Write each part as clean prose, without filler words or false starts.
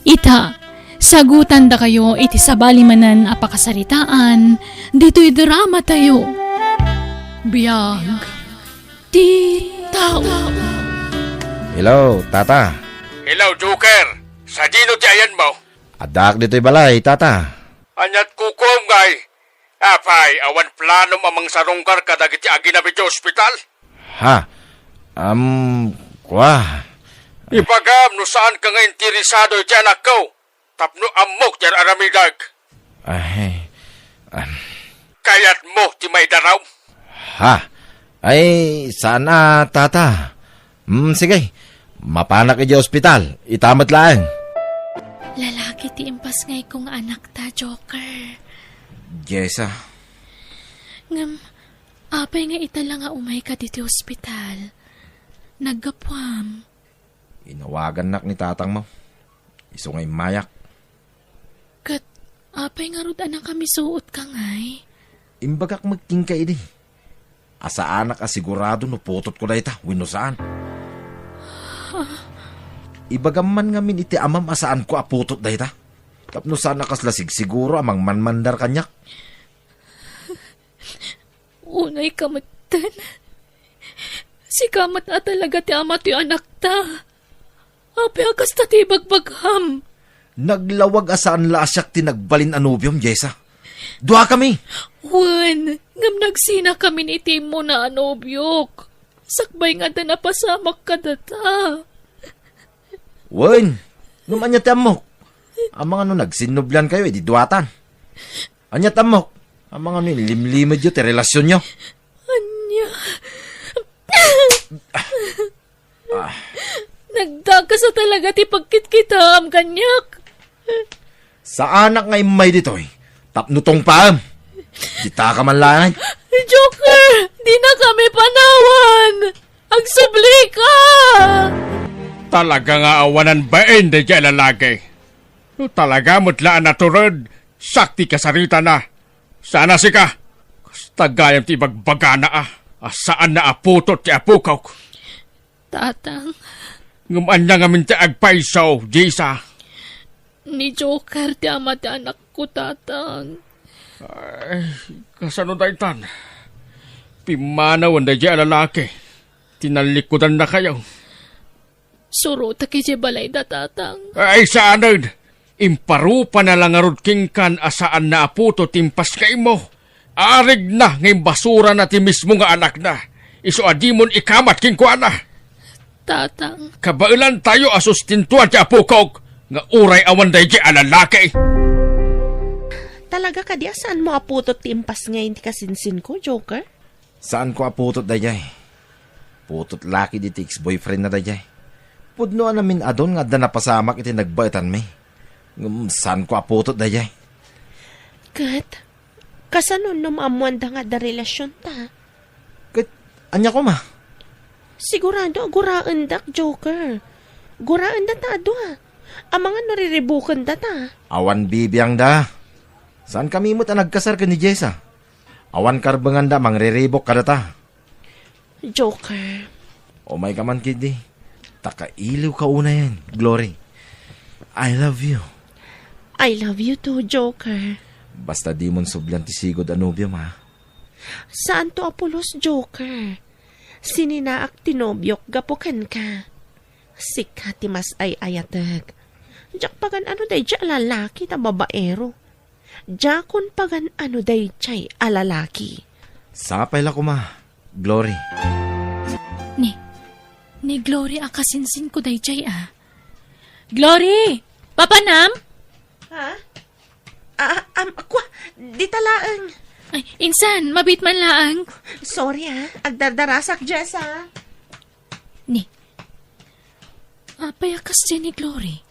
Ita, sagutan da kayo iti sabali manan apakasaritaan, dito'y drama tayo. Biyag, ti tao. Hello, tata. Hello, Joker. Sa dino ti ayan mo? Adak dito'y balay, tata. Anyat kukom ngay. Apay, awan plano mamang sarungkar kadagiti aginabi ti ospital. Ha? Kwa? Ipagam no saan ka nga interesado iti anak ko. Tapno amok ti aramidag. Ay, Kayat mo ti may daraw. ha? Ay, sana, tata. Sige. Mapanak iti ospital. Itamat lang. Lalaki ti impas ngay kong anak ta, Joker. Jessa. Ngam, apay nga itala nga umay ka diti ospital. Naggapwam. Inawagan nak ni tatang mo. Iso ngay mayak. Kat, apay nga rod anak kami suot ka ngay. Imbagak magking ka ini. Asa anak asigurado no putot ko na ita. Wino saan? Ibagam man ngamin iti amam asaan ko aputot na ita. Tapno sana kaslasig siguro amang manmandar kanyak. Unay kamatan. Si kamat na talaga ti ama ti anak ta. Ape akas ta ti bagbagham. Naglawag asaan laasyak tinagbalin anubium, Jessa. Dua kami. Juan, ngam nagsina kami ni Timo na anobyok. Sakbay nga da napasamak ka data. Wen, numanya tamok. Ang mga nagsinublan kayo, edi duwatan. Anya tamok. Ang mga limlimad yun, ti relasyon nyo. Anya. Nagdaga sa talaga ti pagkitkitam, kanyak. Sa anak nga imay dito, tapnutong paam. Dita ka man lang. Joker, di na kami panawan. Agsubli ka. Talaga nga awanan bain da dyan lalaki. No talaga mutlaan na turod. Sakti kasarita na. Sana si ka. Tagayam ti bagbaga na Asaan na aputot ti apukaw. Tatang, Ngumanya nga min ti agpaisaw, Jisa. ni Joker ti ama ti anak ko, tatang. Ay, kasano daytan? Pimanawan da dyan lalaki. Tinalikudan na kayo. Suro ta kiti balay da, tatang. Ay, saanan? Imparupa na lang arod kingkan asaan na aputo timpas kay mo. Arig na ngayon basura na ti mismo nga anak na. Iso adimon ikamat king kuana. Tatang, Kabailan tayo asustintuan ti apukog. Nga uray awan day di alalaki. Talaga ka di saan mo aputot ti impas ngayon ti kasinsin ko, Joker? Saan ko aputot dayay? Putot laki di ti ex-boyfriend na dayay. Pudno namin adon nga da napasamak iti nagbaitan mi. Saan ko aputot dayay? Kat, kasanon no maamuan da nga da relasyon ta? Kat, anya ko ma? Sigurado, guraan dak, Joker. Guraan da ta, adwa. Ang mga nariribukan da ta. Awan bibiyang da. Saan kami mo ta nagkasar ka ni Jessa? Awan karbangan da mangriribok ka da ta. Joker, O may kaman kidi. Takailiw ka una yan, Glory. I love you. I love you too, Joker. Basta di mon sublan ti sigod anubium ha. Saan to apulos, Joker? Sininaak tinobyok gapukan ka. Sika ti mas ay ayatag. Jak pagan ano day dya lalaki ta babaero. Jakon pagan ano day chay alalaki. Sapay la ko ma, Glory. ni Glory akasinsin ko day jay Glory! Papanam? Ha? Akwa, di talaang. Ay, insan, mabit man laang. Sorry agdardarasak Jessa. Apay akas dyan ni Glory.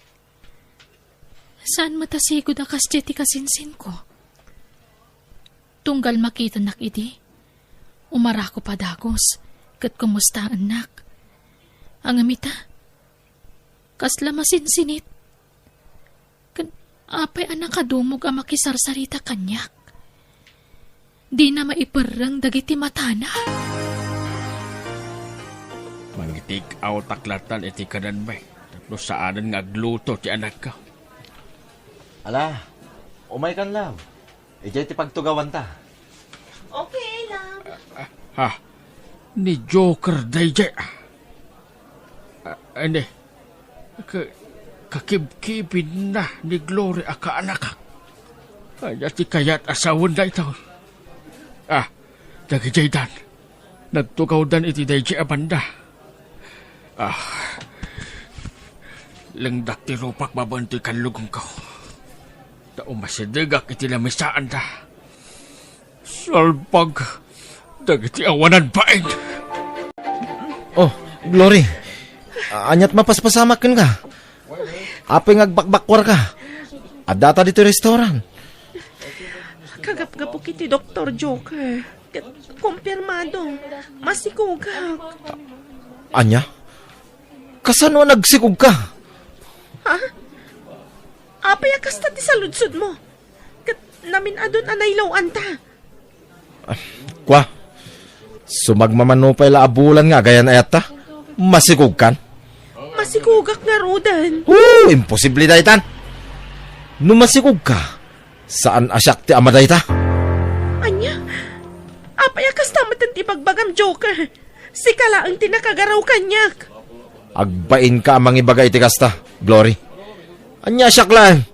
Saan matasigod akas dyan ti kasinsin ko? Tunggal makita nak idi. Umara ko pa dagos. Kat kumusta anak? Ang amita. Kasla masinsinit. Kan apay anak kadumog ang makisarsarita kanyak. Di na maiparang dagiti matana. Mangitik out taklatan iti kanan bay. Tapno saanan nga agluto ti anak ka. Ala, umay kan lang. Ijay ti pagtugawan ta. Okay lang. Ha? Ni Joker dayjay. Ane, kakibkibin na ni Glory aka anak. Kaya ti kayat asawon da ito. Dagijay dan. Nagtugaw dan iti dayjay abanda. Lengdak ti rupak babantoy kanlugong ko. Tao masidagak iti lamisaan da. Salpag. Dagiti awanan baing. Oh, Glory. Anyat mapaspasamak ka. Apeng agbakbakwar ka. Adata dito restoran. Kagap-gapo kiti Dr. Joker. Kumpirmado. Masikugak. Anya? Kasano nagsikog ka? Apay kasta ti saludsod mo. Kat namin adon anaylaw anta. Kwa, sumagmamanupay la abulan nga gayan ayat ta. Masikog kan? Masikugak nga rodan. Imposible daytan. No masikog ka, saan asyak ti ama dayta? Anya? Apay kasta matan ti bagbagam Joker. Si kala ang tinakagaraw kanyak. Agbain ka amang ibagay ti kasta, Glory. Anya asyak lang.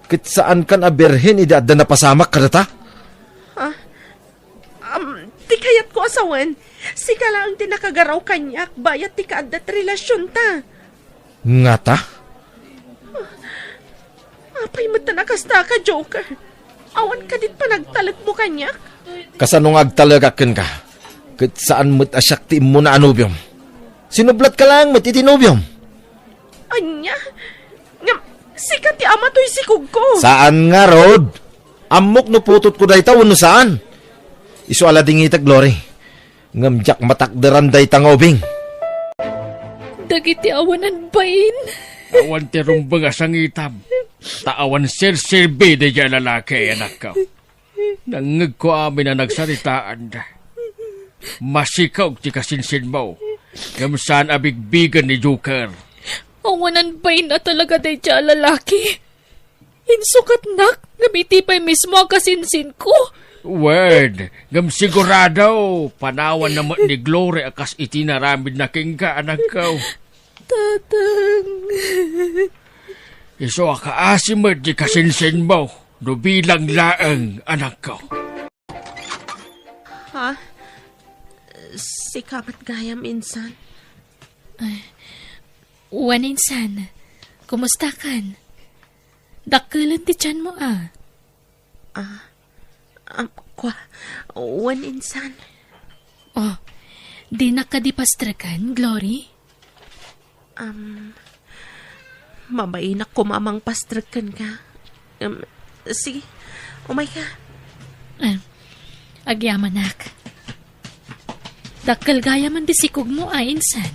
Kit saan kan aberhin idadda na pasamak kadata? Ti kayat ko asawan. Si kala ang tinakagaraw kanyak. Bayat ti kaadat relasyon ta. Nga ta? Apay matanakasta ka, Joker. Awan ka dit pa nagtalag mo kanyak. Kasanong agtalagakin ka? Kit saan mo't asyak ti mo na anubium? Sinublat ka lang mo't itinubium? Anya? Ngam, sikat ti ama to'y sikog ko. Saan nga, Rod? Amok no putot ko day tawon no saan? Isu ala dingita, Glory. Ngamjak matakderan day tangobing. Dagiti awanan bain. Awan ti rumbang asang itam. Taawan sir-sirbi di dyan lalaki, anak ko. Nangag ko amin na nagsaritaan da. Masikaw ti kasinsin mo. Gamsaan abigbigan ni Joker. Awanan bain na talaga day dyan lalaki. Insukat nak, gamitipay mismo ang kasinsin ko. Word, ngam sigurado, panawan naman ni Glory akas itinaramid na king ka, anak ko. Tatang. Iso akaasimad di kasinsin mo, do bilang laang, anak ko. Ha? Si kamat gayam insan. Waninsan, kumusta kan? Dakkelan ti tiyan mo Wan insan. Oh, di nakadipastrakan, Glory? Mabainak ko mamang pastrakan ka. Sige, umay ka. Agyaman nak. Dakkel gaya man disikog mo insan.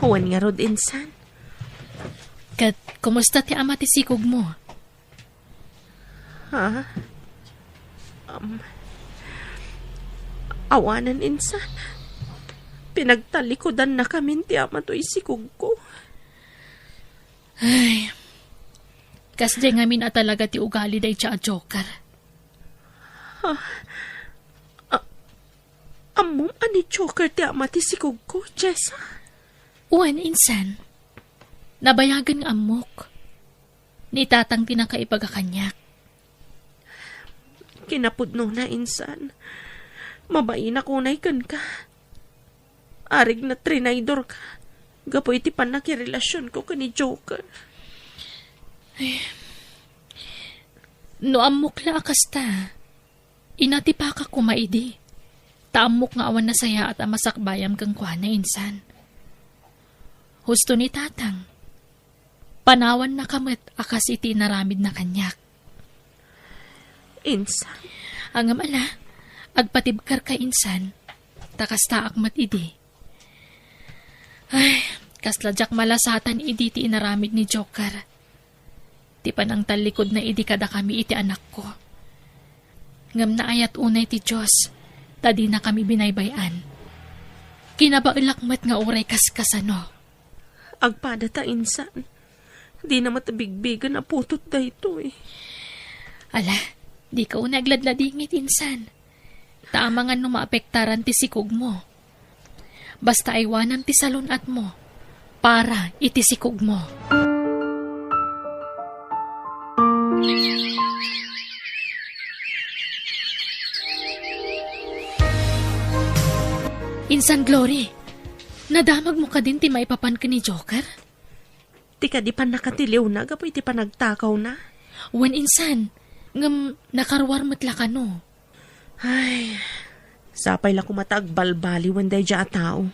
Wan nga rod insan. Kat, kumusta ti ama tisikog mo? Ha? Awanan insan. Pinagtalikodan na kami ti ama to isikog ko. Ay, kasdi ngamin at talaga ti ugali day siya Joker. Amom ani Joker ti ama ti sikog ko, Jessa. Uwan insan. Nabayagan ng amok. Ni tatang tinakaipagakanyak. Kinapudno na insan. Mabain ako na ikan ka. Arig na trinaydor ka. Gapo iti panakirelasyon ko ka ni Joker. No amok la akasta. Inatipa ka kumaidi. Taamok nga awan na saya at amasakbayam kang kuha na insan. Husto ni tatang. Panawan na kamit akas iti naramid na kanyak. Insan. Ang amala, agpatibkar ka insan, takas taak mat idi. Ay, kasladyak malasatan idi ti inaramid ni Joker. Ti panang talikod na idi kada kami iti anak ko. Ngam na ayat unay ti Diyos, tadi na kami binaybayan. Kinabailakmat nga uray kaskasano. Agpada ta insan. Di na matabigbigan na putot da ito eh. Ala, di ka unagladladingit insan. Tama nga nung maapektaran ti sikog mo. Basta aywanan ti salunat mo para iti sikog mo. Insan Glory, nadamag mo ka din ti maipapan ka ni Joker? Ti ka di pa nakatiliw na, gapoy ti pa nagtakaw na. Wan insan, ngam nakarwar matla ka no. Ay, sapay la kumatag balbali when day dya tao.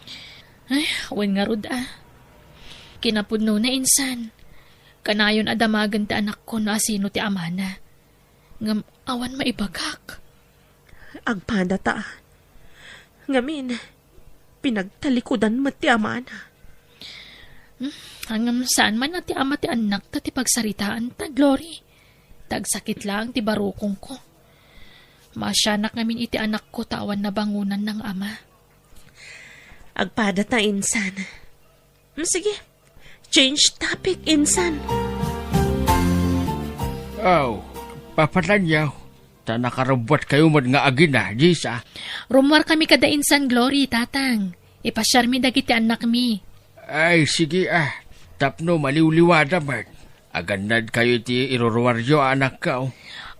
Ay, wan nga rod Kinapudno na insan. Kanayon adamagan ti anak ko na asino ti amana. Ngam awan maibagak. Agpada ta. Ngamin, pinagtalikudan mo ti amana. Hangam saan man na ti ama ti anak ta ti pagsaritaan ta, Glory. Tagsakit lang ti barukong ko. Masyanak ngamin iti anak ko tawan na bangunan ng ama. Agpada ta, insan. Sige, change topic, insan. Oh, papalanyaw. Ta nakarabot kayo mo nga agina, Jisa. Rumwar kami kada insan, Glory, tatang. Ipasyar mi dagiti anak mi. Ay, sige Tapno maliwliwada man. Aganad kayo ti iruruwaryo anak ka.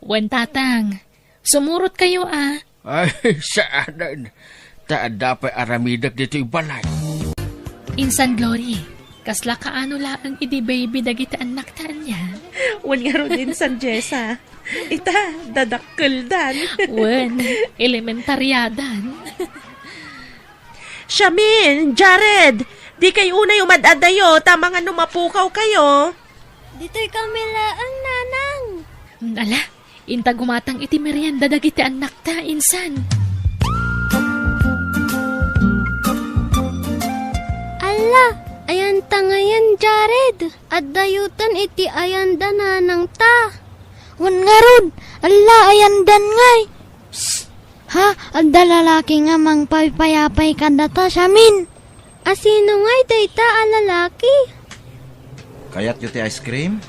Wen tatang, sumurot kayo Ay, saanan. Taada pa aramidak dito ibalay. Insan Glory, kasla kaano laang idi baby dagiti anak ta niya. Wan nga ro din, San Jessa. Ita, dadakkel dan. Wen, elementaryadan. Shamin, Jared, di kayo unay umadadayo, tama nga numapukaw kayo. Dito'y kami laang nanang. Ala, inta gumatang iti merienda dagiti anak ta, insan. Ala, ayan ta ngayon, Jared. At dayutan iti ayan da nanang ta. Wan nga rod, ala ayan dan ngay. Ha, adda lalaki nga mang paypayapay kada ta, Shamin. Asino ngay dayta alalaki? Kayat yu ti ice cream?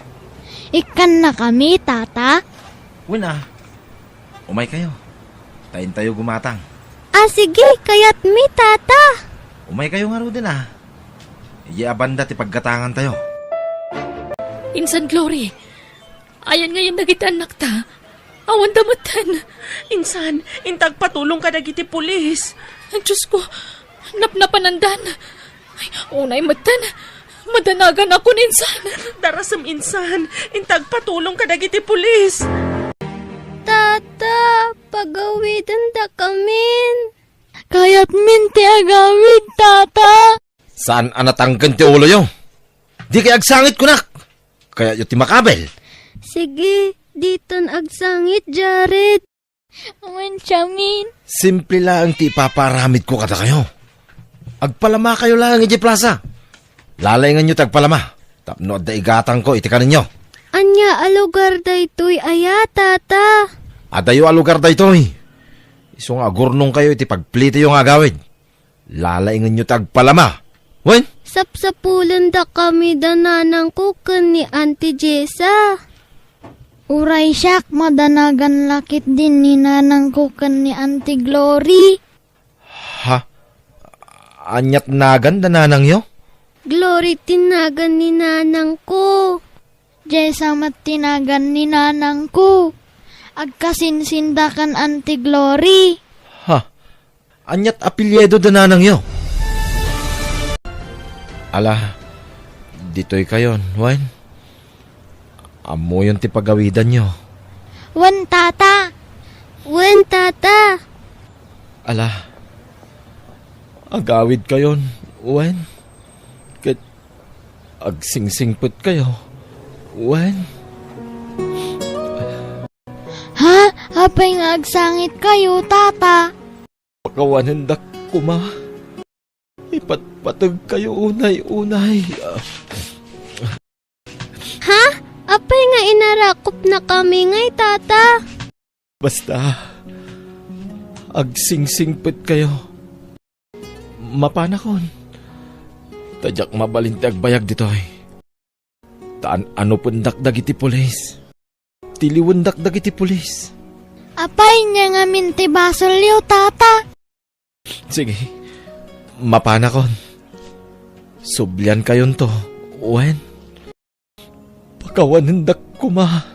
Ikan na kami, tata. Wala. Umay kayo. Tayin tayo gumatang. Sige, kayat mi, tata. Umay kayo nga ro din Iabanda ti paggatangan tayo. Insan Glory, ayan ngayon dagiti anak ta. Awan damatan. Insan, intag patulong ka dagiti pulis. Ang Diyos ko, napnapanandan. Ay, unay matan. Madanagan ako ninsan. Darasam, insan, intag patulong ka dagiti pulis. Tata, pagawidan da kamin. Kayat min ti agawid, tata. Saan anatanggan ti ulo yo? Di kay agsangit kunak. Kaya yu ti makabel. Sige, diton agsangit, Jared. Aman, Shamin. Simple lang ti ipaparamid ko kada kayo. Agpalama kayo lang iti plaza. Lalayngan nyo tagpalama. Tapno da igatang ko iti kaninyo. Anya alugar da ito'y aya, tata. Adayo alugar da ito'y. Iso nga gurnong kayo iti pagplito yung agawid. Lalayngan nyo tagpalama. Wen? Sapsapulan da kami da nanang kuken ni Auntie Jessa. Uray siyak, madanagan lakit din ni nanang kuken ni Auntie Glory. Ha? Anyat nagan dananang yo? Glory tinagan ni nanang ko. Jessa mat tinagan ni nanang ko. Agkasinsindakan Auntie Glory. Ha? Anyat apelyedo dananang yo? Ala, dito'y kayon, Wen. Amo yun ti pagawidan nyo. Wen tata. Wen tata. Ala, agawid kayon, Wen. Kat agsingsingput kayo, Wen. Ha? Hapay nga agsangit kayo, tata. Pakawanandak kuma. Ipatpatag kayo unay-unay. Ha? Apay nga inarakop na kami ngay, tata. Basta, agsingsingput kayo. Mapanakon. Tadyak mabalintag bayag dito ay. Taan ano pundak dagiti pulis. Tiliwendak dagiti pulis. Apay niya nga minti basolyo, tata. Sige, mapanakon. Sublian kayon to, Wen. Pakawanendak kuma.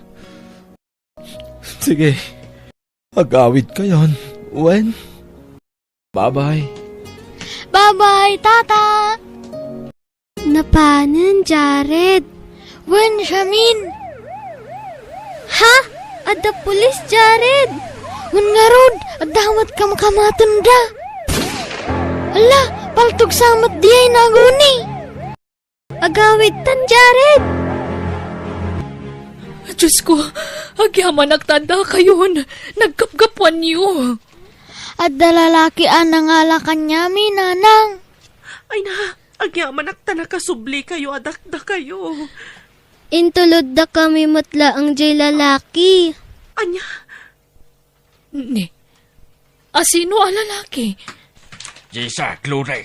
Sige, agawid kayon, Wen. Bye-bye. Bye-bye, tata. Napanan, Jared. Wen, Shamin. Ha? Ada pulis, Jared. Wen nga rod, adawat kam kamatanda. Ala, paltog samat diyay naguni. Agawid tan, Jared. Diyos ko, agyaman nagtanda kayon. Nagkapgapuan niyo. Adda lalaki anangala kanya, nanang. Ay na, agyaman at nakasubli kayo, adakda kayo. Intulod da kami matla ang jay lalaki. Anya, Ni, asino a lalaki? Jisa, Glory.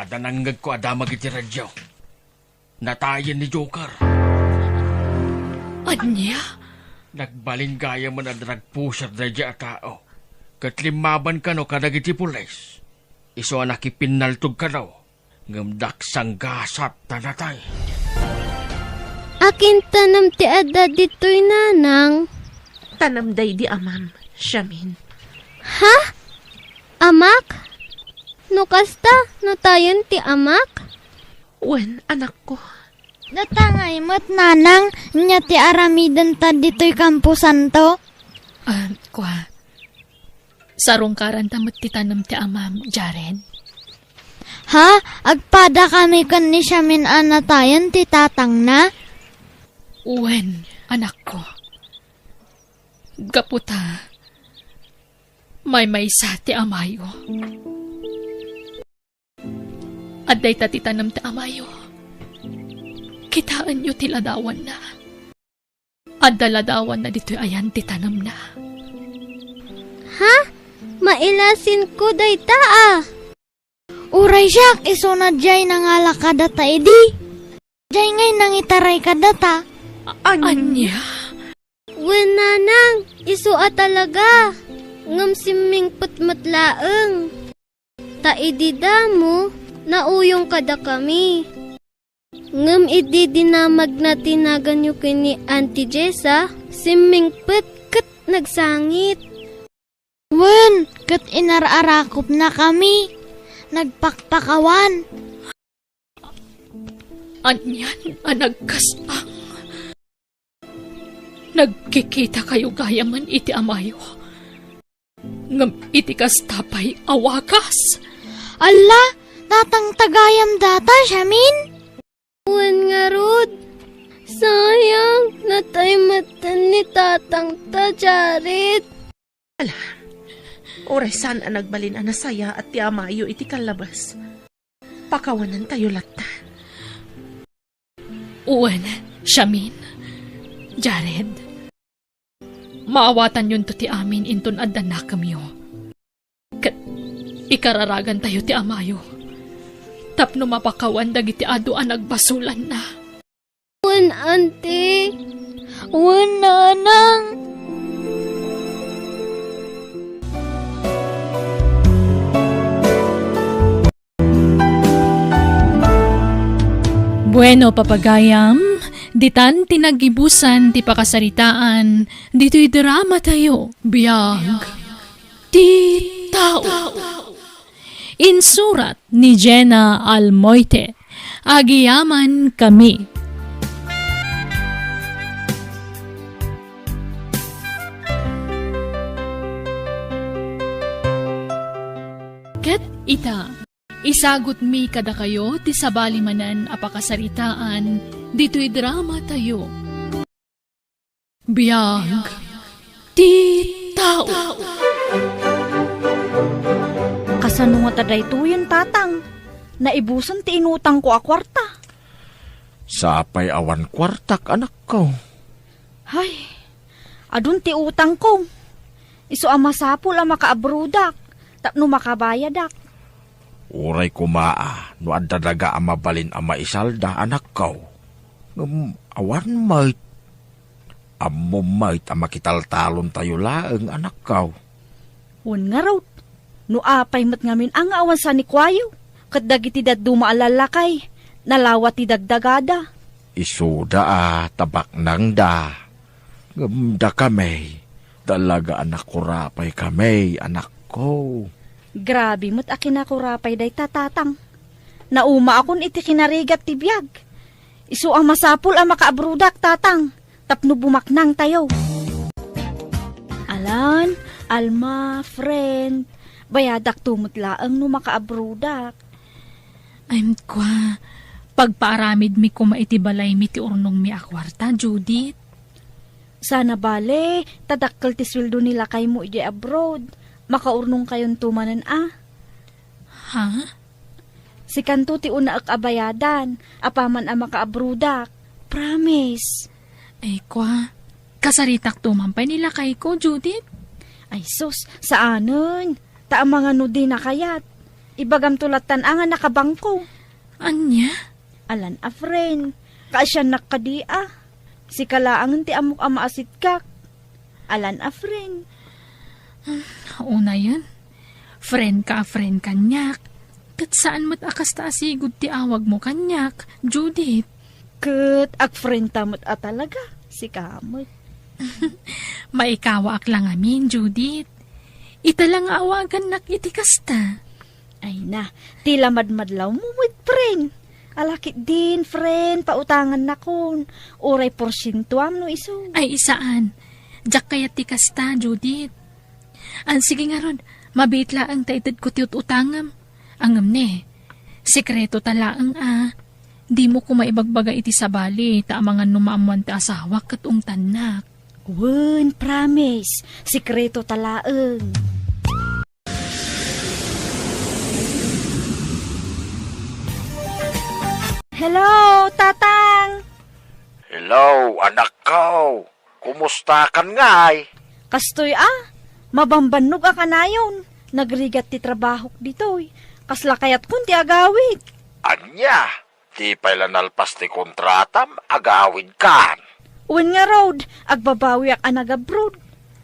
Ada nanggag ko adamag iti radyo. Natayan ni Joker. Anya? Nagbalinggaya man at nagpusar na dya tao. Katlimaban ka no kadag iti pulis. Iso nakipinaltog ka no. Ngamdak sang gasap tanatay. Akin tanam ti adda dito'y nanang. tanamday di amam, Shamin. Ha? Amak? No kasta, no tayon ti amak? Wen, anak ko. Natangay mo't nanang, nya ti aramidan ta dito'y kampusan to? Kwa. Sarong karantamot ti tanam ti amam, Jared. Ha? Agpada kami kan ni Shamin anatayan ti tatang na? Uwen, anak ko. Gaputa. May sa ti amayo. Aday ta ti tanam ti amayo. Kitaan nyo ti ladawan na. Adda ladawan na dito'y ayan ti tanam na. Ha? Mailasin ko day taa. Uray siyak, iso na jay nangala ka data edi. Jay ngay nangitaray ka data. Anya? Wen nanang, iso a talaga. Ngam siming putmatlaeng. Ta edi damo, nauyong kada kami. Ngam edi dinamag na tinagan yu kini Auntie Jessa, siming put kat nagsangit. Wen, kat inararakop na kami. Nagpakpakawan. Anyan, anagkasang. Nagkikita kayo gayaman iti amayo. Ngam iti kastapay awakas. Ala, tatang tagayam data, Shamin? Wen nga rod. Sayang, natay matan ni tatang ta, Jared. Oray saan ang nagbalin ang nasaya at ti amayo iti kalabas. Pakawanan tayo latta. Uwen, Shamin, Jared. Maawatan yun to ti amin inton addan na kamiyo. Kat ikararagan tayo ti amayo. Tapno mapakawan dagiti adu ang nagbasulan na. Wen, auntie. Wen, nanang. Bueno, papagayam, ditan tinagibusan ti pakasaritaan, dito'y drama tayo, biyag, ti tao. Insurat ni Jenna Almoite, agiyaman kami. Ket ita, isagot mi kada kayo ti sabali manan apakasaritaan dito'y drama tayo. Biyag ti tao. Kasano nga taday tuyon, tatang? Naibusan ti inutang ko a kwarta. Sapay awan kwartak, anak ko. Hay, adun ti utang ko. Iso amasapul ang makaabrudak, tapno makabayadak. Uray kumaa, no adadaga amabalin ama isalda, anak ko. Awan mait. Amo mait ang makitaltalon tayo laeng anak kaw. Wan nga raw. No apay mat ngamin ang awan sa ni Kwayo. Kat dagiti daduma alalakay. Nalawat ti dagdagada. Isuda tabak nang da. Da kami. Dalaga anak ko rapay kami, anak ko. Grabe mo't akin ako rapay day tatatang. Nauma akon iti kinarigat ti biyag. Isu ang masapul ang makaabrudak tatang. Tapno bumaknang tayo. Alan, Alma, friend. Bayadak tumutlaang no makaabrudak. I'm kwa. Pagpaaramid mi kuma iti balay mi ti urnong mi akwarta, Judith. Sana bale, tadakkel ti sweldo nila kay mo iti abroad. Makaurnong kayon tumanan Ha? Si kanto ti una ak abayadan, apaman ang makaabrudak. Promise. Ay kwa. Kasaritak tumampay nila kay ko, Judith. Ay sus, saanon? Ta ang mga nudi na kayat. Ibagam tulatan ang nakabangko. Anya? Alan a friend, kaasyan nakadia. Si kalaangan ti amok amaasit kak. Alan a friend. Una yun. Friend kanyak. Kat saan mo't akas taasigod ti awag mo kanyak, Judith? Kat ag friend tamot a talaga. Si kamot. Maikawa ak lang amin, Judith. Ita lang awagan nak iti kasta. Ay na, tila madmadlaw mo with friend. Alakit din, friend, pautangan na kon. Uray porsyento no iso. Ay isaan. Diyak kaya ti kasta, Judith. Ang sige nga ron, mabitla ang taitid ko tiut utangam. Angam ne, sekreto talaang di mo ko maibagbaga iti sabali, ta mga numaamuan ti asawa kat tanak. Wen, promise. Sikreto talaang. Hello, Tatang! Hello, anak ko. Kumusta kan ngay? Kastoy mabambanog ka kanayon. Nagrigat ti trabaho ditoy. Kasla kayat kun ti agawid. Anya, di pala nalpas ti kontratam, agawid kan. Uwan nga road, agbabawi ak anag abroad.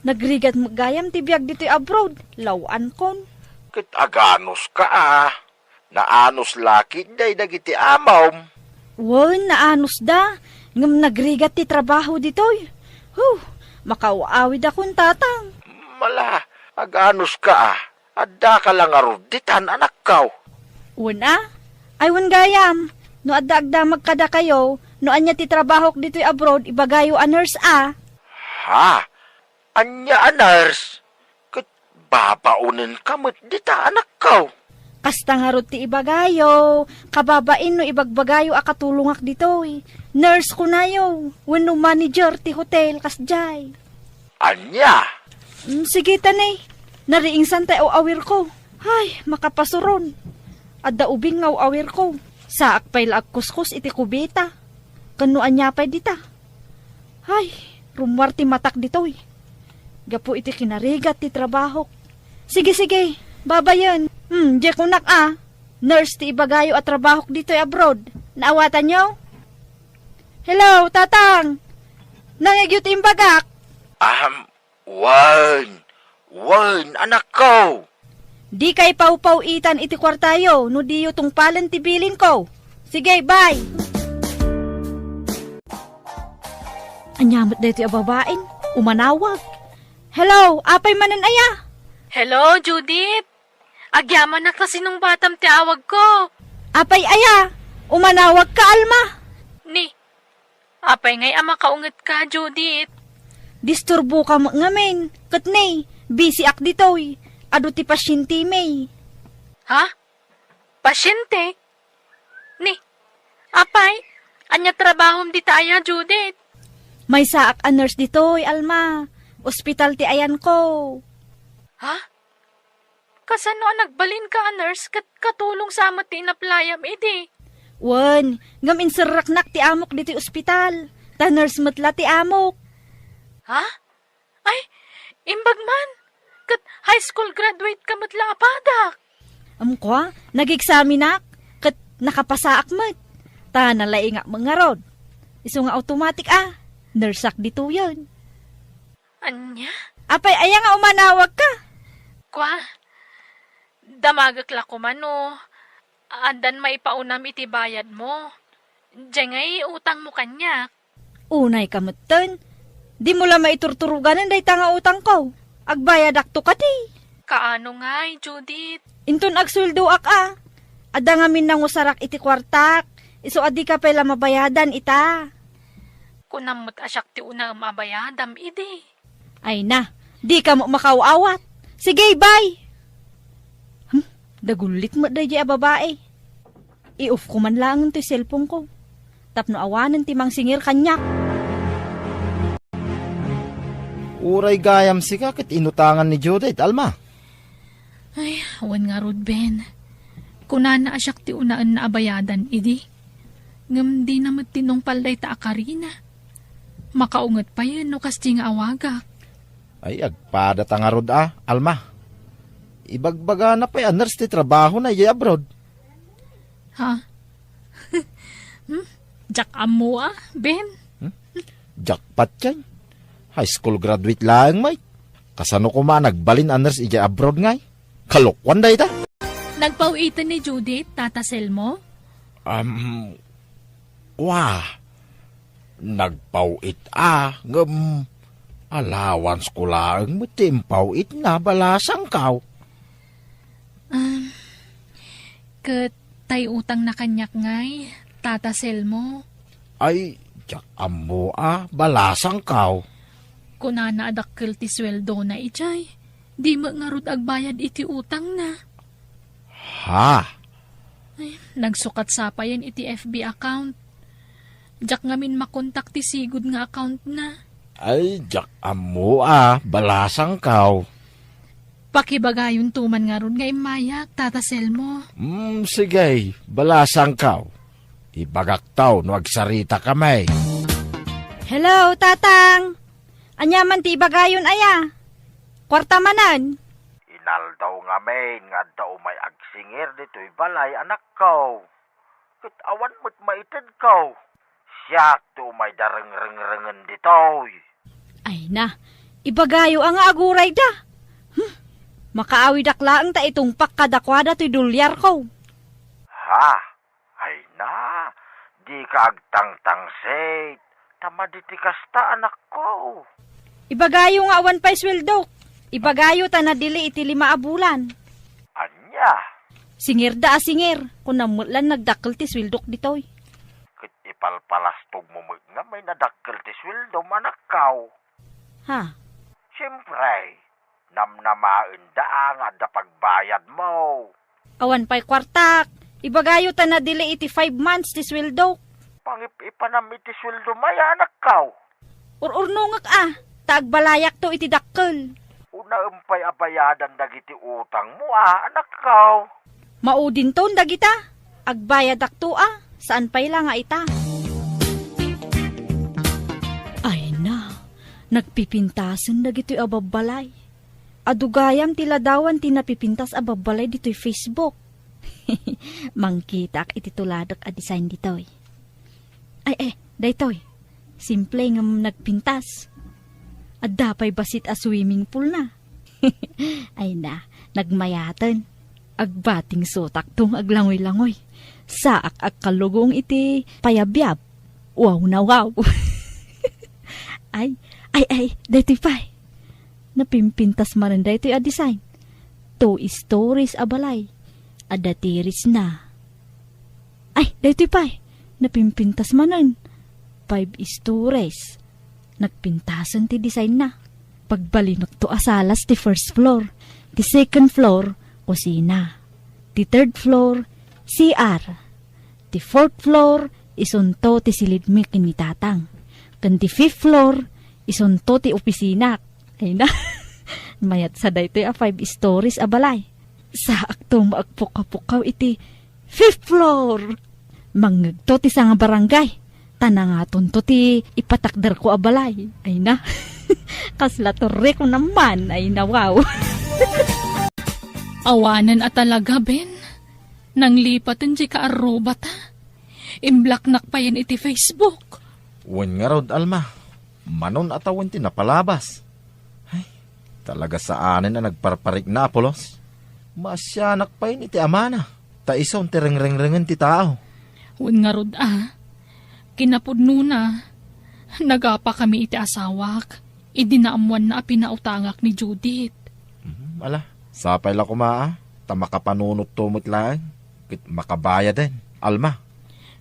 Nagrigat magayam ti biyag dito'y abroad. Lawan kon. Kit aganos ka Naanos laki day dagiti amawm. Uwan, naanos da. Ngam nagrigat ti trabaho dito'y. Makawaawid akong tatang. Mala, aganos ka Adda ka lang aruditan anak kaw. Una, ay wan gayam. No adda magkada kayo, no anya ti trabaho dito'y abroad, ibagayo a nurse Ha? Anya a nurse? Kat babaunin ka mo't dita anak kaw. Kasta nga ti ibagayo, kababain no ibagbagayo a katulungak dito'y. Nurse ko nayo, wano manager ti hotel kasjay. Anya? Sige tanay, nariing santay o awir ko. Ay, makapasuron. Adda ubing nga awir ko. Saak pa'y kuskus iti kubita. Kanuan niya pa'y dita. Ay, rumwar ti matak dito'y. Gapo iti kinarigat ti trabaho. Sige, babayan. Di kunak Nurse ti ibagayo at trabaho dito'y abroad. Naawatan nyo? Hello, tatang. Nangyag imbagak. Wan, anak ko. Di kay pau-itan iti kwartayo, no diyo tungpalan ti bilin ko. Sige, bye! Anyamot dito yung babaeng, umanawag. Hello, apay manan aya? Hello, Judith. Agyaman na kasi nung batam ti awag ko. Apay aya, umanawag ka, Alma. Ni, apay ngay ama kaungat ka, Judith. Disturbo ka ngamin, katnay, busy ak ditoy. Ado ti pasyente may. Ha? Pasyente? Ni, apay, anya trabahom di taya, Judith. May saak a nurse ditoy, Alma. Ospital ti ayan ko. Ha? Kasano nagbalin ka a nurse kat katulong sa amat ti inaplayam iti? Wan, ngam inseraknak ti amok dito'y ospital. Ta nurse matla ti amok. Ha? Ay, imbag man. Kat high school graduate ka matla apadak. Amkwa, nag-examinak. Kat nakapasaak mat. Ta nalaing mga rod. Iso nga automatic Nersak dito yun. Anya? Apay, aya nga umanawag ka. Kwa? Damagak la ko man o. Andan may paunam iti bayad mo. Diyan ngay utang mo kanyak. Unay kamutan. Di mo lang maiturturuganan day tanga utang ko. Agbayad akto ka di. Kaano ngay, Judith? Inton agsuldo Ada nga min nang usarak iti kwartak. Iso adi ka pala mabayadan ita. Kunamot asyak ti una mabayadam, idi. Ay na, di ka mo makaawat. Sige, bye. Dagulit mo day babae. I-off ko man lang ti cellphone ko. Tapno awanan ti mang singir kanyak. Uray gayam si ka kit inutangan ni Judith, Alma. Ay, awan nga rod, Ben. Kunana asyak ti unaan na abayadan, idi. Ngam di namat tinong palday ta akarina. Makaungat pa yan no kas nga awagak. Ay, agpada nga rod Alma. Ibagbaga na pa nurse ti trabaho na abroad. Ha? Jak amo Ben? Jackpot yan. High school graduate lang, may. Kasano ko nagbalin nurse abroad ngay. Kalokwan da ita. Nagpauitan ni Judith, tatasel mo? Nagpauit allowance ko lang matimpauit na balasang kaw. Kat tay utang na kanyak ngay, tatasel mo. Ay, jak amo balasang kaw. Kunana adakkel ti sweldo na ichay, di mo nga rod agbayad iti utang na. Ha? Ay, nagsukat sa pa yan iti FB account. Jak ngamin makontak ti sigud nga account na. Ay, jak amo balasang kaw. Pakibagayon tuman nga ron nga imayak, tatasel mo. Sige, balasang kaw. Ibagak taw no agsarita kamay. Hello, tatang. Anyaman ti ibagayon aya. Kwarta manan. Inaldaw nga main nga daw may agsingir dito'y balay anak ko. Kit awan mo't maitid ko. Siyak to may dareng-reng-rengen dito'y. Ay na, ibagayo ang aguray da. Makaawi daklaan ta itong pakkadakwada to'y dolyar ko. Ha? Ay na, di ka agtang-tang set. Tamaditikas ta anak ko. Ibagayo nga awan pa'y sweldo. Ibagayo ta na dili iti 5 abulan. Anya? Singir da singir. Kung namulan nagdakkel ti swildok ditoy. Kit ipalpalastog mo nga may nadakkel ti sweldo anak ko. Ha? Siyempre, namnamain da nga da pagbayad mo. Awan pa'y kwartak. Ibagayo ta na dili iti 5 months ti sweldo. Pangip-ipanam iti sweldo may anak ko. Urnungak Taagbalayak to iti dakkel. Una umpay abayadan dagiti utang mo anak ko. Maudin ton dagita. Agbayad akto Saan pa'y lang ita? Ay na. Nagpipintasan dagito'y ababalay. Adugayam tiladawan tinapipintas ababalay dito'y Facebook. Mangkitak iti tuladak a design dito'y. Ay, daytoy. Simple nga nagpintas. At dapay basit a swimming pool na. Ay na, nagmayatan. Agbating sotak tong aglangoy-langoy. Saak kalugong iti payabyab. Wow na wow. ay, daytoy pay. Napimpintas maran daytoy a design. 2 stories abalay. Adatiris na. Ay, daytoy pay. Napimpintas manan. 5 stories. Nagpintasan ti design na. Pagbalinot to asalas ti first floor. Ti second floor, kusina. Ti third floor, CR. Ti fourth floor, isunto ti silidmi kinitatang. Kan ti fifth floor, isunto ti opisina. Ay na, mayat sa daytoy 5 stories abalay. Sa akto maagpukapukaw iti fifth floor. Mangagto ti sa nga barangay. Tanangaton to ti ipatakder ko abalay. Ay na, kasla torre ko naman. Ay na, wow. Awanan at talaga, Ben. Nang lipatan di ka arroba ta. Imblaknak pa yan iti Facebook. Wen nga rod, Alma. Manon atawin ti napalabas. Ay, talaga saanin na nagparparik na, Apolos. Masyanak pa yun iti amana. Taison ti ring-ring-ringen ti tao. Wen nga rod kinapudno na. Nagapa kami iti asawak. Idinaamuan na pinautangak ni Judith. Ala, sapay la kumaa. Tamakapanunot tumot lang. Kit makabaya din. Alma.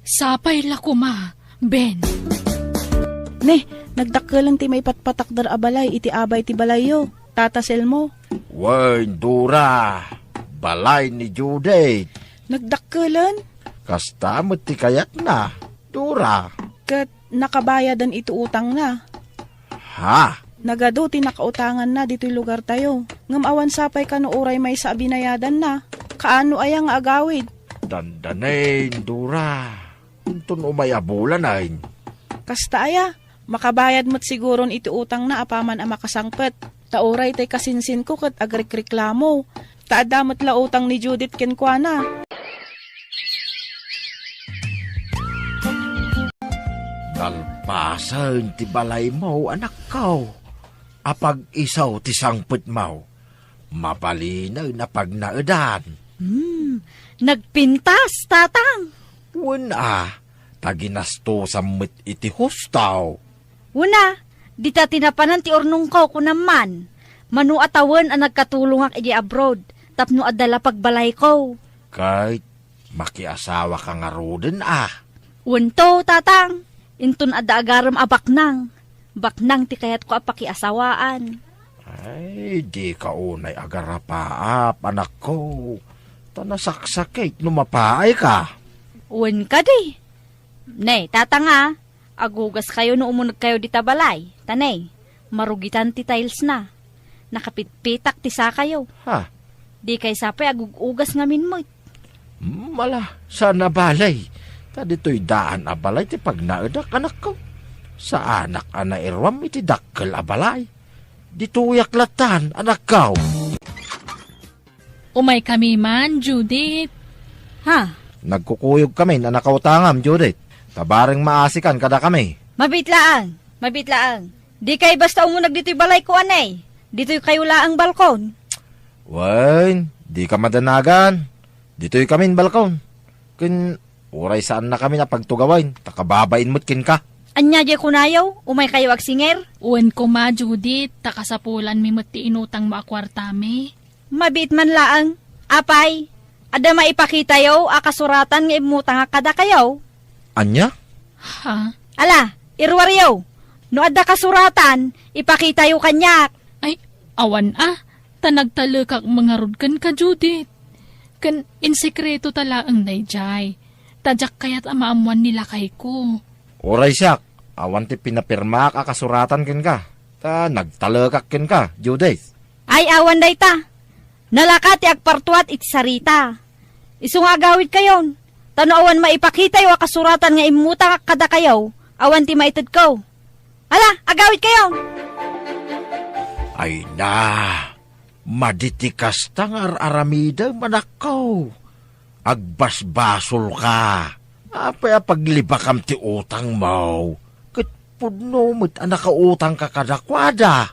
Sapay la kuma, Ben. Ne, nagdakkelan ti may patpatakdar abalay iti abay ti balayo. Tatasel mo. Wen, Dura. Balay ni Judith. Nagdakkelan? Kastamot ti kayat na. Dura. Kat nakabayadan iti utang na. Ha? Nagado ti nakautangan na dito'y lugar tayo. Ngamawan sapay ka no uray may sa abinayadan na. Kaano ayang agawid? Dandanain, Dura. Untun umayabulan ay. Kasta aya, makabayad mo't siguron iti utang na apaman ang makasangpet. Tauray tay kasinsin ko kat agrekreklamo. Taadamot la utang ni Judith kenkwana. Dalpasan ti balay mo, anak ko. Apag isaw ti sangpet mo. Mapalinaw na pag naedan. Nagpintas, tatang. Wala, taginasto sa mit iti hustaw. Una, di ta tinapanan ti ornong ko kunaman. Manu atawan ang nagkatulong ak iti abroad. Tapno adala pagbalay ko. Kahit makiasawa ka nga rodin Unto, tatang. Intun adda agaram abaknang. Baknang ti kayat ko apakiasawaan. Ay, di ka unay agarapaap, anak ko. Tanasaksakit, numapaay ka. Uwan ka di. Nay, tatanga. Agugas kayo no umunag kayo di tabalay. Tanay, marugitan ti tiles na. Nakapitpitak ti sa kayo. Ha? Di kay sapay agugugas ngamin mo. Mala, sana balay. Ta dito'y daan abalay ti pagnaedak, anak ko. Sa anak ana irwam iti dakkel abalay. Dito'y aklatan, anak ko. Umay kami man, Judith. Ha? Nagkukuyog kami na nakautangam, Judith. Tabareng maasikan kada kami. Mabitlaang. Di kay basta umunag dito'y balay ko anay. Dito'y kayo laang balkon. Wen, di ka madanagan. Dito'y kamin balkon. Kin, uray saan na kami na pagtugawain. Takababain mo't kin ka. Anya di kunayaw, umay kayo agsinger. Uwan ko ma, Judith. Takasapulan mi ti inutang maakwartami. Mabit man laang. Apay, ada maipakita yaw, akasuratan nga imutang kada kayaw. Anya? Ha? Ala, irwaryaw. No ada kasuratan, ipakita yaw kanyak. Ay, awan tanagtalekak mga rudkan ka, Judith. Kan insekreto tala ang dayjay. Tadyak kayat amaamuan nila kay ko. Uray siyak. Awan ti pinapirma ka kasuratan kin ka. Ta nagtalekak kin ka, Judith. Ay, awan day ta. Nalaka ti agpartuat iti sarita. Isu nga agawid kayon. Tano awan maipakita yung kasuratan nga imuta kada kayaw. Awan ti maitid ko. Ala, agawid kayo. Ay na. Maditikas tangar aramida manakaw. Agbasbasol ka. Apay paglibakam ti utang mo. Kitpudno mo't anakautang ka kadakwada.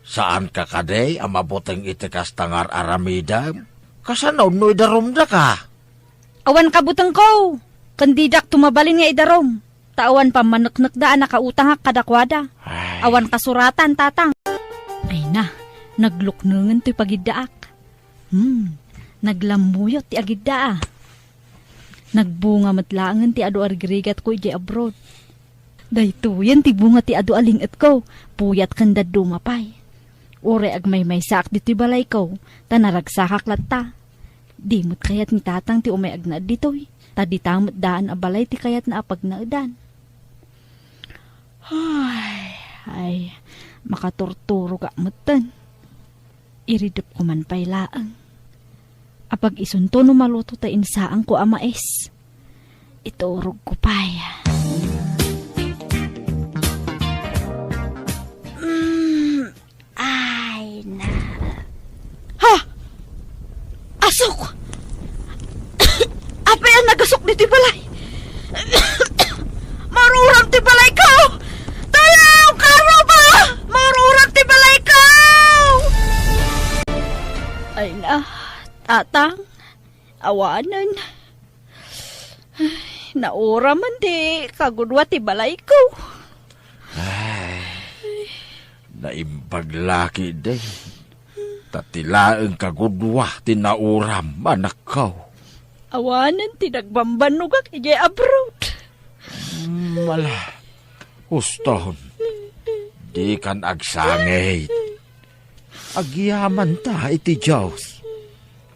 Saan ka kaday amaboteng itikas tangar aramida? Kasanaw no idarumda ka. Awan kabutang ko. Kandidak tumabalin nga idarom. Tawan pa manaknakdaan nakautang kadakwada. Ay. Awan kasuratan, tatang. Ay na, nagluknungan to'y pagiddaak. Naglamuyot ti agiddaa. Nagbunga matlaangan ti adu argirigat ko iti abroad. Dayto yan ti bunga ti adu alingat ko. Puyat kanda dumapay. Ure agmay saak dito'y balay ko. Tanaragsakak latta. Dimot kayat ni tatang ti umay agnaad dito'y. Taditamot daan abalay ti kayat na apag naadan. Ay, makaturturo ka mutan. Iridop ko man pay laang. Apag isunto no maluto ta insaang ko amaes. Iturog ko pay. Ay na. Ha! Asok! Apa yan nagasok ni Tibalay? Marurang Tibalay ka! Ay na, tatang, awanan. Ay, naura man di, kagudwa ti balay ko. Naimbag laki day. Tatilaeng kagudwa tinauram anak ko. Awanan ti nagbambanugak ije abroad. Mala, huston. Di kan agsangit. Agyaman ta iti Diyos.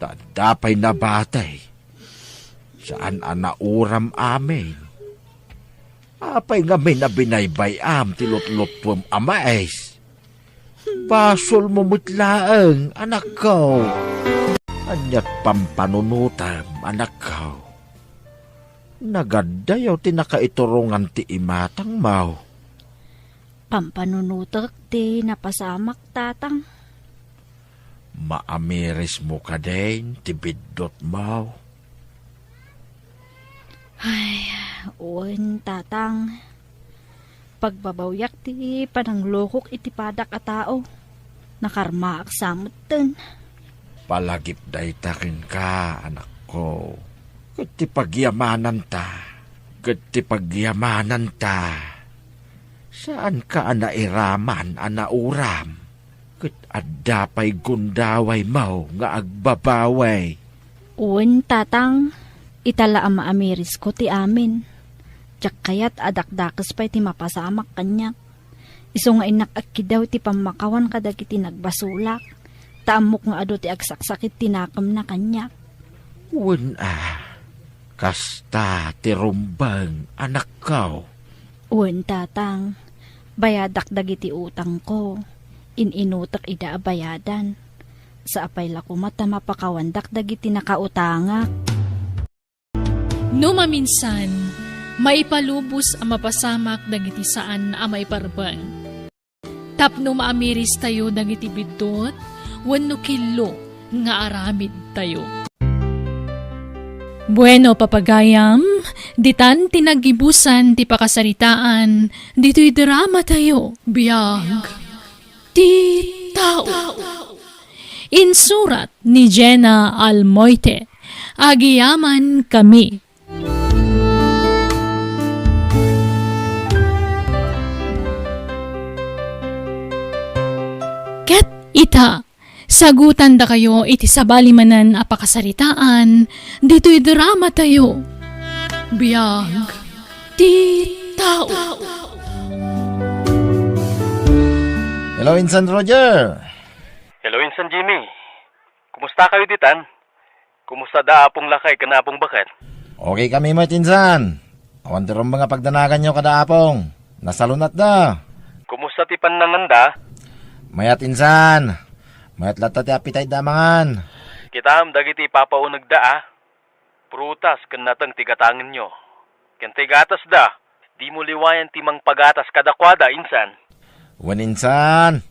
Tadapay na batay. Saan anauram amin. Apay nga may nabinaybayam tilutlot pum amais. Basol mo mutlaang, anak ko. Anyat pampanunutam, anak ko. Nagadayaw tinakaiturungan ti imatang mau. Pampanunutak ti napasamak, tatang. Maamiris mo ka din, ti bidot mau. Ay, uwan, tatang. Pagbabawyak ti pananglokok iti padak a tao. Nakarmaak samot ten. Palagip day takin ka, anak ko. Kat pagyamanan ta. Kat pagyamanan ta. Saan ka anairaman, anauram? Kat adapay gundaway mau nga agbabaway. Uwan, tatang. Itala ang maamiris ko ti amin. Tsak kayat adakdakas pa iti mapasamak kanyak. Iso nga inakakki daw ti pamakawan kadag iti nagbasulak. Taamok nga ado ti agsaksakit tinakam na kanyak. Uwan kasta ti rumbang anak ko. Uwan, tatang. Bayadak dagiti utang ko. Ininutak ida bayadan. Sa apay lako mata mapakawandak dagiti nakautangak. No maminsan, maipalubos ang mapasamak dagiti saan ang maiparban. Tapno maamiris tayo dagiti bidot, wenno kilo nga aramid tayo. Bueno, papagayam, ditan tinagibusan ti pakasaritaan, dito'y drama tayo, biyag, ti tao. Insurat ni Jenna Almoite, Agiyaman Kami. Ket ita, sagutan da kayo iti sabalimanan apakasaritaan, dito'y drama tayo. Biyag, ti tao. Hello, Insan Roger. Hello, Insan Jimmy. Kumusta kayo ditan? Kumusta da apong lakay kanapong bakat? Okay kami mo, Insan. Awan tirong mga pagdanagan nyo kada apong. Nasalunat da. Kumusta ti pananganda? Mayat, Insan. Mayat lata ti apitay damangan. Kitam dagiti papaunag da Prutas ken natang tigatangin nyo. Ken tigatas da. Di mo liwayan timang pagatas kadakwada, Insan. Wan, Insan.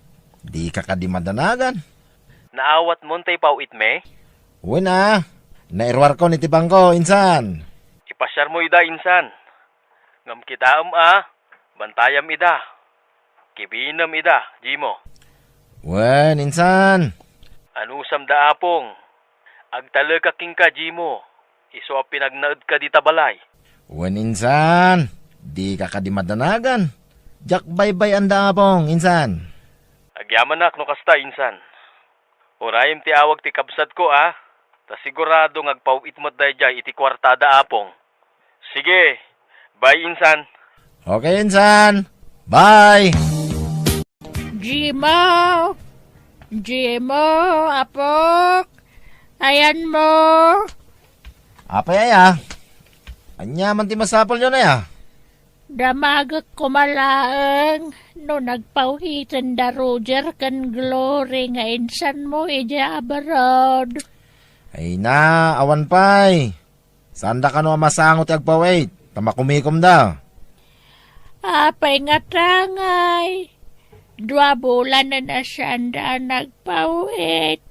Di ka kadimadanagan. Naawat mo tay pauit me? Wan nairwar ko ni tibangko, Insan. Ipasyar mo ida, Insan. Ngam kitaam bantayam ida. Kibinam ida, Jimo. Wan, Insan. Anusam da apong. Agtalakaking ka, Jimo. Iso pinagnaad ka di tabalay. Wan, Insan. Di ka kadimadanagan. Jak baybay anda apong, Insan. Agyaman no kasta, Insan. Orayim ti awag ti kabsat ko, Ta sigurado ngagpawit mo dayjay iti kwartada apong. Sige, bye, Insan. Okay, Insan. Bye! Jimo! Jimo, apok! Ayan mo! Apay Anyaman ti masapol yun Damagak kumalaang no nagpawitan da Roger kan Glory nga insan mo ija abarod. Ay na, awan pay. Saan da ka no masangot agpawait? Tamakumikom da. Apay nga tangay. 2 bulan na siya da nagpawit.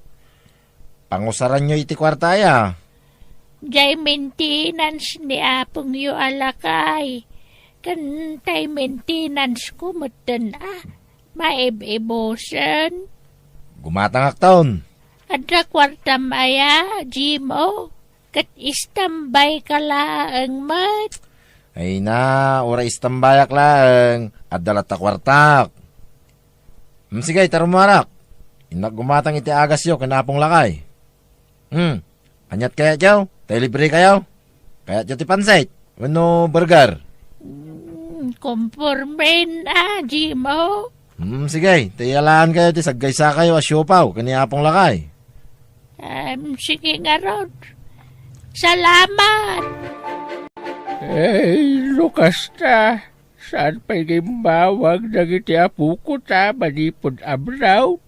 Pangusaran nyo iti kwartaya. Jay maintenance ni apong yu alakay. Kantay maintenance ko mutan maib-ibosan. Gumatangak taon. Adda kwartam aya, Jimo. Kat istambay ka laang mat. Ay na, ora istambayak lang. At dalata kwartak. Sige, tarumarak. Inak gumatang iti agas yo, kanapong lakay. Anyat kaya jaw? Tayo libre kayo? Kaya jaw ti pansait? Ano burger? Kompormen Jimo. Sige, tayalaan kayo ti saggaysa kayo asyopaw, kanapong lakay. Sige nga Rod. Salamat. Lukas ta. Saan pa'y gimbawag na iti apo ko ta, manipod abraw?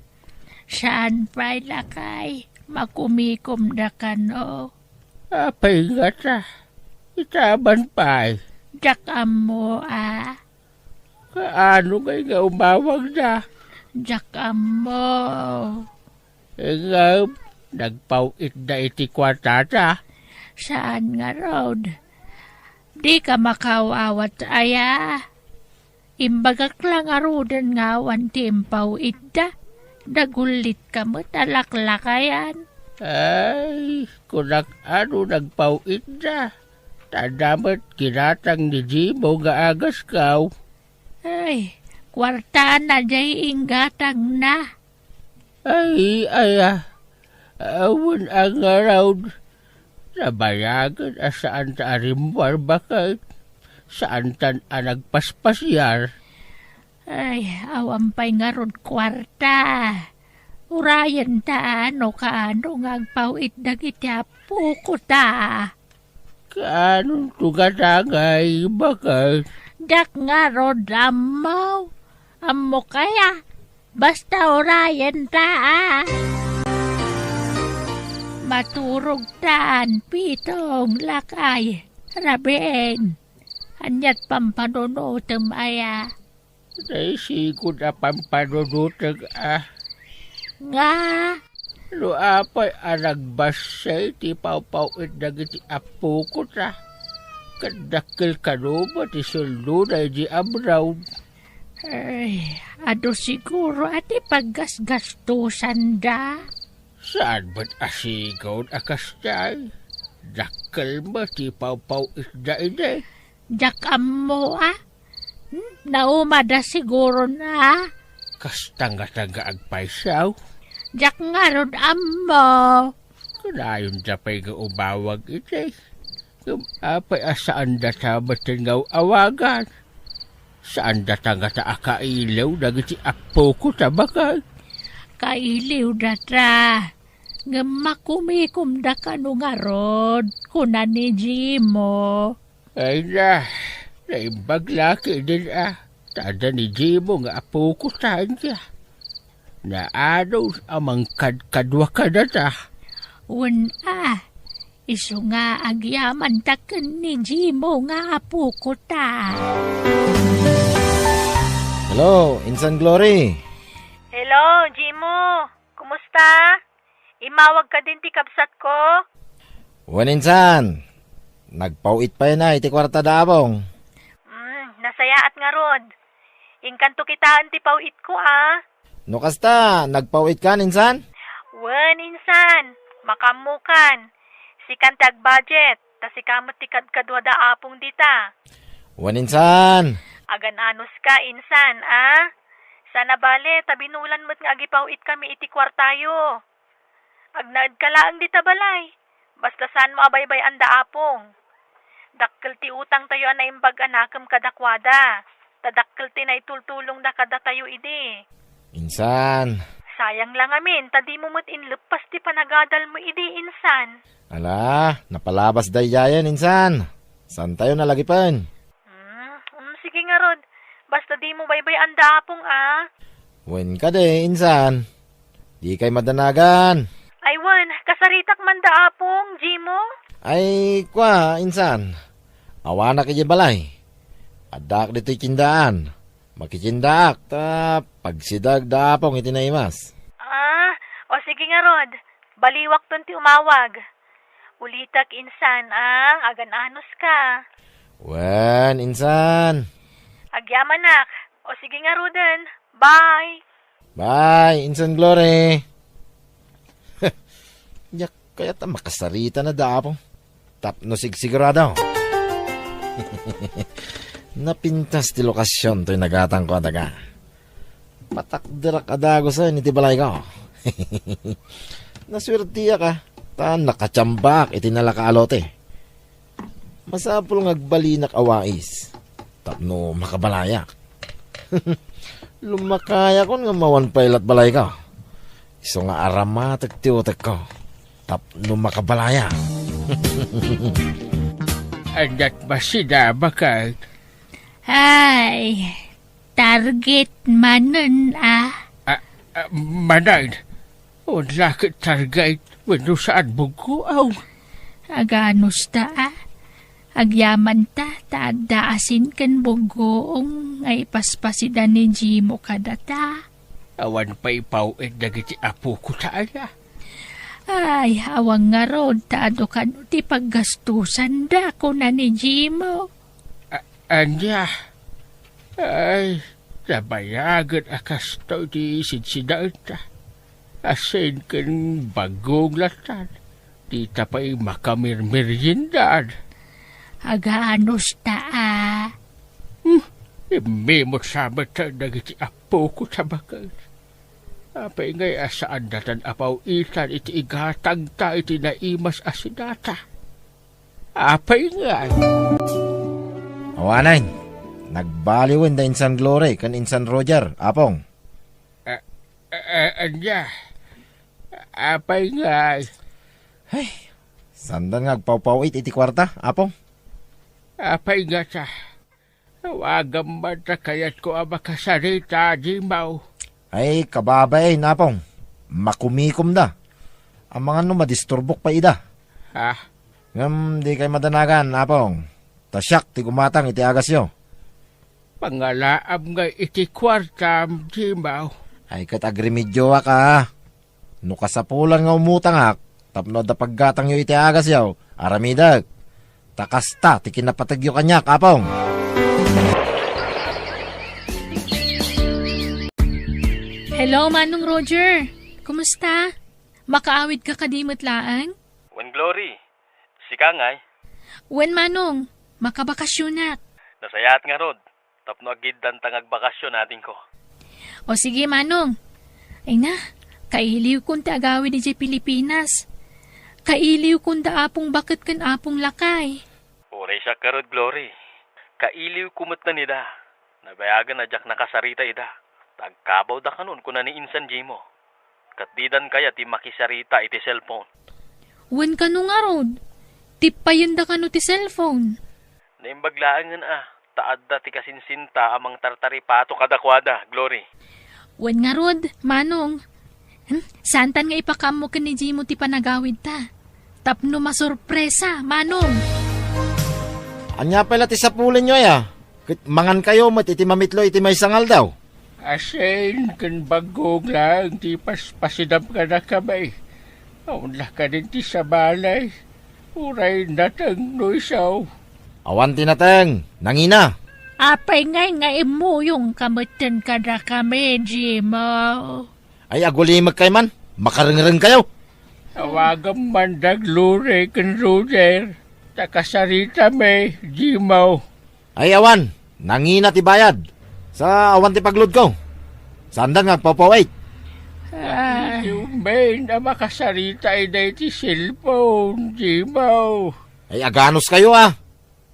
Saan pa'y lakay? Makumikom na ka no. Apay nga ta. Itaban pa'y. Jakam mo Kaano kay nga umawag na? Jakam mo. Nga, nagpawit na iti kwatata. Saan nga Rod? Di ka makawawat aya. Imbagak lang arudan nga wanti impaw idda. Dagulit ka mo talaklakayan. Ay, kunak ano nagpawit na. Tadamat kinatang ni Jimo nga agas kaw. Ay, kwarta na jay inggatang na. Ay, awan ang around. Nabayagan saan ta arimwar bakit? Saan tan nagpaspasyar? Ay, awampay nga ron kwarta. Urayan ta ano kaano ngagpawit dagiti apo ko ta. Kaanong tugatangay bakit? Dak nga ron amaw. Amo kaya. Basta urayan ta Maturog taan, pitong, lakay, rabeen. Anyat pampanunutem aya. Naisigod na pampanunutag Nga, No apay anagbasay ti pawpawid dagiti apo ko ta. Kadakil kanuma ti suldo na di abraw. ay, ado siguro ati paggasgastusan da. Saan ba't asigaw akastay? Dakil mo ti pawpawid da ide. Jakam mo naumada siguro na. Kastanga-tanga agpaysaw. Jak nga ron ammo. Kanayon da pa'y gaubawag ite. Apay asaan da tabatin ngaw awagan. Saan da tanga ta akailaw dagiti apo ko tabakal. Kailiw datra. Ngamakumikum da kanu nga rod. Kuna ni Jimo. Ay na, naibaglaki din Tada ni Jimo nga apo ko saan siya. Na ano amang kadwa ka na ta. Isu nga agyaman taken ni Jimo nga apo ko ta. Hello, Insan Glory. Hello, Jimo. Kumusta? Imawag ka din ti kabsat ko? Wan Insan, nagpawit pa na iti kwarta dabong. Nasayaat nga rod. Ingkanto kitaan ti pawit ko No kasta, nagpawit ka Insan? Wen, Insan. Makamukan. Si kantag budget. Ta si kamot ti kadkadwada apong dita. Wan Insan. Agan-anos ka, Insan, Sana bale, tabinulan mo't nga agipawit kami iti kwartayo. Agnaad ka laang dita balay. Basta saan mo abaybay anda apong. Dakkel ti utang tayo na imbag anakam kadakwada. Tadakkel ti na itultulong na kada tayo idi. Insan. Sayang lang amin, tadi mo mo't inlepas ti panagadal mo idi, Insan. Ala, napalabas dayayan Insan. Saan tayo nalagipan? Sige nga Rod. Basta di mo baybay anda apong Wen ka de, Insan. Di kay madanagan. Ay wan, kasaritak man da apong, Jimo? Ay, kwa, Insan. Awana kaya balay. Adak dito'y kindaan. Makikindaak, ta pagsidag da apong itinaimas. O sige nga Rod. Baliwak ton ti umawag. Ulitak, Insan, agan-anos ka. Wen, Insan. Agyamanak. O sige nga Roden. Bye. Bye, Insan Glory. Kaya ta makasarita na daapong. Tapno sigurado. Napintas ti lokasyon to'y nagatang ko daga. Patakdirak adago sa iti balay ko. Naswertiya ka. Ta nakachambak iti nalakaalote. Masapul ngagbalinak awais. Tapno makabalayak. Lumakaya kon nga mawan pailat balay ka. Iso nga aramatek ti utek ko. Tapno makabalaya. Andat ba sida bakal? Ay, target manon Manay, wala ka target. Wano saan buguaw? Aganos ta Agyaman ta taagdaasin kan bugoong ay paspasida ni Jimo kadata. Awan pa ipawid dagiti apo ko taaya. Ay, awang nga rod taado ka no ti paggastusan da ko na ni Jimo. Anya, ay, nabayagan akasto di sinsidaan ta. Asin kan bagong latan. Di tapay makamirmeriendan. Agaanos ta Imimot sa mata dagiti apo ko sa bakal. Apay ngay asaan datan apaw itan iti igatag ta iti naimas asinata. Apay ngay. Awanan, nagbaliwan da Insan Glory kan Insan Roger, apong. Anya, apay ngay. Ay, sandan nga agpaw-pawit iti kwarta, apong. Apay nga sa. Wagam man ta kayat ko ang makasarita, Jimaw. Ay, kababay, napong. Makumikom da. Ang mga madisturbok pa ida. Ha? Ngam, di kay madanagan, napong. Tasyak, ti gumatang iti agasyo. Pangalaam nga iti kwartam, Jimaw. Ay, kat agrimidyo ka. No kasapulan nga umutangak, tapno da paggatang yo iti agasyo, aramidag. Takasta, ti kinapatagyo kanyak, apong. Hello, Manong Roger. Kumusta? Makaawid ka kadimot laang? Wen Glory, sika ngay. Wen, Manong? Makabakasyonak. Nasayat nga rod. Tapno agid dan tangag bakasyon natin ko. O sige, Manong. Ay na, kailiw kong taagawid di Pilipinas. Kailiw kong daapong bakit kan apong lakay. Uray siya karod, Glory. Kailiw kumot na nida. Nabayagan na jak nakasarita ida. Tagkabaw da kanon kuna ni Insan Jimo. Katdidan kaya ti makisarita iti cellphone. Wen ka nga rod. Tipayan da ka no ti cellphone. Naimbaglaan nga taad da ti kasinsinta amang tartaripato kadakwada, Glory. Wen nga rod, Manong. Santan nga ipakam mo ka ni Jimo ti panagawid ta. Tapno masurpresa, Manong. Anya pala ti sapulin nyo ya. Mangan kayo mat iti mamitlo iti may sangal daw. Asin, kan bagong lang, di pasidam ka na kamay. Aunla ka din ti sa balay. Uray natang no isaw. Awan tinateng, nangina. Apay ngay mo yung kamutan ka na kami, Jimo. Ay agulimag kay man, makareng kayo. Awagam mandag lure kan Roger. Takasarita may, Jimaw. Ay awan, nangina ti bayad. Sa awan ti paglod ko. Sandan nga papawait. Yung may na makasarita ay na iti cellphone, Jimaw. Ay aganos kayo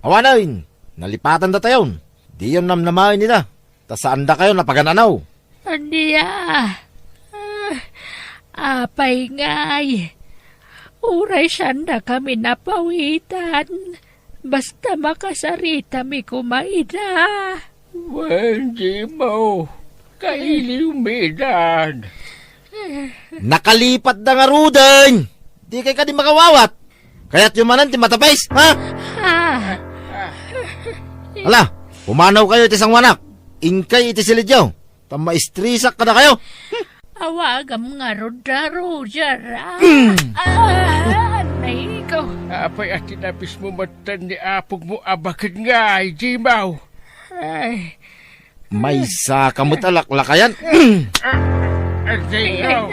Awanin, nalipatan da tayon. Di yun namnamain nila. Ta saan da kayo napagananaw. Andi apay ngay. Uray sanda kami napawitan. Basta makasarita mi kumaida. Wen, Jimaw. Kailiw medan. Nakalipat da nga ruden. Di kay ka di makawawat. Kaya't yumanan ti matapais, ha? Ala, pumanaw kayo iti sangwanak. Ingkay iti silidyaw. Tamaistrisak ka na kayo. Awagam nga Roger. Anay ko. Apay at tinapis mo matan ni apog mo abakit nga, Jimaw. Ay, May sa kamot alaklakayan. Jimaw.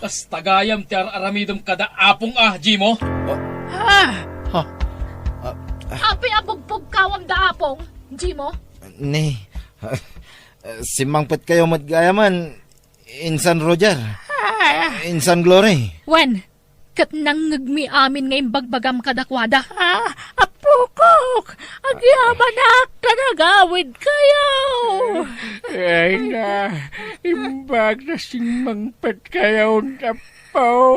Kas tagayam ti aramidom kada apong Jimo. Api abugpog kawam da apong, Jimo. Ni, simangpet kayo matgayaman, Insan Roger, Insan Glory. Wen, kat nangagmi amin ngayon bagbagam kadakwada. Apukok, agyabanak kanagawid kayo. Ay na, imbag na simangpet kayo napaw.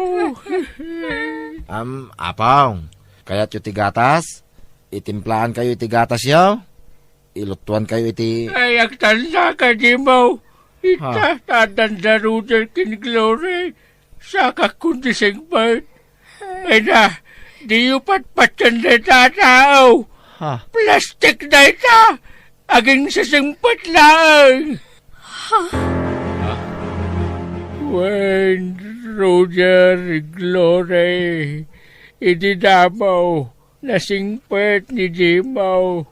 Apong, kaya't yung tigatas, itimplahan kayo itigatas yaw, ilutuan kayo iti... Ay, agtanda ka, Jimo. Itatanda Roger kin Glory. Saka kundi singpet. Ay na, di yung patpatan na tatao. Plastic na ita. Aging sasingpet lang. When Roger Glory, ididamaw, nasingpet ni Jimo.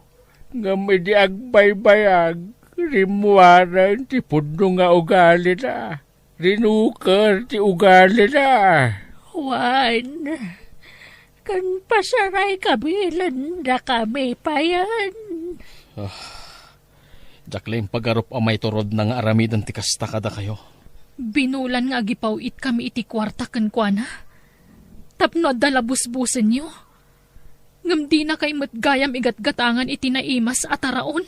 Ngam idi agbaybayag, rimuaran ti puno nga ugali na. Rinukar ti ugali na. Wan, kan pasaray kabilan na kami pa yan. Jakling pagarup amay turod ng aramidan ti kasta kada kayo. Binulan nga agipawit kami iti kwarta kan kwa na. Tapno dalabusbusan nyo. Ngam di na kay matgayam igatgatangan iti naimas at araon.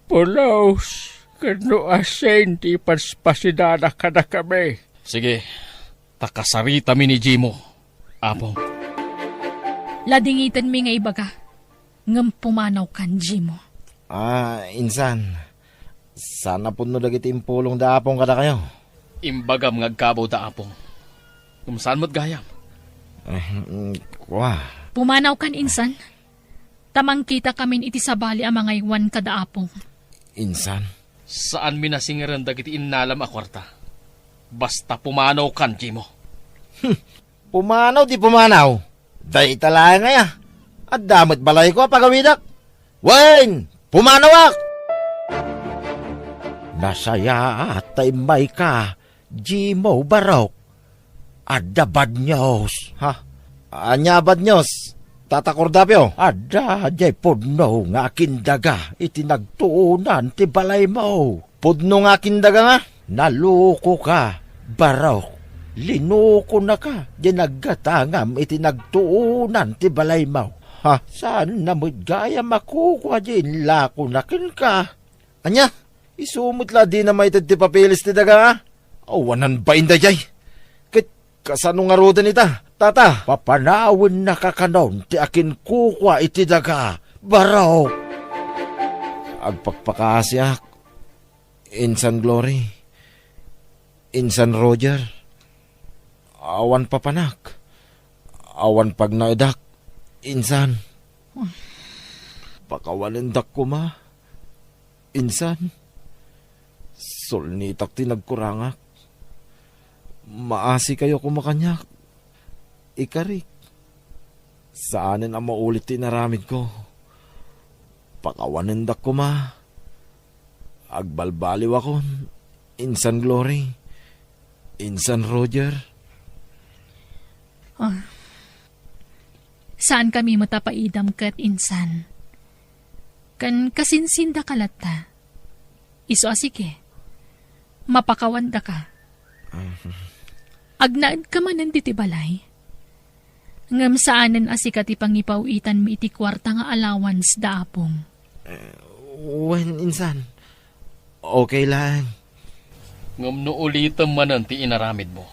Pulaos, kano asen ti paspasidana ka na kami. Sige, takasarita mi ni Jimo. Apong. Ladingitan mi nga ibaga. Ngam pumanaw kan, Jimo. Insan, sana po no dagiti impulong da apong kada kayo. Imbagam ngagkabaw da apong. Kung saan mo't gayam? Pumanaw kan, insan. Tamang kita kamin iti sabali ang mga iwan kada apong. Insan? Saan minasingaran dagiti inalam a kwarta? Basta pumanaw kan, Jimo. Pumanaw di pumanaw. Day talaga nga ya. At damot balay ko pagawidak. Wayne! Pumanawak! Nasaya at may ka, Jimo Barok. Ada bad news. Anya bad news? Tatakordapyo. Ada jay pudno nga kindaga itinagtuunan ti balay mo. Pudno nga kindaga nga. Naluko ka, Barok. Linuko na ka. Di naggatangam itinagtuunan ti balay mo. Saan na mo't gaya makukuha din lako nakin ka? Anya, isumot la di na may ti papilis ti daga. Awanan ba inda jay? Kasano nga roda nita? Tata, papanawin na kakanon ti akin kukuha iti daga. Baraw! Agpakpakasyak. Insan Glory. Insan Roger. Awan papanak. Awan pag naidak. Insan, pakawalindak ko ma. Insan, sulnitak tinagkurangak. Maasi kayo kumakanyak. Ikarik, saanin ang maulit tinaramid ko. Pakawalindak ko ma. Agbalbaliw akon. Insan Glory. Insan Roger. Saan kami matapaidam kat, insan? Kan kasinsinda kalata. Iso asike. Mapakawanda ka. Agnaad ka man nanditi balay. Ngam saanan asikat ipangipawitan mi iti kwarta nga allowance da apong. When, insan? Okay lang. Ngam no ulitam manan ti inaramid mo.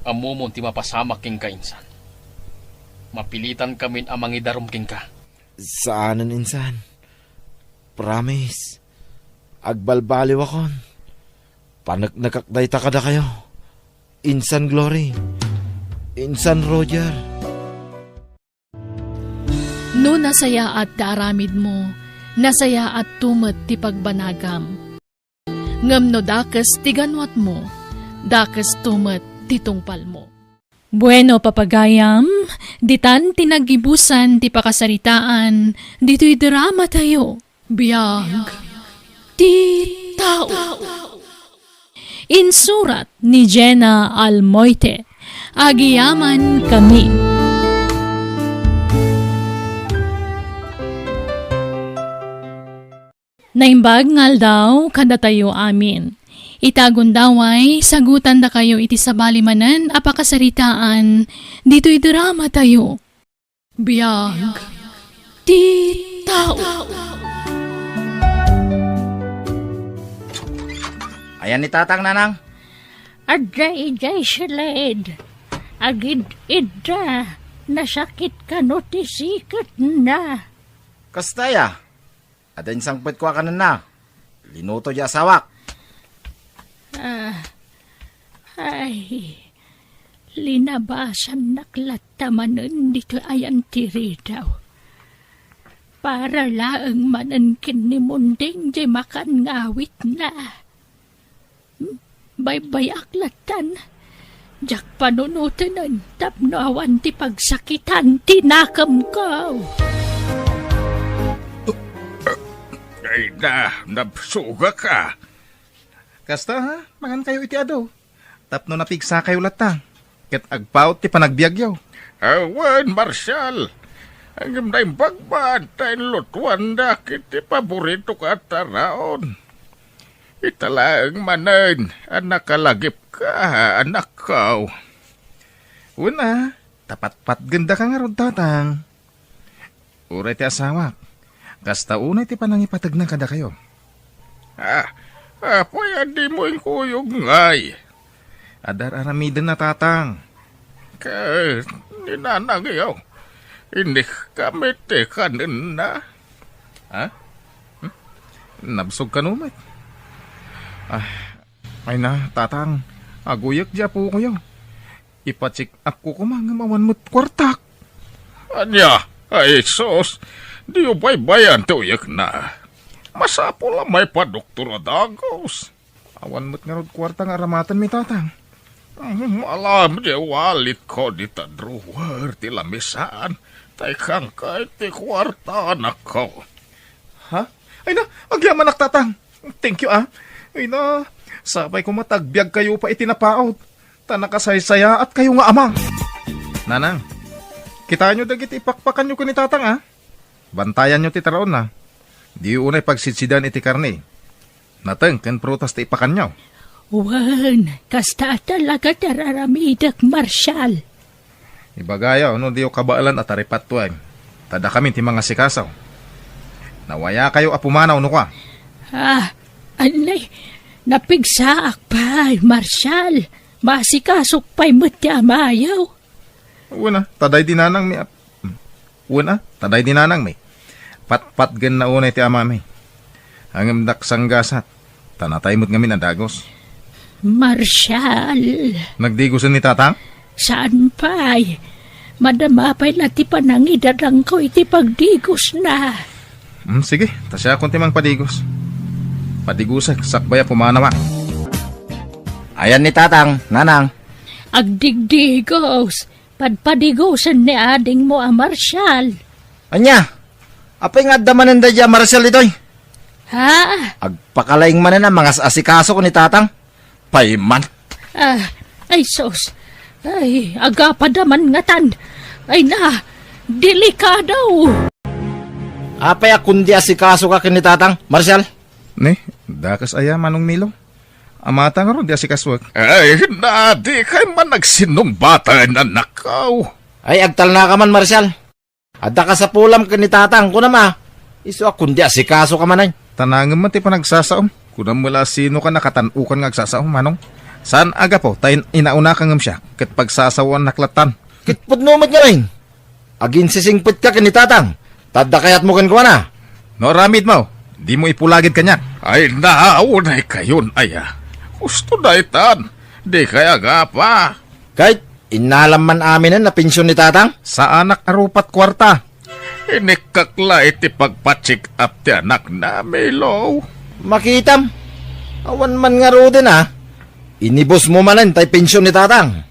Amo mo ti mapasamak king ka, insan. Mapilitan kamin amang idarom king ka. Saanan, insan? Promise. Agbalbaliw akon. Panagnakakday ta kada kayo. Insan Glory. Insan Roger. No nasaya at daaramid mo, nasaya at tumet ti pagbanagam. Ngam no dakas tiganwat mo, dakas tumet ti tungpal mo. Bueno, papagayam, ditan tinagibusan ti pakasaritaan, dito'y drama tayo, biyag, ti tao. Insurat ni Jenna Almoite. Agiyaman kami. Naimbag ngal daw kada tayo amin. Itagon daway, sagutan da kayo iti sabalimanan, apakasaritaan, dito'y drama tayo. Biyag ti tao. Ayan ni Tatang, Nanang. Aday silid. Agid idda. Nasakit ka no ti sikat na. Kastaya. Adain sangpit ko kanan na. Linuto di asawak. Ay, linabasan naklataman dito ayan tiri daw. Para laang manankin ni munding di makan ngawit na. Baybay aklatan. Jak panunutan tapno awan ti pagsakitan tinakam ko. Ay nabsuga ka. Kasta ha, mangan kayo iti ado. Tapno napigsa kayo lata. Ket agpaut ti panagbiagyaw. Awan, Marshal. Ang gimday bagbantay lutuan da kiti paborito ka taraon. Italaang manan, anak kalagip ka, anak kaw. Una, tapat-pat ganda ka nga rod, Tatang. Uray ti asawak. Kasta unay ti panangipatag na kada kayo. Apoy di mo yung kuyog ngay. Adar aramidan na, Tatang. Kaya, ninanagayaw. Hindi kami tekanin na. Ha? Nabsog ka numay. Ay na, Tatang. Aguyak di po ko yaw. Ipacheck up ko kumangamawan mo't kwartak. Anya, ay sos. Di ubay bayan tuyak na. Masapo lang may padoktor dagos. Awan mo't nga rod kwarta nga aramatan mi, Tatang. Malam di walit ko di tadruwer ti lamisaan. Taikang kahit ti kwarta anak ko. Ha? Ay na, agyaman ak, Tatang. Thank you, ah. Ay na, sabay ko matagbiag kayo pa itinapaot. Tanakasaysaya at kayo nga ama. Nanang, kita nyo dagit ipakpakan nyo ko ni Tatang, ah. Bantayan nyo ti taraon na. Di unay pagsitsidan iti karne. Nateng, ken prutas ti ipakan nyo. Wan, kasta talaga tararamidak, Marshal. Ibagaya, ano diyo kabaalan at aripat tuwag. Tada kami ti mga sikasaw. Nawaya kayo apumanaw no ka. Anay, napigsaak pa, Marshal. Masikasok pa'y matiyamayaw. Una, taday dinanang may... Una, taday dinanang may. Pat-pat gan na unay ti ama may. Hangam daksang gasat. Tanatay mo't ngamin ang dagos. Marshal. Nagdigusan ni Tatang? Saan pa'y? Madama pa'y lati panangidadang ko iti pagdigos na. Sige, tasya akong timang padigos. Padigusak, sakbaya pumanawa. Ayan ni Tatang, Nanang. Agdigdigos. Padpadigosan ni ading mo, Marshal. Anya, apay nga damanan da dya, Marshal itoy. Ha? Agpakalaing manan ang mga asikaso ko ni Tatang. Payman. Ay sos. Ay, agapadaman nga tan. Ay na, delikadaw. Apay akundi asikaso ka ni Tatang, Marshal. Ne, dakas aya manong Milo. Amata nga ron, di asikaswag. Ay, di kay man nagsinumbatan anak ko. Ay, agtal na ka man, Marshal. Adda ka sa pulam ka ni Tatang ko na ma. Iso akundi asikaso ka man ay. Tanangin man ti panagsasaom. Kunam mula sino ka nakatanukan nga agsasaom, manong. Saan aga po, tayo inauna ka ngam siya, kat pagsasawan naklatan. Kitpud numat nga rin. Agin sisingpit ka ni Tatang. Tadda kayat mo kan ko na. No, ramid mo. Di mo ipulagid kanya. Ay, naunay kayon, aya. Gusto na itan. Di kaya nga pa. Kahit inalam man amin na pensyon ni Tatang. Sa anak arupat kwarta. Inikakla iti pagpacheck up ti anak na, Milo. Makitam. Awan man nga ro din, ha. Inibos mo manan tay pensyon ni Tatang.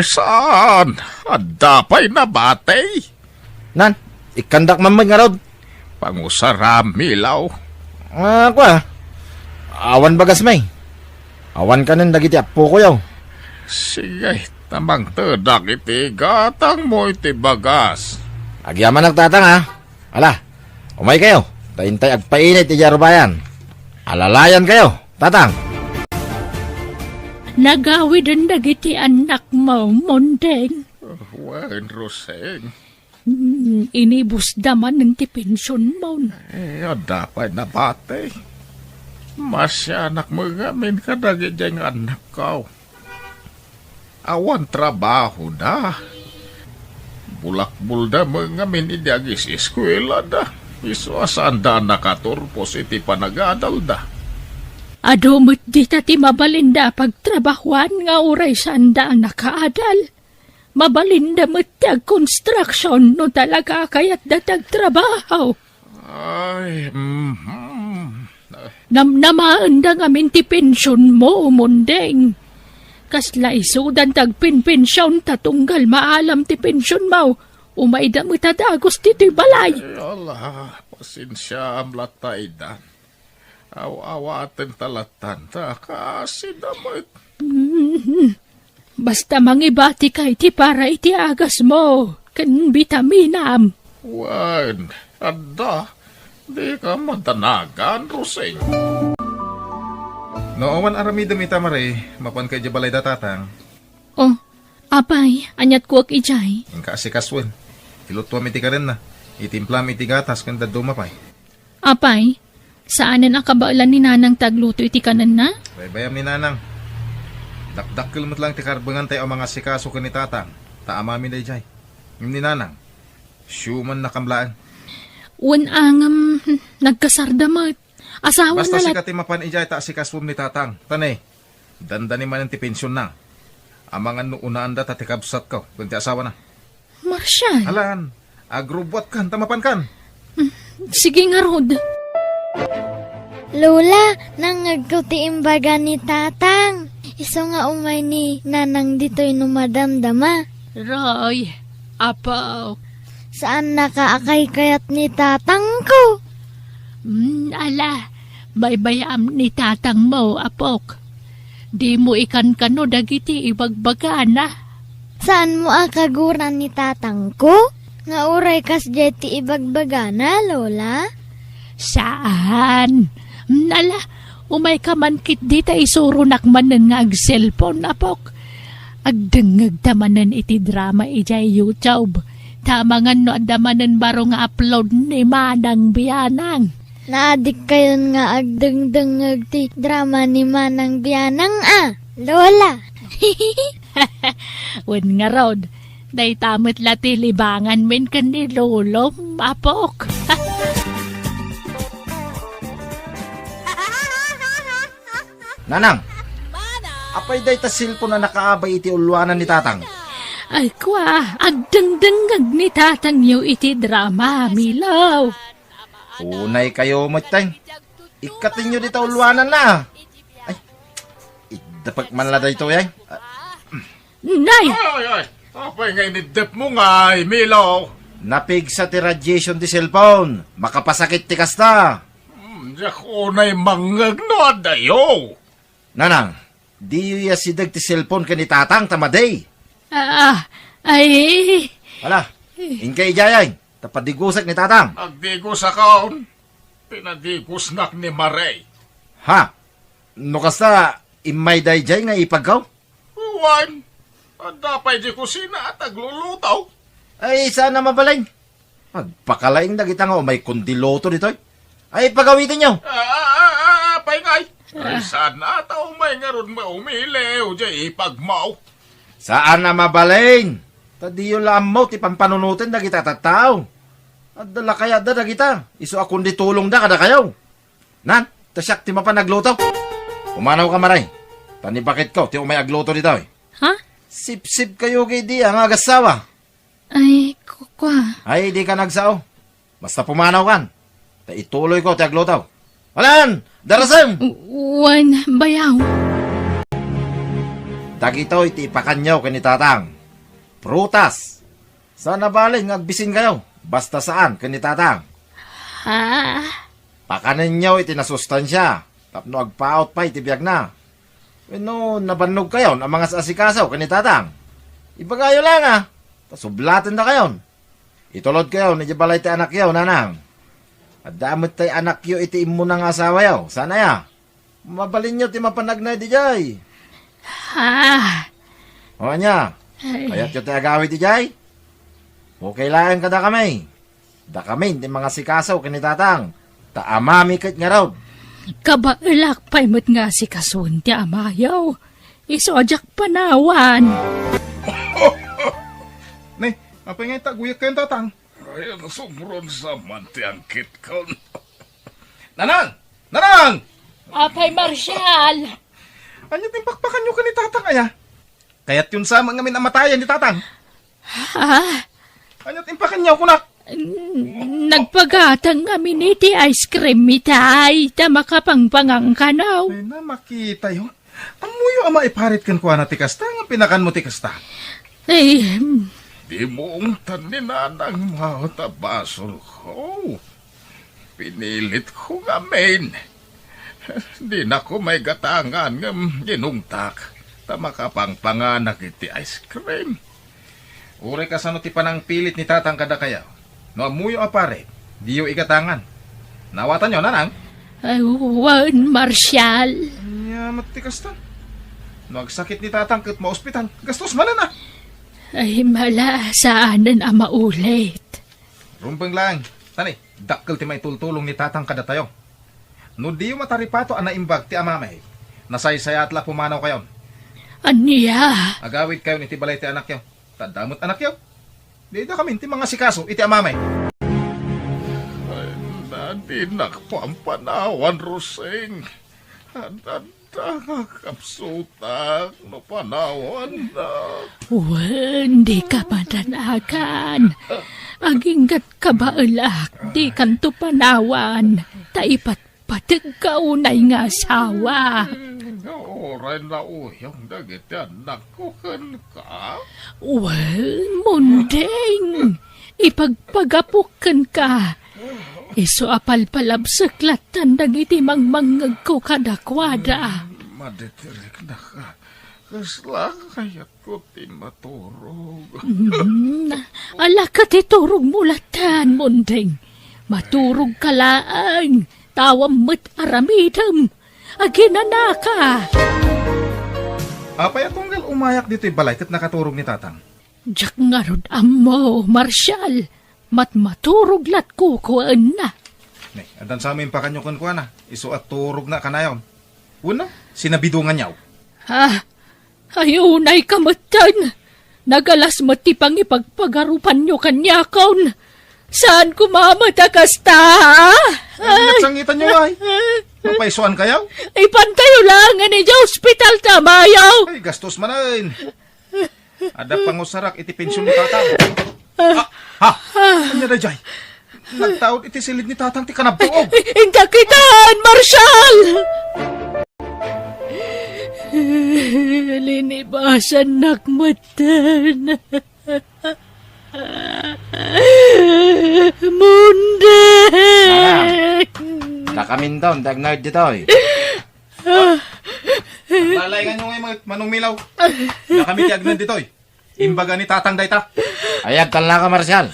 Saan? Adapay na batay. Nan, ikandak man nga ro. Pangusaram, Milaw. Kwa. Awan bagas may. Awan ka ng dagiti apo ko yaw. Sige, tamang tedak iti gatang mo iti bagas. Agyaman nagtatang ha. Ala, umay kayo. Taintay agpainit ti Jarubayan. Alalayan kayo, tatang. Nagawid ang dagiti anak mo, Mondeng. Wen, Roseng. Inibus daman ng tipensyon mo. Dapat na bate. Masya anak mo ngamin ka dagi dyan anak ko. Awan trabaho na. Bulak-bulda mo ngamin idagis eskwela da. Iso asanda nakaturpos iti panagadal da. Adumot di tati mabalinda pagtrabahuan nga uray sanda nakaadal. Mabalinda matag construction no talaga kayat datag trabaho. Ay, Namnamaan da ngamin ti pensyon mo, Mondeng. Kasla isudan tag pinpensyon tatunggal maalam ti pensyon mo. Umay da matadagos dito'y balay. Allah, pasensya am latay dan. Aw-awaten talatan ta kasi damot. Basta mangibati kay ti para iti agas mo. Kan vitaminam. Wan, adda. Di ka matanagan, Roseng. Nooman arami dumita maray, mapan kay jabalay da tatang. Oh, apay, anyat ko ak ijay. Ang kaasikaswen. Ilutwa miti ka rin na. Itimplam iti gatas kanda dumapay. Apay, saanan ang kabaulan ni Nanang tagluto iti kanan na? Baybayam ni Nanang. Dakdakil mo't lang ti karbangan tayo ang mga sikaso ka ni tatang. Taamamin na ijay. Yung ni Nanang. Syuman na kamlaan. Wan ang nagkasardamat. Asawa Basta na si katimapan ijay ta si kaswom ni tatang. Tanay, dandani man ang ti pensyon na. Amangan no unaan da tatikabsat ko. Kunti asawa na. Marshal. Alan, agrobot kan, tamapan kan. Sige nga, Rod. Lola, nangagkaw ti imbaga ni tatang. Iso nga umay ni Nanang dito'y numadamdama. Roy, apaw. Saan nakaakay kayat ni tatang ko? Ala, baybayam ni tatang mo, apok. Di mo ikan kano dagiti ibagbagana. Saan mo akaguran ni tatang ko? Nga uray kas jeti ibagbagana, Lola? Saan? Ala, umay ka man kit di ta isuro nakmanan nga ag cellphone, apok. Agdengag tamanan iti drama ijay YouTube. Tamangan no adamanan baro nga upload ni Manang Bianang. Naadik kayon nga agdengdengag ti drama ni Manang Bianang Lola. Wen nga Rod, day tamit lati libangan men kan ni Lolo, apok. Nanang, apay day ta silpo na nakaabay iti ulwanan ni tatang. Ay kwa, agdengdengag ni tatang yu iti drama, Milaw. Unay kayo matay. Ikatin nyo dito ulwanan na. Ay, idapak man la dito yan. Nay! Ay, apay nga inidep mo nga, Milo. Napig sa ti radiation ti cellphone. Makapasakit ti kasta. Diyak unay mangag no adayo. Nanang, di yu yasidag ti cellphone ka ni tatang tamaday. Ay... Wala, inkay ijayay. Tapadigusak ni tatang. Agdigos akaon. Pinadigos nak ni Maray. Ha? No kasta, imay dayjay nga ipagaw? Juan, dapay di kusina at aglulutaw. Ay, sana mabalay. Pagpakalaing dagita nga o may kundiloto dito. Ay, pagawitin nyo. Pay. Ay, sana tao may nga ron maumilew di ipagmaw. Saan na mabalain? Tadiyo lamaw ti pampanunutin da kita tataw. At dala kaya da kita. Iso akong ditulong da kada kayaw. Nan, tasyak ti mapanagluto. Umanaw ka maray. Tanibakit ko, ti umay agluto dito eh. Ha? Sip-sip kayo kay di ang agasawa. Ay, kukwa. Ay, di ka nagsao. Basta pumanaw kan. Ta ituloy ko ti agluto. Walan! Darasem! Wan, bayaw. Dagito iti ipakanyaw kani tatang. Prutas. Sana balin agbisin kayo. Basta saan kani tatang. Ha? Pakanan nyo iti nasustansya. Tapno agpaot pa iti biyag na. No, nabanog kayo ang mga asikasaw kani tatang. Iba kayo lang ah. Pasublatan na kayo. Itulod kayo, najabalay ti anak yaw, nanang. At damot tay anak yo iti imo ng asawa yaw. Sana ya. Mabalin nyo ti mapanagnay di jay. Ha? O nya, kayat yo ti agawi di jay. Okay lang kada kami. Da kami, ti mga sikasaw kani tatang. Taamami kat nga raw. Kabailak pa'y mo't nga si kasun ti amayaw. Isojak panawan. Nay, apa nga itaguyak kayo tatang? Ay, nasumron sa mantiangkit ko. Nanang! Nanang! Apay Marshal! Anyat yung pakpakan nyo ka ni tatang aya? Kaya't yun sa mga minamatayan ni tatang. Ha? Anyat yung pakanyaw ko na. Nagpagatang kami ni ti ice cream mitay. Tama ka pang pangangkanaw. Ay na, makita yun. Amuyo ama iparit kan kuha na ti kasta. Nga pinakan mo ti kasta. Ay, Di moong taninanang matabasol ko. Pinilit ko ngamin. Di na ko may gatangan ng ginungtak. Tama ka pang panganak iti ice cream. Ure ka sa no ti panang pilit ni tatang kada kaya. No amuyo apare. Di yung igatangan. Nawatan nyo, nanang? ay, wan Marshal. Yamat ti kasta. No agsakit ni tatang kat maospital. Gastos manan na. Ay, mala, saanan ang maulit. Rumpeng lang. Tani, dakkel ti may tultulong ni tatang kada tayo. No di yung mataripato ang naimbag ti amamay. Nasaysaya atla pumanaw kayo. Aniya? Agawid kayo ni ti balay ti anak yaw. Tadamot anak yaw. Di da kami ti mga sikaso iti amamay. Ay, nadinak po ang panawan, Roseng. Kapsutak no panawan na. Hindi ka matanakan. Aginggat ka ba alak, di kanto panawan. Taipat patag kaunay nga asawa. Oray na uyang dagiti anak ko kan ka. Mundeng. Ipagpagapukan ka. Iso apal palabsaklat tandang iti mangmangag ko kadakwada. Madetirik na ka. Kasla kayat ko ti maturog. Ala ka ti turog mulatan, Mundeng. Maturog ka laang. Tawam mo't aramidam. Aginana ka. Apay atunggal umayak dito'y balay kat nakaturog ni tatang. Jak nga rod amo, Marshal. Maturog lat kukuan na. Nay, adan sa amin pa kanyo kuha na. Iso at turog na kanayon. Una, sinabidungan yaw. Ha? Ayunay kamatan. Nagalas matipang ipagpagarupan nyo kanyakaon. Saan kumamata kasta? Nagsangitan nyo ay. Napaisuan kayaw? Ay pantayo lang ni sa ospital tamayaw. Ay, gastos manan. Ada pangusarak iti pensyon ni tatang. Anya na jay? Nagtaod iti silid ni tatang ti kanabtuog. Hindi kitaan, Marshal! Linibasan nakmatan. Mundeng! Dakamin daw, dagnard ditoy. Lalayngan nyo ngayon manong milaw. Nakamit yagnan ditoy. Imbaga ni tatang dayta. Ayag ka lang ka, Marshal.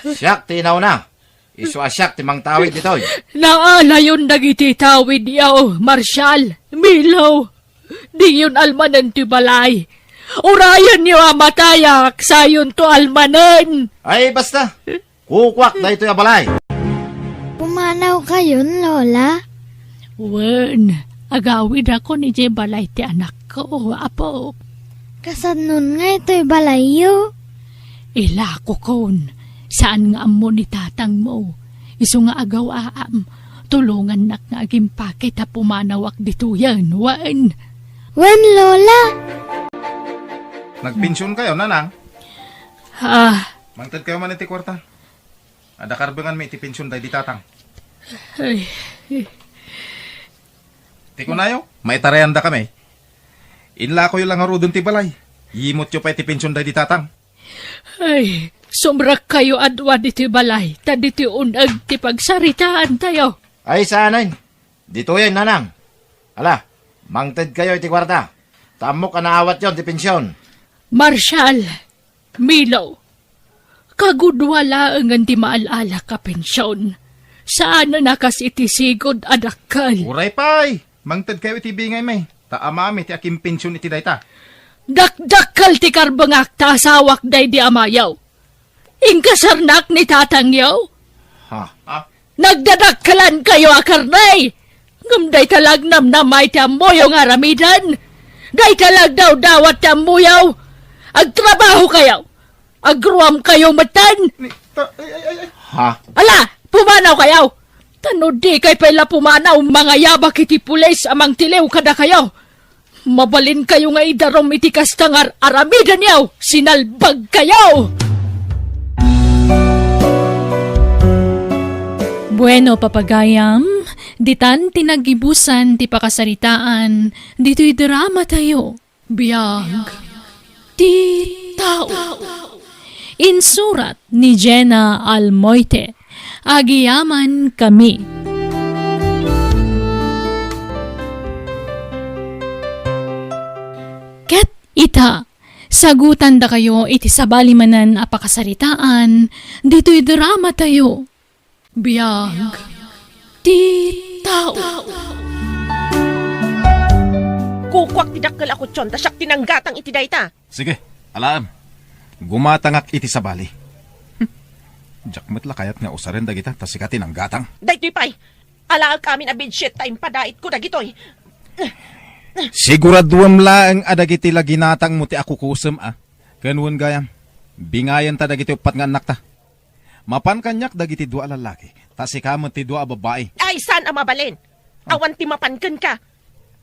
Siyak, tinaw na. Isu asyak, timang tawid ditoy. Naala yun nagiti tawid yaw, Marshal. Milaw. Di yun almanan ti balay. Urayan niyo amatayak, sayon to almanan. Ay, basta. Kukwak na ito balay. Pumanaw kayon, Lola? Wen, agawid ako ni Jay balay ti anak ko, apo. Kasad nun nga ito'y balayo. Ilako kon, saan nga amo ni tatang mo? Iso nga agaw aam, tulungan nak nga aging pakit ha pumanawak dito yan, wen. Wen, Lola? Nagpensyon kayo, nanang? Mangtad kayo man iti kwarta. Ada karbangan may iti pensyon tayo di tatang. Ay, Tiko na yo, may tarayanda kami. Inla ko yung lang arudon ti balay. Yimot yo pa iti pensyon tayo di tatang. ay, sumrak kayo adwa dito balay, ta dito unag ti pagsaritaan tayo. Ay, saanan. Dito yan, nanang. Ala, Mangted kayo iti kwarta. Tamo ka naawat yon ti pensyon. Marshal, Milo, kagudwala ang ti maalala ka pensyon. Saan na nakas iti sigod adakal? Uray pay. Mangted kayo iti bingay may. Taamami ti aking pensyon iti dayta. Dakdakal ti karbangak ta asawak day di amayaw. Ingkasarnak ni tatangyaw. Ha? Nagdadakkalan kayo akarnay. Ngamday talag namnamay ti amoyo nga ramidan. Day talag daw dawat ti amoyaw. Agtrabaho kayo. Agruam kayo matan. Ha? Ala, pumanaw kayo. Tano di kay pala pumanaw mga yabak iti pulis amang tilew kada kayo. Mabalin kayo nga idarom iti kastangar aramidan yaw. Sinalbag kayo. Bueno, papagayam, ditan tinagibusan ti pakasaritaan, dito'y drama tayo. Biyag, ti tao. Insurat ni Jenna Almoite, agiyaman kami. Ket ita, sagutan da kayo iti sabalimanan a pakasaritaan, dito'y drama tayo. Biyag, ti tao. Kukwak tidakkel ako tyon, tasyak tinanggatang iti dayta. Sige, alam. Gumatangak iti sabali. Jakmet la kayat nga usaren dagita, tas sikati ng gatang. Daytoy pay, alaag kami na bedsheet time padait ko dagitoy. Siguraduam la ang adagiti la ginatang mo ti ako kusem Kanwan gayam, bingayan ta dagiti upat nga anak ta. Mapan kanyak dagiti dua lalaki, tas ikaman ti dua babae. Ay, saan ang mabalin? Awan ti mapanken ka.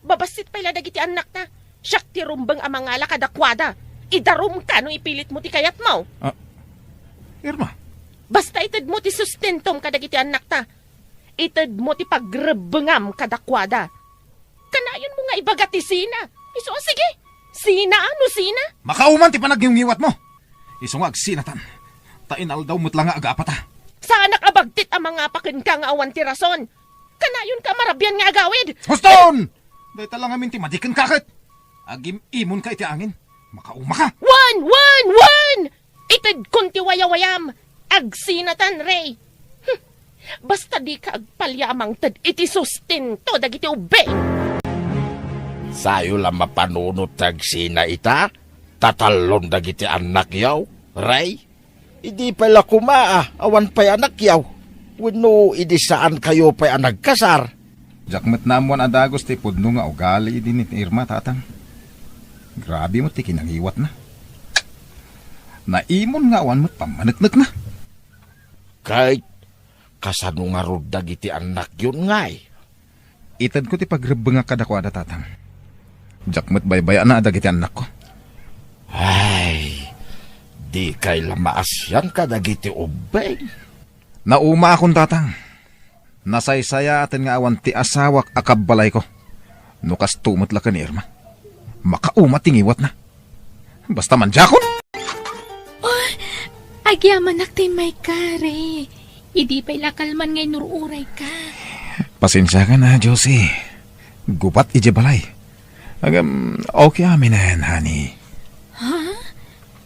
Babasit pala dagiti anak ta. Siyak ti rumbang ang mga lakadakwada. Idarum ka no ipilit mo ti kayat mo. Irma. Basta ited mo ti sustentom kadagiti anak ta. Ited mo ti pagrebengam kadakwada. Kanayon mo nga ibagat ti sina. Iso, sige. Sina ano sina? Makauman ti panagyungiwat mo. Iso nga agsinatan. Tainal daw mutla nga agapata. Saan nakabagtit ang mga pakin ka nga awan ti rason? Kanayon ka marabyan nga agawid. Huston! Day talang amin ti madikan kakit. Agim imon ka iti angin. Makauma ka. One! Ited kun ti wayawayam. Agsinatan, Ray. Basta di ka agpalya amang tad iti sustento dagiti ube. Sayo lang mapanunot tagsina ita. Tatalon dagiti anak yaw. Ray? Idi pala kumaa, awan pa'y anak yaw. Wino, idi saan kayo pa'y anak kasar. Jakmet namuan adagos ti pudno nga ugali din ni Irma tatang. Grabe mo ti kinangiwat na. Naimon nga awan mo't pamanagnak na. Kahit kasano nga rod dagiti anak yun ngay. Itad ko ti pagrebeng nga kadakwada tatang. Jakmet baybayan na dagiti anak ko. Ay, di kay lamaas yan kadagiti ubeng. Nauma akong tatang. Nasaysaya atin nga awan ti asawak akabbalay ko. Nukas tumot la ka ni Irma. Makauma tingiwat na. Basta manjakon. Oh, agyaman nakti may kare. Idi pa'y lakalman ngay nururay ka. Pasensya ka na, Josie. Gupat ijebalay. Okay amin na yan, honey. Ha?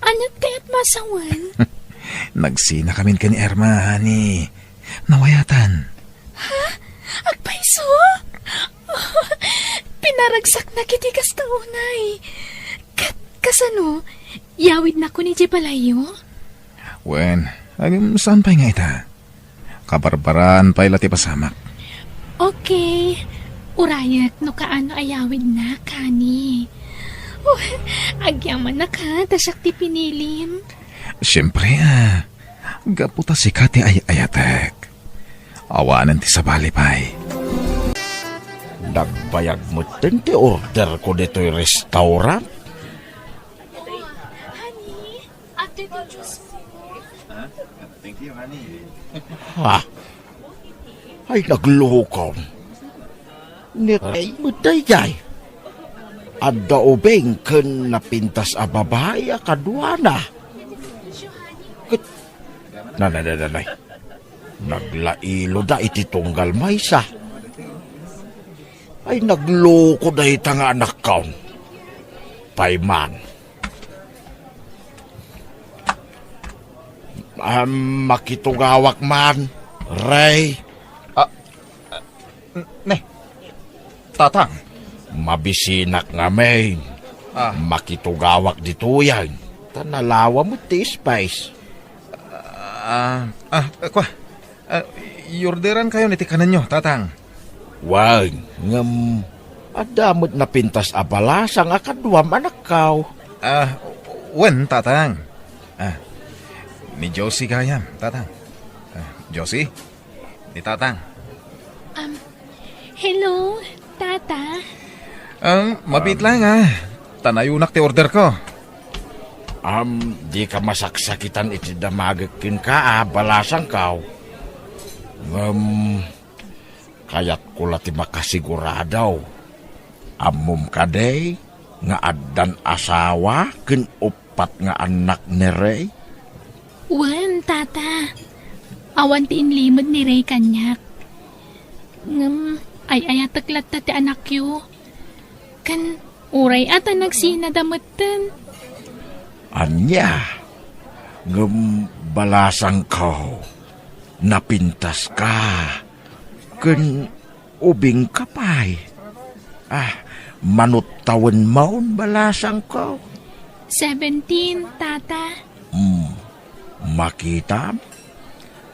Anyat kaya't masawan? Nagsina kami ka ni Irma, honey. Nawayatan. Ha? Agpaiso? Pinaragsak na kiti kastaunay. Kasano? Yawid na ko ni Jebalayo? Wen, saan pa nga ita? Kabarbaran pa ilati pasamak. Okay. Urayat no kaano ayawid na, kani. Agyaman na ka, tasyak ti pinilim. Siyempre, gaputa si Kati ay ayatek. Awanan ti sabali pa'y. Nagbayag mo din ti order ko dito'y restaurant. Honey, after the juice mo. Thank you, honey. Ha? Ay, naglukon. Niray mo dayay. Adda ubeng ken napintas a babae a kadwana. Nanay. Naglailo da iti tunggal maysa. Ay nagloko dahi nga anak kaon. Payman. Makitugawak man, Ray. Ne, tatang. Mabisinak nga main. Makitugawak dito yan. Tanalawa mo ti spice. Kwa. Yorderan kayo niti kanan nyo, tatang. Wag, ngam. Adamot na pintas abalas ang akadwam anak kaw. Wen, tatang. Ni Josie kayam, tatang. Josie, ni tatang. Hello, tata. Mabit lang Tanayunak ti order ko. Di ka masaksakitan iti damagakin ka balasang kaw. Kayat ko lati makasiguradaw. Amom ka day, nga addan asawa, kin upat nga anak ni Ray. Wan, tata. Awan ti inlimod ni Ray kanyak. Ay ayataklat ti anak yu. Kan uray ata nagsinadamutan. Anya, balasang ko, napintas ka, kin ubing kapay. Manutawan maun balasang ko. 17, tata. Makita?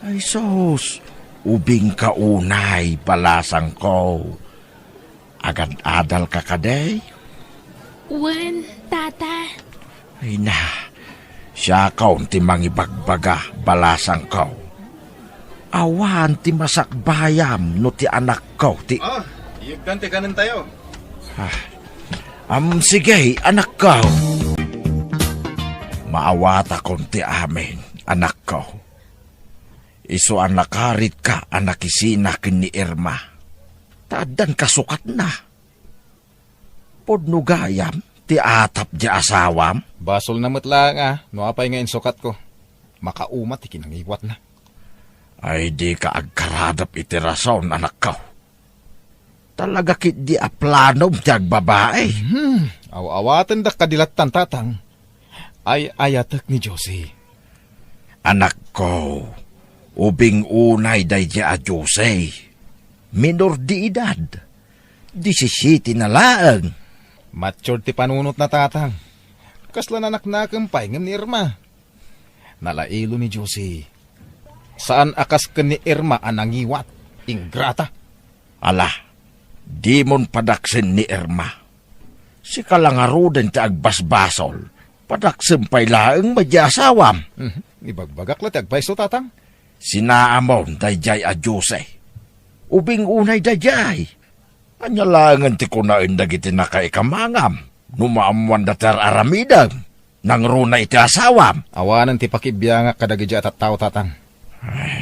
Ay sos, ubing kaunay balasang ko. Agad-adal ka kaday? Wan, tata. Ay na, siya kaun ti mangibagbaga balasang ko. Awan ti masakbayam no ti anak ko ti... Iyagdan ti kanan tayo. Sige, anak ko. Maawata kon ti amin, anak ko. Iso ang nakarit ka, anak isinakin ni Irma. Taadan kasukat na. Podnugayam, ti atap di asawam. Basol na matla no apay nga insukat ko. Makaumat ti kinangiwat na. Ay di ka agkaradap iti rason, anak ko. Talaga kit di aplanom ti agbabae. Awawatan da kadilatan tatang. Ay ayatak ni Josie. Anak ko, ubing unay day di a Josie. Minor di edad. 17 na laang. Mature ti panunot na tatang. Kasla nanak nakampay ngam ni Irma. Nalailo ni Josie. Saan akas ka ni Irma anangiwat? Ingrata. Ala, di mon padaksin ni Irma. Si kalangarudan ti agbasbasol. Padaksin pa'y laang madyasawam. Ibagbagak la ti agbayso tatang. Sinaamon dayjay a Jose. Ubing unay dayjay. Anyalangan ti kunain dagiti nakaikamangam. Numaamuan datar aramidang. Nang runa iti asawam. Awanan ti pakibiyanga kadagidya at tao tatang.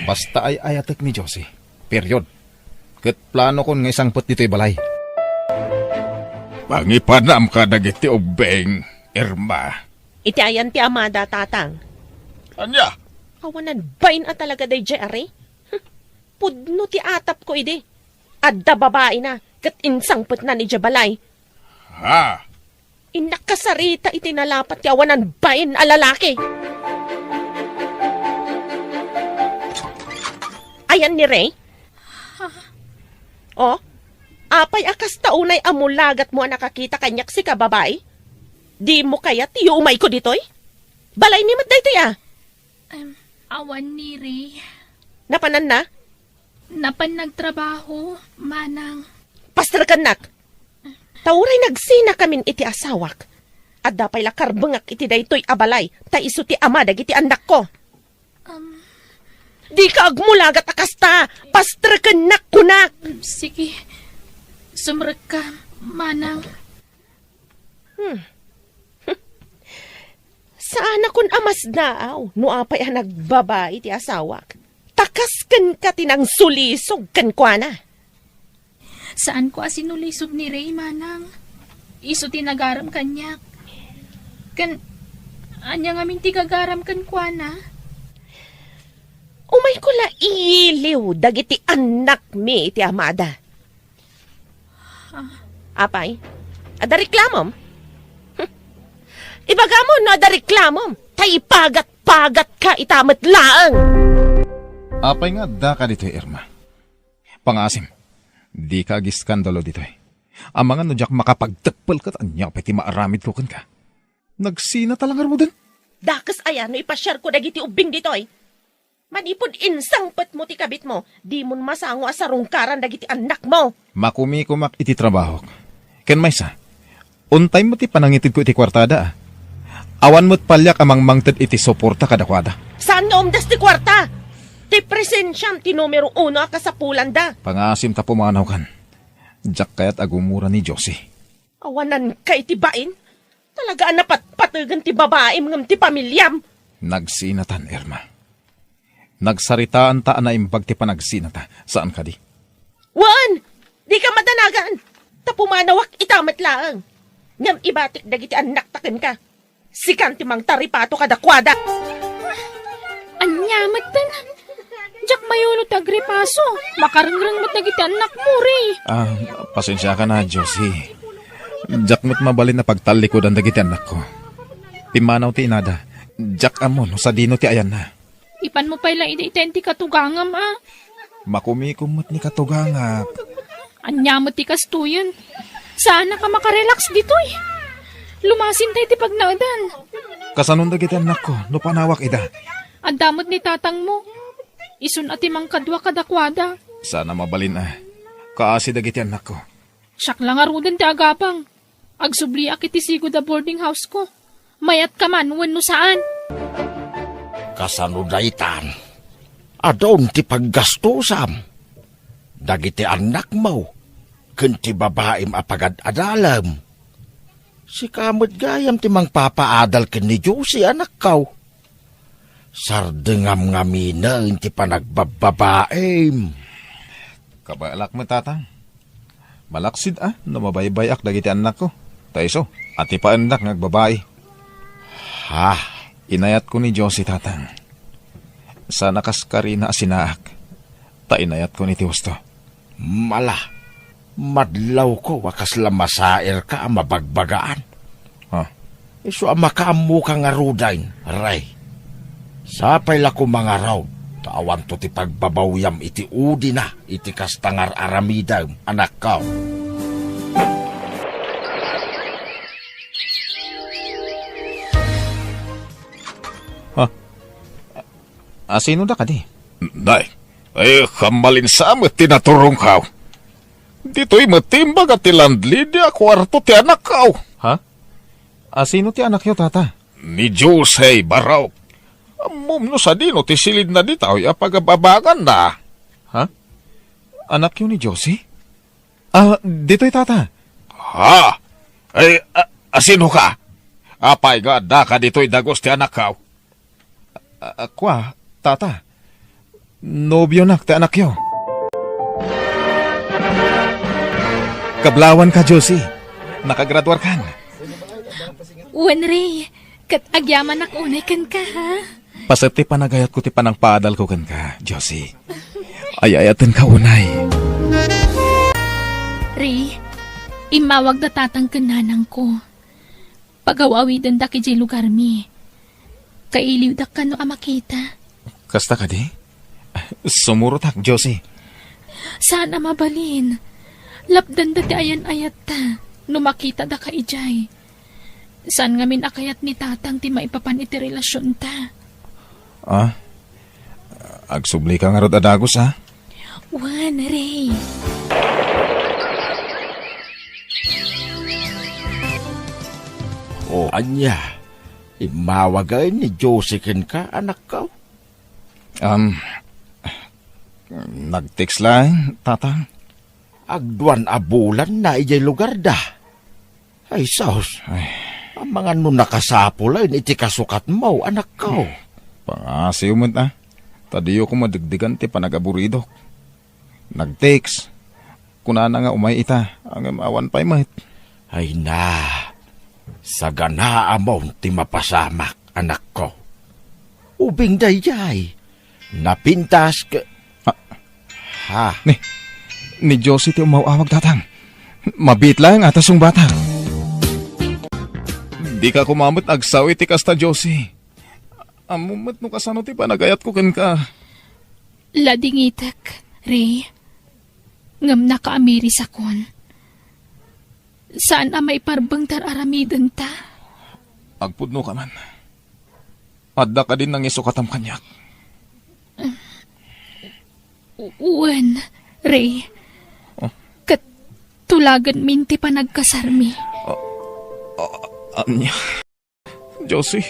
Basta ay ayatek ni Josie. Period. Ket plano kon nga isang put dito'y balay. Pangipanam ka dagiti ubeng, Irma. Iti ayan ti amada, tatang. Anya? Awanan bain at talaga day Jerry. Pudno ti atap ko ide. Adda babae na, kat insangput na ni Jabalay. Ha? Inakasarita iti nalapat ti awanan bain a lalaki. Ayan ni Ray. Oh, apay akas taunay amulagat mo nakakita kanyak si kababay. Di mo kaya tiyo umay ko ditoy? Balay ni matday tiya. Awan ni Ray. Napanan na? Napan nagtrabaho, manang. Pastor kanak. Tauray nagsina kamin iti asawak. At dapay lakar bengak iti daytoy abalay. Ta iso ti ama dagiti anak ko. Di ka agmulagat akasta. Pastor kanak kunak. Sige. Sumrek ka, manang. Saan akong amas daaw, no apay ang nagbabae ti asawak. Takaskan ka tinang sulisog kan kwa na. Saan ko asinulisog ni Ray, manang? Iso tinagaram kanyak. Anya ngamin ti kagaram kan kwa na? Umay ko la iliw, dagiti anak mi iti amada. Apay, ada reklamom? Ibaga mo no ada reklamom. Tay pagat-pagat ka itamat laang. Apay nga da ka dito, Irma. Pangasim, di ka agiskandalo dito eh. Ang mga nudyak makapagtakpal ka, anya pati maaramid ko ka. Nagsina talangar mo dun? Dakas ayan, no ipasyar ko dagiti ubing dito eh. Manipod insang pat mo ti kabit mo, di mo masango asarungkaran dagiti anak mo. Makumi-kumak iti trabaho. Ken maysa, untay mo ti panangitid ko iti kwartada. Awan mo't palyak amang mangted iti soporta kadakwada. Saan nga umdas ti kwarta? Ti presensyam ti numero 1 kasapulan da. Pangasim ta pumanaw kan. Diyak kaya't agumura ni Josie. Awanan ka iti bain? Talaga napat-patagan ti babaem ngam ti pamilyam. Nagsinatan, Irma. Nagsaritaan ta na imbag ti panagsinata. Saan ka di? Wan! Di ka madanagan. Tapumanawak itamat laang. Ngam ibatik dagiti anak taken ka. Sikan ti mang taripato kadakwada. Anyamat tan. Jak mayulot agripaso. Makarangrang mat nagiti anak mo, Ray. Pasensya ka na, Josie. Jak mo't mabalin na pagtalikodan dagiti anak ko. Pimanaw ti inada. Jak amon, sa dino ti ayan na. Ipan mo pala iti ti katugangam, Makumikumot ni katugangap. Anyamat ti kastuyan. Sana ka makarelax dito eh. Lumasin tayo ti pagnaudan. Kasanong dagiti anak ko, no panawak ida. Ang damot ni tatang mo. Isun ati mang kadwa kadakwada. Sana mabalin kaasi dagiti anak ko. Siyak lang arudan ti agapang. Agsubli akiti sigo da boarding house ko. Mayat ka man, wano saan. Kasanudaitan. Adon ti paggastusam. Dagiti anak mo. Kunti babaim apagad adalam. Si kamot gayam ti mang papaadal ken ni Josie anak kaw. Sardengam ngamina ti panagbababaim. Kabalak mo tatang. Malaksid no mabaybayak dagiti anak ko. Taiso, ati pa anak nagbabae. Inayat ko ni Josie tatang. Sana kaskari na asinaak. Ta inayat ko ni Tiusto. Madlaw ko wakas lamasair ka mabagbagaan. Iso makamu kang arudain, Ray. Sapay la ko mga raw. Tawan to ti pagbabawyam iti udi na iti kastangar aramidam anak ka. Sino da ka di? Day, kamalin sa amat tinaturong ka. Dito'y matimbag at tilandli di kwarto ti anak ka. Sino ti anak yo, tata? Ni Jose Baraw. Mumno sa dino ti silid na ditaw pagababagan na. Anak yo ni Josie? Dito'y tata. Sino ka? Apay ga da ka dito'y dagos ti anak ka. Tata. Nobyo nak ti anak yo. Kablawan ka, Josie. Nakagraduar kan. Uwan, Ray. Kat agyaman ak unay kan ka, Pasati panagayat ko ti panang paadal ko kan ka, Josie. Ayayatan ka unay. Ray, imawag da tatang kananang ko. Pagawawidan da ki lugar mi. Kailiw da ka no amakita. Kasta ka di? Sumurot hak, Josie. Sana mabalin. Lapdan da ti ayan-ayat ta. Numakita da ka ijay. Saan ngamin akayat ni tatang ti maipapan iti relasyon ta? Agsubli ka nga rod adagos, Wan, Ray. Anya. Imawagay ni Josie ken ka anak ka. Nag-text lang, tatang. Agduan abulan na ijay lugar da. Ay, saos. Ang mga nakasapulay iti kasukat mo, anak ko. Pangasiw mo Tadiyo ko madagdigan ti panagaburidok. Nag-text. Kunana nga umay ita. Ang awan pa'y mahit. Ay na. Sa ganaa mo ti mapasamak, anak ko. Ubing dayjay. Napintas ka. Ni Josie ti umawawag tatang. Mabit lang atas yung bata. Di ka kumamot agsaw iti kasta Josie. Amumat no kasano ti panagayat ko ken ka. Ladingitek, Ray. Ngam nakaamiri sa kon. Saan may parbang tararamidan ta? Agpudno ka man. Adda ka din ng isukatam kanyak. Uwan, Ray. Tulagan minti pa nagkasarmi. Anya? Josie,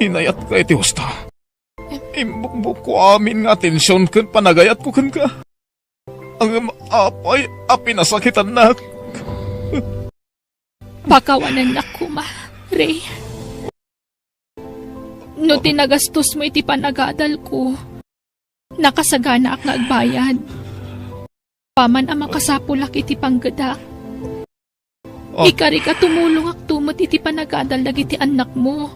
inayat ka iti husta. Imbukbuk ko amin nga atensyon kan panagayat ko kan ka. Ang apay apinasakitan na. Pakawanan na kuma, Ray. No tinagastos mo iti panagadal ko, nakasagana ak nagbayad. Paman ang makasapulak iti panggadak. Ikari ka tumulong ak tumot iti panagadal dagiti anak mo.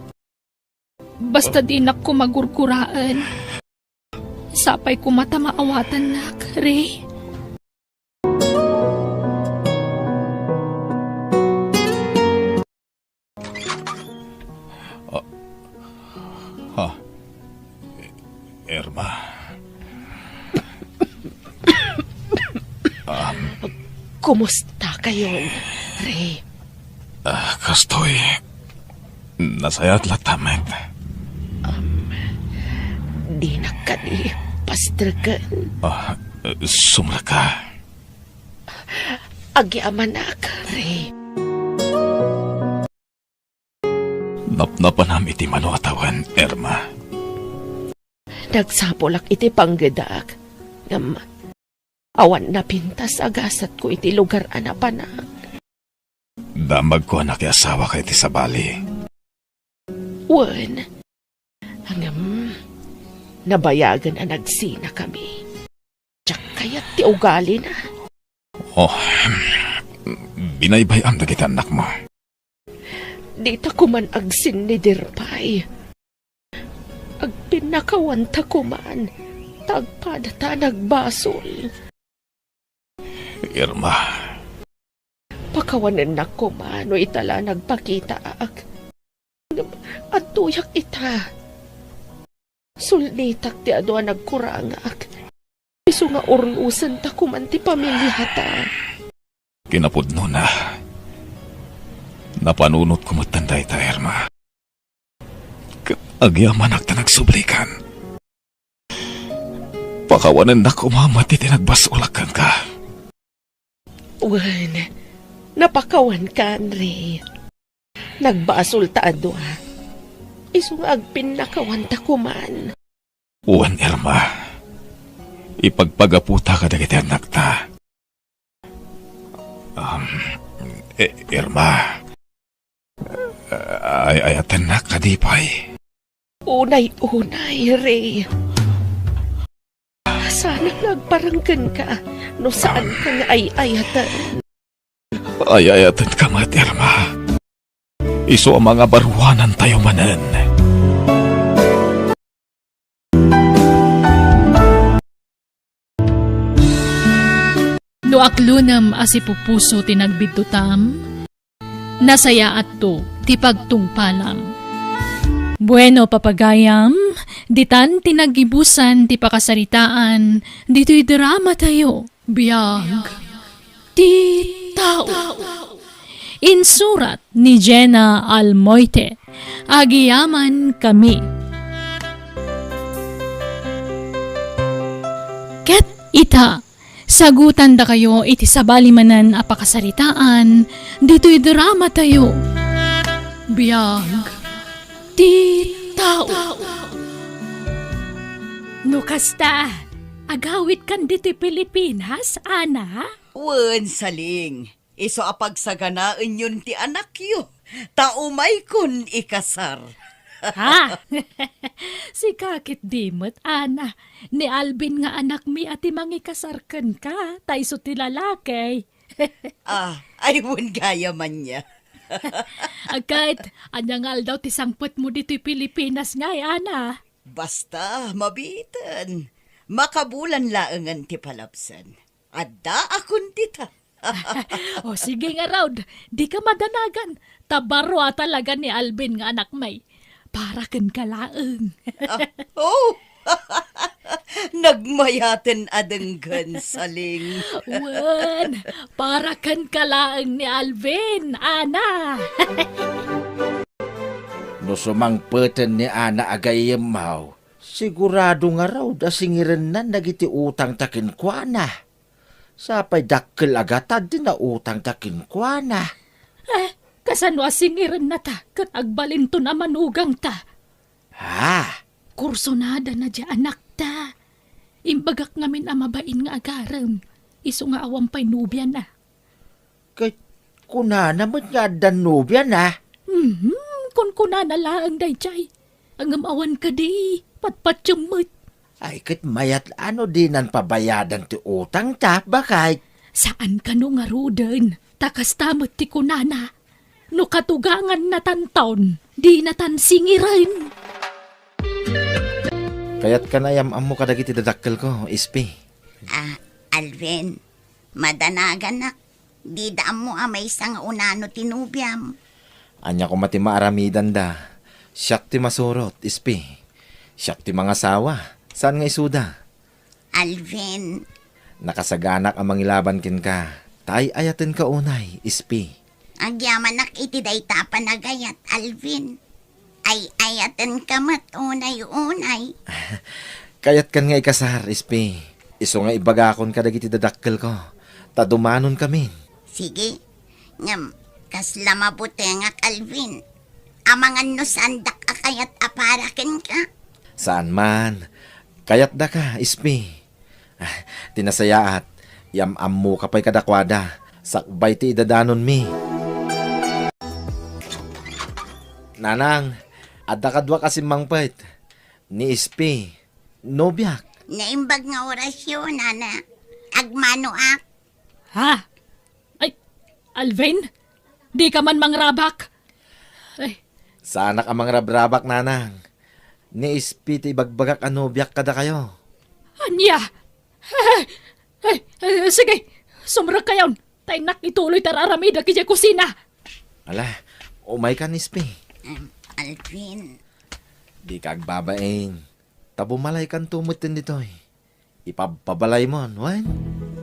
Basta dinak ko magurkuraan. Sapay ko mata maawatan nak, Ray. Irma. Kumusta kayo, Ray? Kastoy. Nasayat latamet. Di na ka ni pastragan. Sumra ka. Agyaman na ka, Ray. Napnapanam iti manuatawan, Irma. Nagsapolak iti panggadak. Ngam, awan na pintas agasat ko iti lugar anapanak. Damag ko anak asawa kay iti sabali. Wan, hanggang nabayagan ang nagsina kami. Tsak kaya't ti ugali na. Binaybay ang dagiti anak mo. Dita ko man agsin ni Dirpay. Agpinakawanta ko man. Tagpadata nagbasol. Irma. Pakawanan na ko man o itala nagpakita ak. At tuyak ita. Sulnitak ti adwa nagkurangak. Iso nga urusan ta kuman ti pamilya ta. Kinapudno na. Napanunot ko matanday ta, Irma. Agyaman ak ta nagsublikan. Pakawanan na kumamat iti nagbasulakan ka. Wan, napakawan ka, Andre. Nagbasol ta adwa. Iso nga agpinakawan ta kuman. Uwan, Irma. Ipagpagaputa ka dagiti anak ta. Irma. Ayatan na kadipay. Unay, Ray. Sana nagparanggan ka no saan ka nga ayatan. Ayatan ka mat, Irma. Iso ang mga baruanan tayo manan. No aklunam asipupuso tinagbidtutam, nasaya atto ti pagtungpalam. Bueno, papagayam, ditan tinagibusan ti pakasaritaan, dito'y drama tayo, biyag, ti tao. Insurat ni Jenna Almoite, agiyaman kami. Ket ita, sagutan da kayo iti sabalimanan a pakasaritaan, dito'y drama tayo, biyag, ti tao. No kasta, agawit kan dito Pilipinas, Ana? Wen saling, iso apagsaganaan yun ti anak yo. Taumay kun ikasar. Ha? Si kakit dimot, Ana. Ni Alvin nga anak mi ati mangikasarkan ka, taiso ti lalaki. Ay wun gaya man niya. Agkat, anyangal daw ti sangpot mo dito'y Pilipinas ngay, Ana. Basta, mabitan. Makabulan laangan ti palapsan. Adda akon dita. O sige nga, Raud. Di ka madanagan. Tabarwa talaga ni Alvin nga anak may. Para kan kalaeng. Oh! Nagmayaten adenggan saling. Wan, para kan kalaeng ni Alvin, Ana. No sumangpeten ni Ana agayem mau, sigurado nga raw da singiren na nagiti utang takin kuana. Sapay dakkel agatad din na utang takin kuana. Kasano asingiran na ta, kat agbalin to na manugang ta. Ha? Kursonada na dya anak ta. Imbagak ngamin amabain nga agaram. Iso nga awang pay nubya na. Kay kuna naman nga dan nubya na. Kun kuna na laang dayjay. Ang amawan ka di, patpatyamot. Ay kat mayat ano dinan pabayadan ti utang ta, bakay? Saan ka no nga ruden? Takas tamot ti kunana. No katugangan na tantaon, di na tansingiran. Kayat ka na yamam mo kadagiti dadakkel ko, Ispi. Alvin, madanagan na. Di daan mo may isang unano tinubyam. Anya ko mati maaramidan da. Siyak ti masurot, Ispi. Siyak ti mga sawa. Saan nga isuda? Alvin. Nakasaganak ang mangilaban kin ka. Tay ayaten ka unay, Ispi. Agyamanak iti dayta panagayat, Alvin. Ay ayaten kamat unay-unay. Kayat kan nga ikasar, Ispi. Iso nga ibagakon ka dagiti dadakkel ko. Tadumanon kami. Sige. Ngam, kasla mabuti nga, Alvin. Amangan no sandak akayat aparaken ka. Saan man? Kayat da ka, Ispi. Tinasayaat. Yamam mo kapay kadakwada. Sakbay ti idadanon mi. Nanang, adda kadwa kasi mangpait. Ni Ispi. Nobyak. Naimbag nga orasyon, Nana. Agmano ak. Ha? Ay, Alvin? Di ka man mangrabak? Ay, Sana ka mangrabrabak, nanang. Ni Ispi ti bagbagak anobyak kada kayo. anya? Sige, sumrag kayon. Tay nak ituloy tararamida kaya kusina. Ala, umay ka ni Ispi. Alvin. Di ka agbabain. Tabumalay kan tumutin dito eh. Ipababalay mo, wan?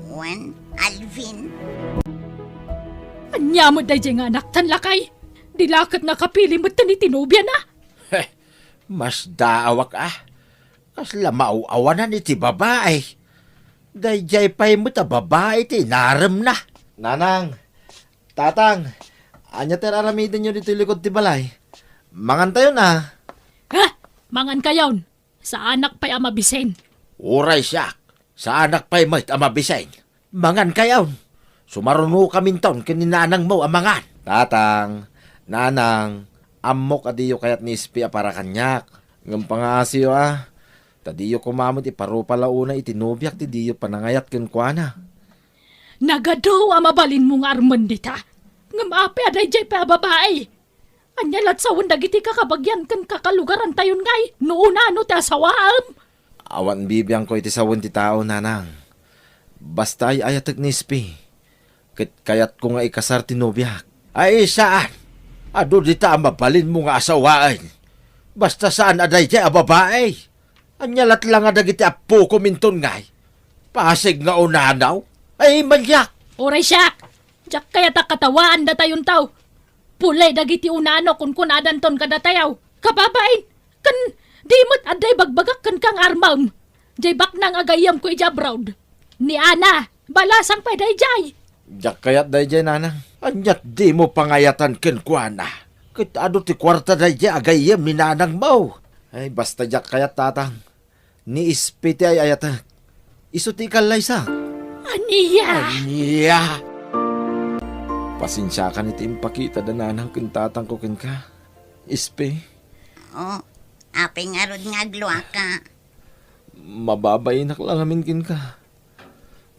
Juan, Alvin. Anya mo day nga anak tan lakay. Dilakat na kapili mo tani tinubya na. Mas daawak Kasla mauawanan iti babae. Dayjay pa'y mo ta babae ti naram na. Nanang, tatang, anya teraramidin nyo dito likod ti balay. Mangan tayo na. Ha? Mangan kayon. Sa anak pa'y amabisen. Uray siyak. Sa anak pa'y mo't amabisay. Mangan kayaw. Sumaruno kaming taon kininanang mo amangan. Tatang, nanang, amok adiyo kayat ni Ispi para kanyak. Ngam pangasiyo Tadiyo kumamot iparupa launa itinubyak ti diyo panangayat kenkwana. Nagado amabalin mo nga arman dita. Ngam api aday jay pa babae. Anyalat sa dagiti kakabagyan kan kakalugaran tayon ngay. Noona no ti asawaam. Awan bibiyang ko iti sawon ti tao, nanang. Basta ay ayatag ni Ispi. Kayat ko nga ikasar tinubyak. Ay saan? Ado dita mabalin mo nga asawaan. Basta saan aday jay babae. Anyalat lang nga dagiti apo ko minton ngay. Pasig nga unanaw. Ay manyak. Oray siyak. Diyak kaya takatawaan da tayon tao. Pulay dagiti unano kun kunadan ton kadatayaw. Kababain. Kan di mo't aday bagbagak kan kang armam. Jay bak nang agayam ko ijabraud. Ni Ana. Balasang pa day jay. Diyak kayat day jay, nanang. Anyat di mo pangayatan kenkwana. Kita ado ti kwarta day jay agayam ni nanang mo. Ay basta diyak kayat, tatang. Ni Ispi ti ay ayata. Iso ti kalay sa. Aniya. Pasensya ka ni timpakita da nanang kintatang ko ken ka. Ispi. Oh, apeng arod nga agluwa ka. Mababayinak lang amin kin ka.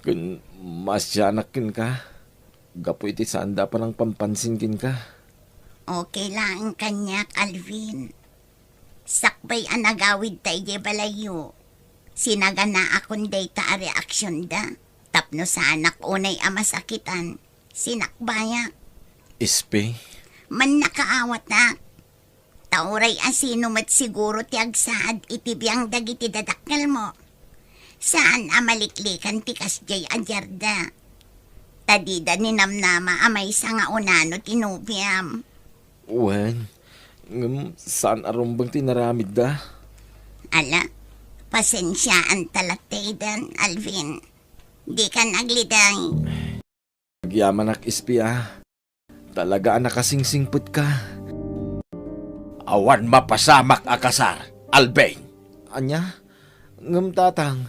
Kun masyanak kin ka. Gapo iti sanda pa ng pampansin kin ka. Okay lang kanyak, Alvin. Sakbay anagawid tayo balayo. Sinagana akong day ta reaksyon da. Tapno sa anak unay amasakitan, sinakbayak. Ispe, Man nakaawat na. Tauray asino mat siguro ti agsaad itibiyang dagiti dadakkel mo. Saan amaliklikan ti kasjay adyarda. Tadida ni namnama amay sa nga unano tinubiam. wen, saan arumbang tinaramid da? Ala, pasensyaan talataydan, Alvin. Di ka nagliday. Agyaman ak ispe Talaga nakasingsingput ka. Awan mapasamak akasar, Albeng. Anya, tatang,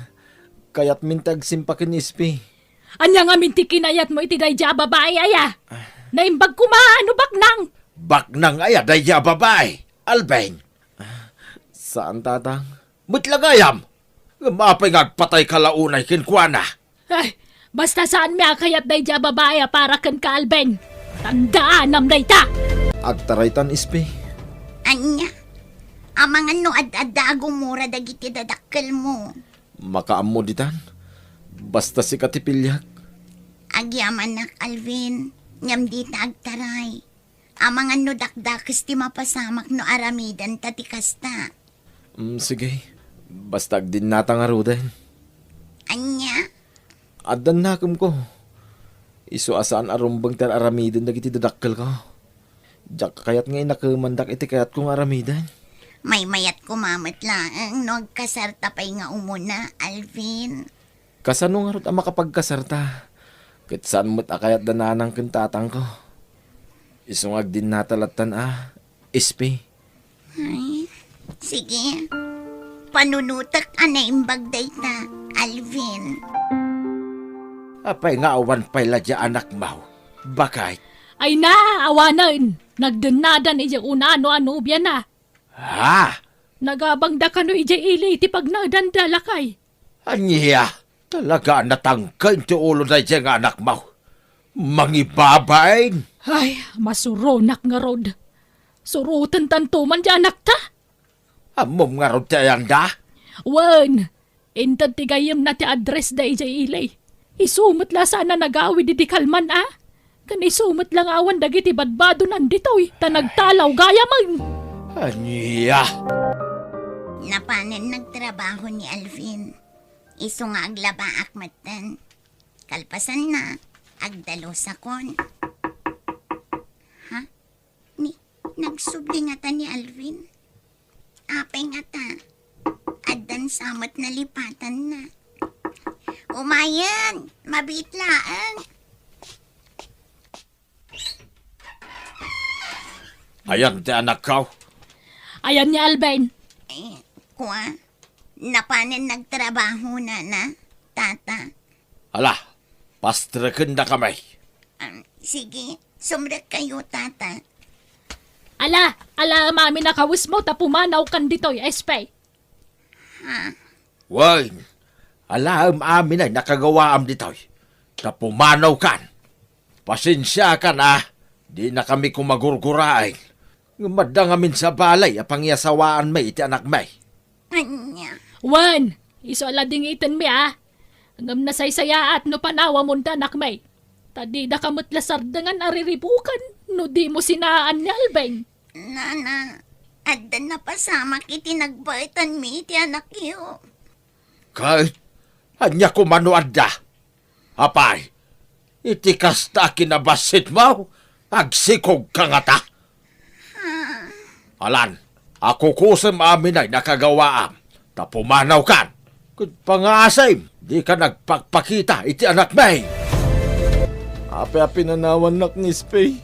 kayat mintag simpakin ispe. Anya nga minti kinayat mo iti dayja babae aya. Naimbag kumaano baknang. Baknang aya daya babay, Albeng. Saan tatang? Mutlagayam. Mapay ngagpatay kalaunay kinkwana. Ay, basta saan mi akayat dayja babae para kan ka Albeng. Tandaan am dayta. Agtaraytan ispe. Anya, amangan no ad-adago mura dagiti dadakkel mo. Makaammo ditan. Basta si katipilyag. Agyaman nak, Alvin. Nyam di agtaray. Amangan no dakdakis ti mapasamak no aramidan tatikasta. Sige. Basta din natang aruden. Anya, Adan nakum ko. Iso asaan arumbang tar aramiden dagiti dadakkel ko. Diyak kayat ngay nakamandak iti kayat kong aramidan. may mayat kumamat lang no agkasarta pa'y nga umuna, Alvin. Kasano nga rot ang makapagkasarta? Kat saan mo't akayat dananang kintatang ko. Isungag din natalatan ispe. Ay, sige. Panunutak anay imbagday ta, Alvin. Apay nga awan pa'y ladya anak mau. Bakay? Ay na, awanan. Nagdanadan ija una ano ubya na. Ha? Nagabangda ka no ija ili iti pag nagdandala kay. Anya, talaga natangkay ti ulo na ija nga anak mau. Mangibabain. Ay, masuronak nga rod. Surutan tantuman di anak ta. Amom nga rod tayang da? Wan, intad tigayam na ti address da ija ili. Isumot la sana nagawi di kalman Kan isumot lang awan dagiti badbado nanditoy. Ta nagtalaw gaya man. Anya. Napanan nagtrabaho ni Alvin. Iso nga aglaba akmatan. Kalpasan na, agdalo sa kon. Ha? Nagsubli nga ta ni Alvin. Apay nga ta. Addan samot na lipatan na. Umayan, mabitlaan. Ayan ti anak ko. Ayan niya, Alvin. Kuha, napanan nagtrabaho na, tata. Ala, pastrakan na kamay. Sige, sumrek kayo, tata. Ala, mami nakawis mo, tapumanaw kan ditoy, espay. Ha? Wayne, alam amin ay nakagawaam ditoy. Tapumanaw kan. Pasensya ka na, di na kami kumagurgurain. Madang amin sa balay, apangyasawaan may iti anak may. Anya. Wan, iso alading itin mi Ngam na saysaya at no panawa mo anak may. Tadi da kamot lasardangan ariribukan, no di mo sinaan ni Alvin. Nana, addan na pasamak iti nagbaitan mi iti anak iyo. Kahit, anya kumanuad da. Apay, iti kasta kinabasit mo, agsikog ka nga ta. Alan, ako kusem amin ay nakagawaam. Tapumanaw kan. Kung pangasay, di ka nagpagpakita iti anak may. Api pinanawan nak ni Spay.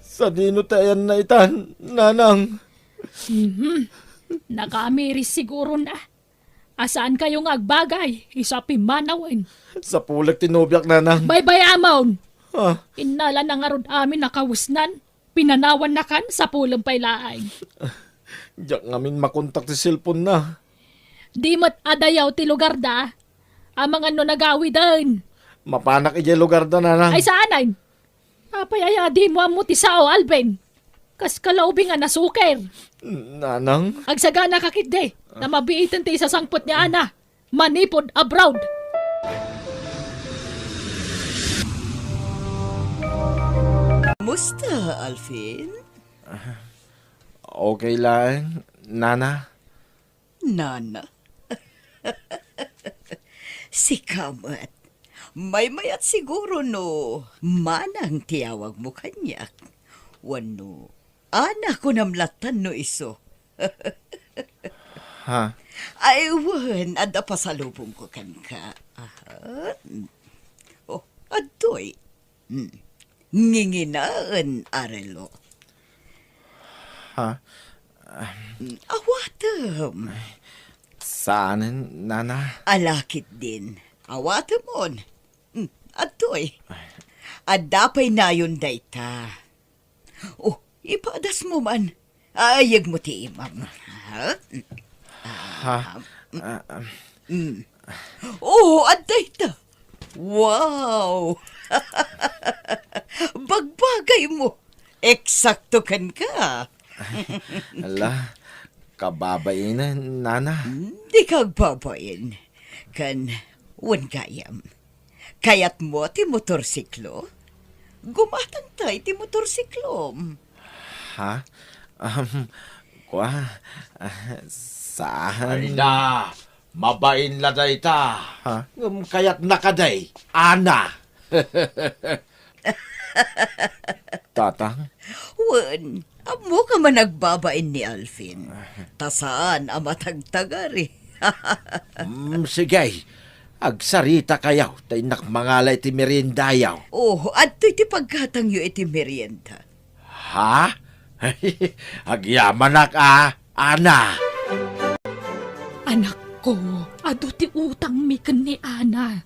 Sa dino tayan na itan, nanang. Nakamiris siguro na. Asaan kayong agbagay? Isapi manawin. Sa pulag tinubyak, nanang. Bye-bye, Amon. Ha? Inala na nga ron amin nakawusnan. Pinanawan na kan sa pulang pailaay. Diyak ngamin makontak ti cellphone na. Di mat adayaw ti lugar da. Amang ano nagawi din. Mapanak ijay lugar da, nanang. Ay saanay? Apayaya di mo amo ti sao, Alvin. Kas kalaubi nga nasuker. Nanang? Agsagana kakit de. Na mabiitan ti isasangpot ni Ana. Manipod abroad. Kamusta, Alvin? Okay lang, Nana. Nana? Si Kamat. May mayat siguro no. Manang tiyawag mo kanyak. Wano, anak ko namlatan no iso. Ha? Ay, wan, ada pasalubong ko kan ka. Aha. Oh, adoy. Nginginaan, Arelo. Ha? Awatam. Saan, Nana? Alakit din. Awatam on. Adoy. Adapay na yun dayta. Oh, ipadas mo man. Ayag mo ti imam. Ha? Ha? Oh, adayta. Wow! Bagbagay mo. Eksakto kan ka. Ala, kababain na, Nana. Di kag babain. Kan, wan gayam. Kayat mo ti motorsiklo? Gumatang tayo ti motorsiklo. Ha? Saan? Ay na, mabain la day ta. Ha? Kaya't nakaday, ana. Tatang? Wan, amo ka man nagbabain ni Alvin. Tasaan amatagtagari. Sige, agsarita kayaw, tay nakmangalay ti merindayaw. Oh, at iti pagkatang yu iti merienda. Ha? Agyaman ana. Anak ko, ado ti utang mi ken ni Ana.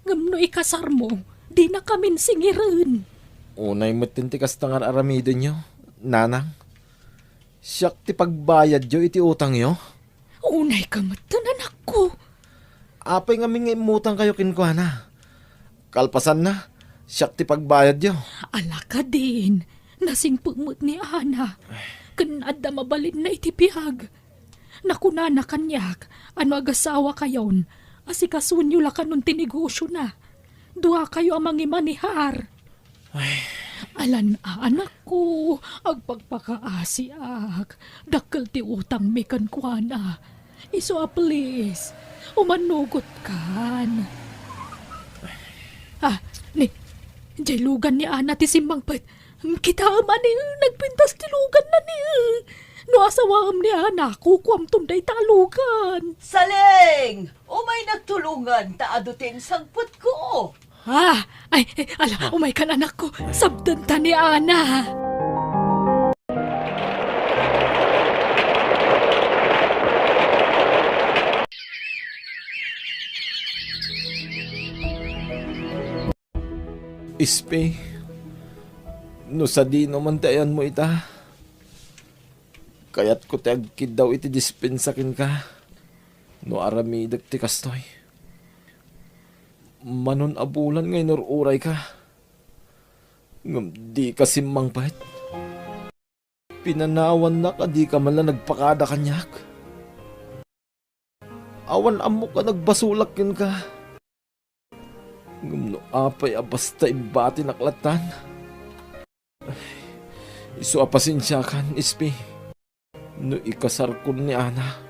Ngamno ikasar mo, di na kamin singirin. Unay matintikas tangar aramido nyo, Nanang. Siyak ti pagbayad yo iti utang yo. Unay ka matan, anak ko. Apay nga mga imutang kayo kinkwana. Kalpasan na, siyak ti pagbayad yo. Ala ka din, nasing pumut ni Ana. Kanada mabalin na itipihag. Nakunana kanyak, ano agasawa kayon, asikasunyo la kanun tinegosyo na. Dua kayo amang imanihar. Alan anak ko, agpagpakaasiak, dakkel ti utang mi kankwana. Iso please, umanugot kan. Jay lugan ni Ana ti simbangpet. Kita man ni nagpintas ti lugan na ni. No asawam ni Ana, kukwam tunday talugan. Saling! Umay nagtulungan, taadutin sangput ko. Umay kan anak ko, sabdan ta ni Ana. Ispe, no sa di naman tayan mo ita. Kaya't ko tagkid daw iti dispensakin ka. No aramidag ti kastoy. Manon abulan ngay noruray ka. Ngam di ka simmang pahit. Pinanawan na ka di ka man lang nagpakada kanyak. Awan amo ka nagbasulak yun ka. Ngam no apay basta ibati naklatan. Iso apasensyakan, Ispe. No ikasar ko ni Ana.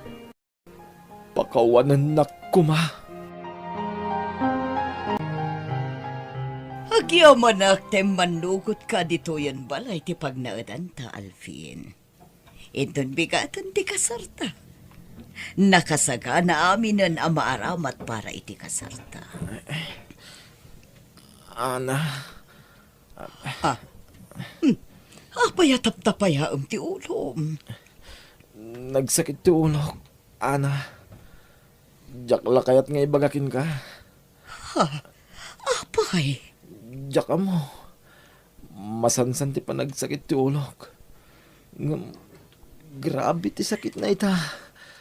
Pakawanan na kuma. Agyaman manugot ka dito yan balay ti pagnaadan ta, Alvin. Inton bigatan ti kasarta. Nakasaga na aminan ang maaramat para iti kasarta. Ana. Apayatap-tapayaam ti ulom. Nagsakit ti ulo, Ana. Jakla kayat nga ibagakin ka. Apay? Jaka mo. Masansan ti pa nagsakit ti ulo. Grabe ti sakit na ita.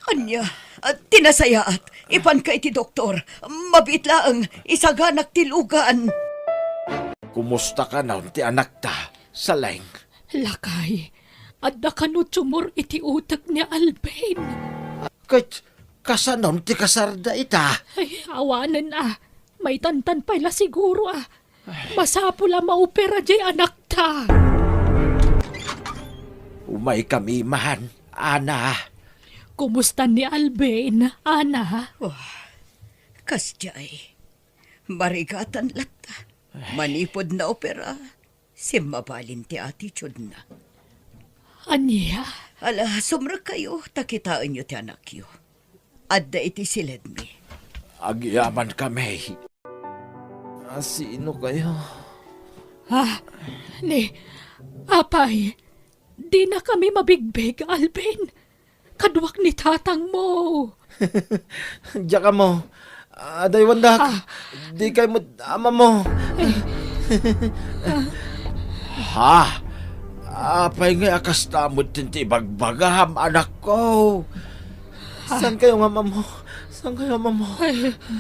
Anya, tinasayaat. Ipan ka iti doktor. Mabit laang isaganak ti lugan. Kumusta ka na ti anak ta, Saleng? Lakay, adda ka no tumor iti utak ni Alvin. Kahit kasanon ti kasarda ita. Ay, awanan May tantan pala siguro Masapula maupera jay anak ta. Umay kami man, Ana. Kumusta ni Alvin, Ana? Kasjay, marigatan lata. Manipod na opera. Simabalin ti attitude na. Aniya? Ala, sumra kayo, takitaan nyo ti anak yo. Adda iti silid mi. Agyaman kami. Sino kayo? Apay, di na kami mabigbig, Alvin. Kadwak ni tatang mo. Diyan ka mo. Aday wandak. Di kayo mo ama mo. Apay nga akas tamod tinti bagbagaham anak ko. Saan kayo nga mo? Saan kayo ama mo?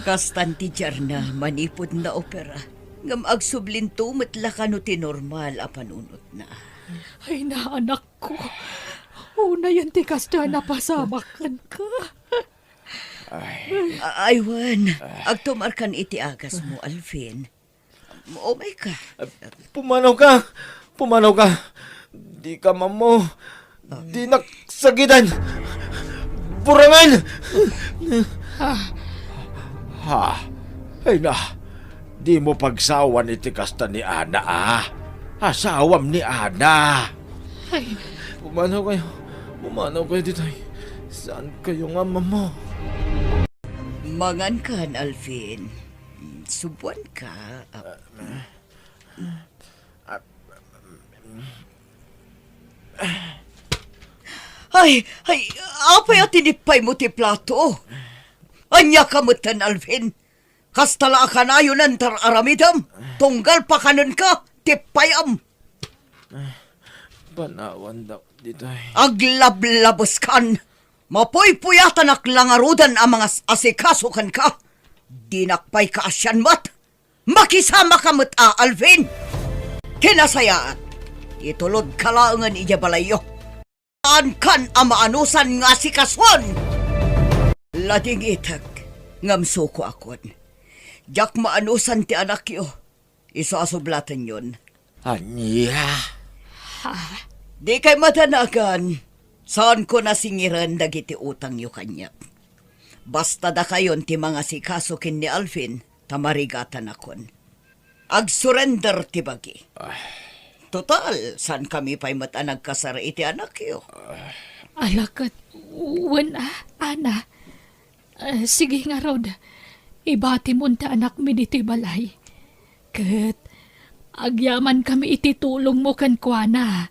Kastan ti Jarna, manipod na opera. Ngam agsublinto matlaka no ti normal a panunot na. Ay na, anak ko. Una yan ti kasta na pasamakan ka. Aywan, agtumarkan iti agas mo, Alvin. Umay ka. Pumanaw ka. Pumanaw ka. Di ka mamo. Di naksagitan. Burangan! Ay na. Di mo pagsawan iti kasta ni Ana Asawam ni Ana. Ay. Pumanaw kayo. Pumanaw kayo dito. Saan kayo nga mamo? Mangan kan, Alvin. Subuan ka. Ay, apay at tinipay mo ti plato. Anya kamutan, Alvin. Kastala ka na yun ang aramidam. Tunggal pa kanon ka, tipayam. Panawan daw dito. Aglablabos kan. Mapoy-puyatan aklangarudan ang mga asikasukan ka. Dinakpay ka asyan mat. Makisama ka mat Alvin. Kinasayaat. Itulod kalaangan iya balayo. Saan kan ang maanusan nga sikaswan? Lading itag. Ngamso ko akon. Jak maanusan ti anak yo. Isasublatan yun. Anya? Di kay matanagan. Saan ko nasingiran dagiti utang yo kanya. Basta da kayon ti mga sikasukin ni Alvin, tamarigatan akon. Ag-surrender ti bagi. Total, saan kami pa'y matanag kasara iti anak yo? Alakat, Ana. Sige nga, Rod. Ibati mo ta anak mi diti balay. Kat, agyaman kami ititulong mo kan kuana.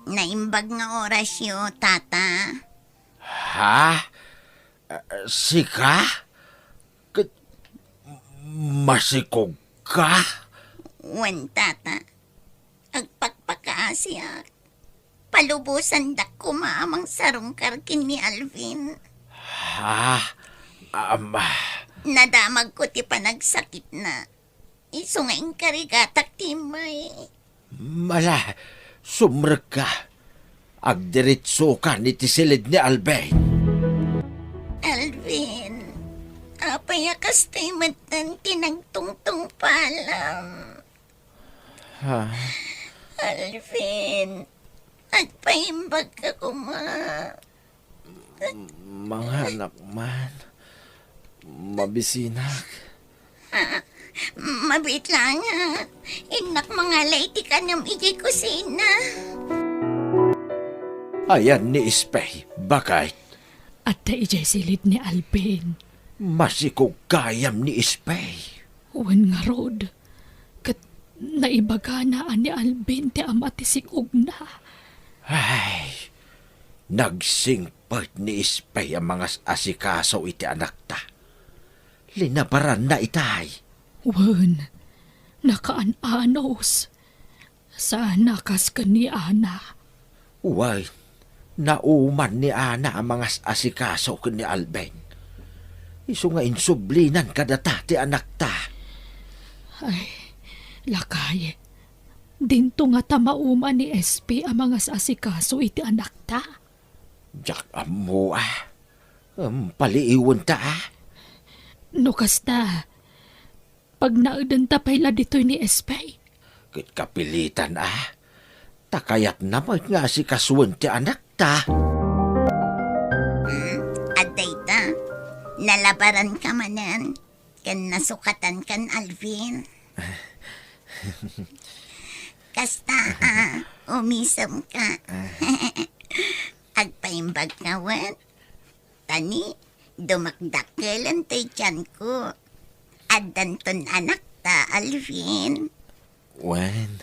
Naimbag nga oras yo, tata. Sika? Masikog ka? Wan, tata. Agpakpakaasya. Palubusan dak kumamang sarungkar kin ni Alvin. Nadamag ko ti panagsakit na. Isungaing karigatak timay. Mala, sumrag ka. Agdiritso ka ni tisilid ni Alvin. Alvin, apayakas tayo matan tinagtungtong palam. Alvin, agpaimbag ka kuma. Mga anak man, mabisinak. Mabit lang ha. Inak mga laiti ka ng ijay kusina. Ayan ni Ispay, bakit? At da ijay silid ni Alvin. Masikog kayam ni Ispay. Wan nga, Rod. Kat naibaganaan ni Alvin ti amatisig na. Ay, nagsingpert ni Ispay ang mga asikaso iti anak ta. Linabaran na itay. Wan, nakaan-anos. Sana kas ka ni Ana. Uway, nauman ni Ana ang mga asikaso ka ni Alvin. Iso nga insublinan kadata ti anak ta. Ay, lakay. Dinto nga tamauman ni SP ang mga asikaso iti anak ta. Diyak amo paliiwan ta No kasta, Pag naudan tapay la dito'y ni Espay. Kit kapilitan takayat naman nga si kasuwan ti anak ta. Aday ta, nalabaran ka manan. Kan nasukatan kan Alvin. Kasta umisam ka. Agpaimbag ngawan. Tani, dumakdakalan tay tiyan ko. Adanton anak ta, Alvin. Wen,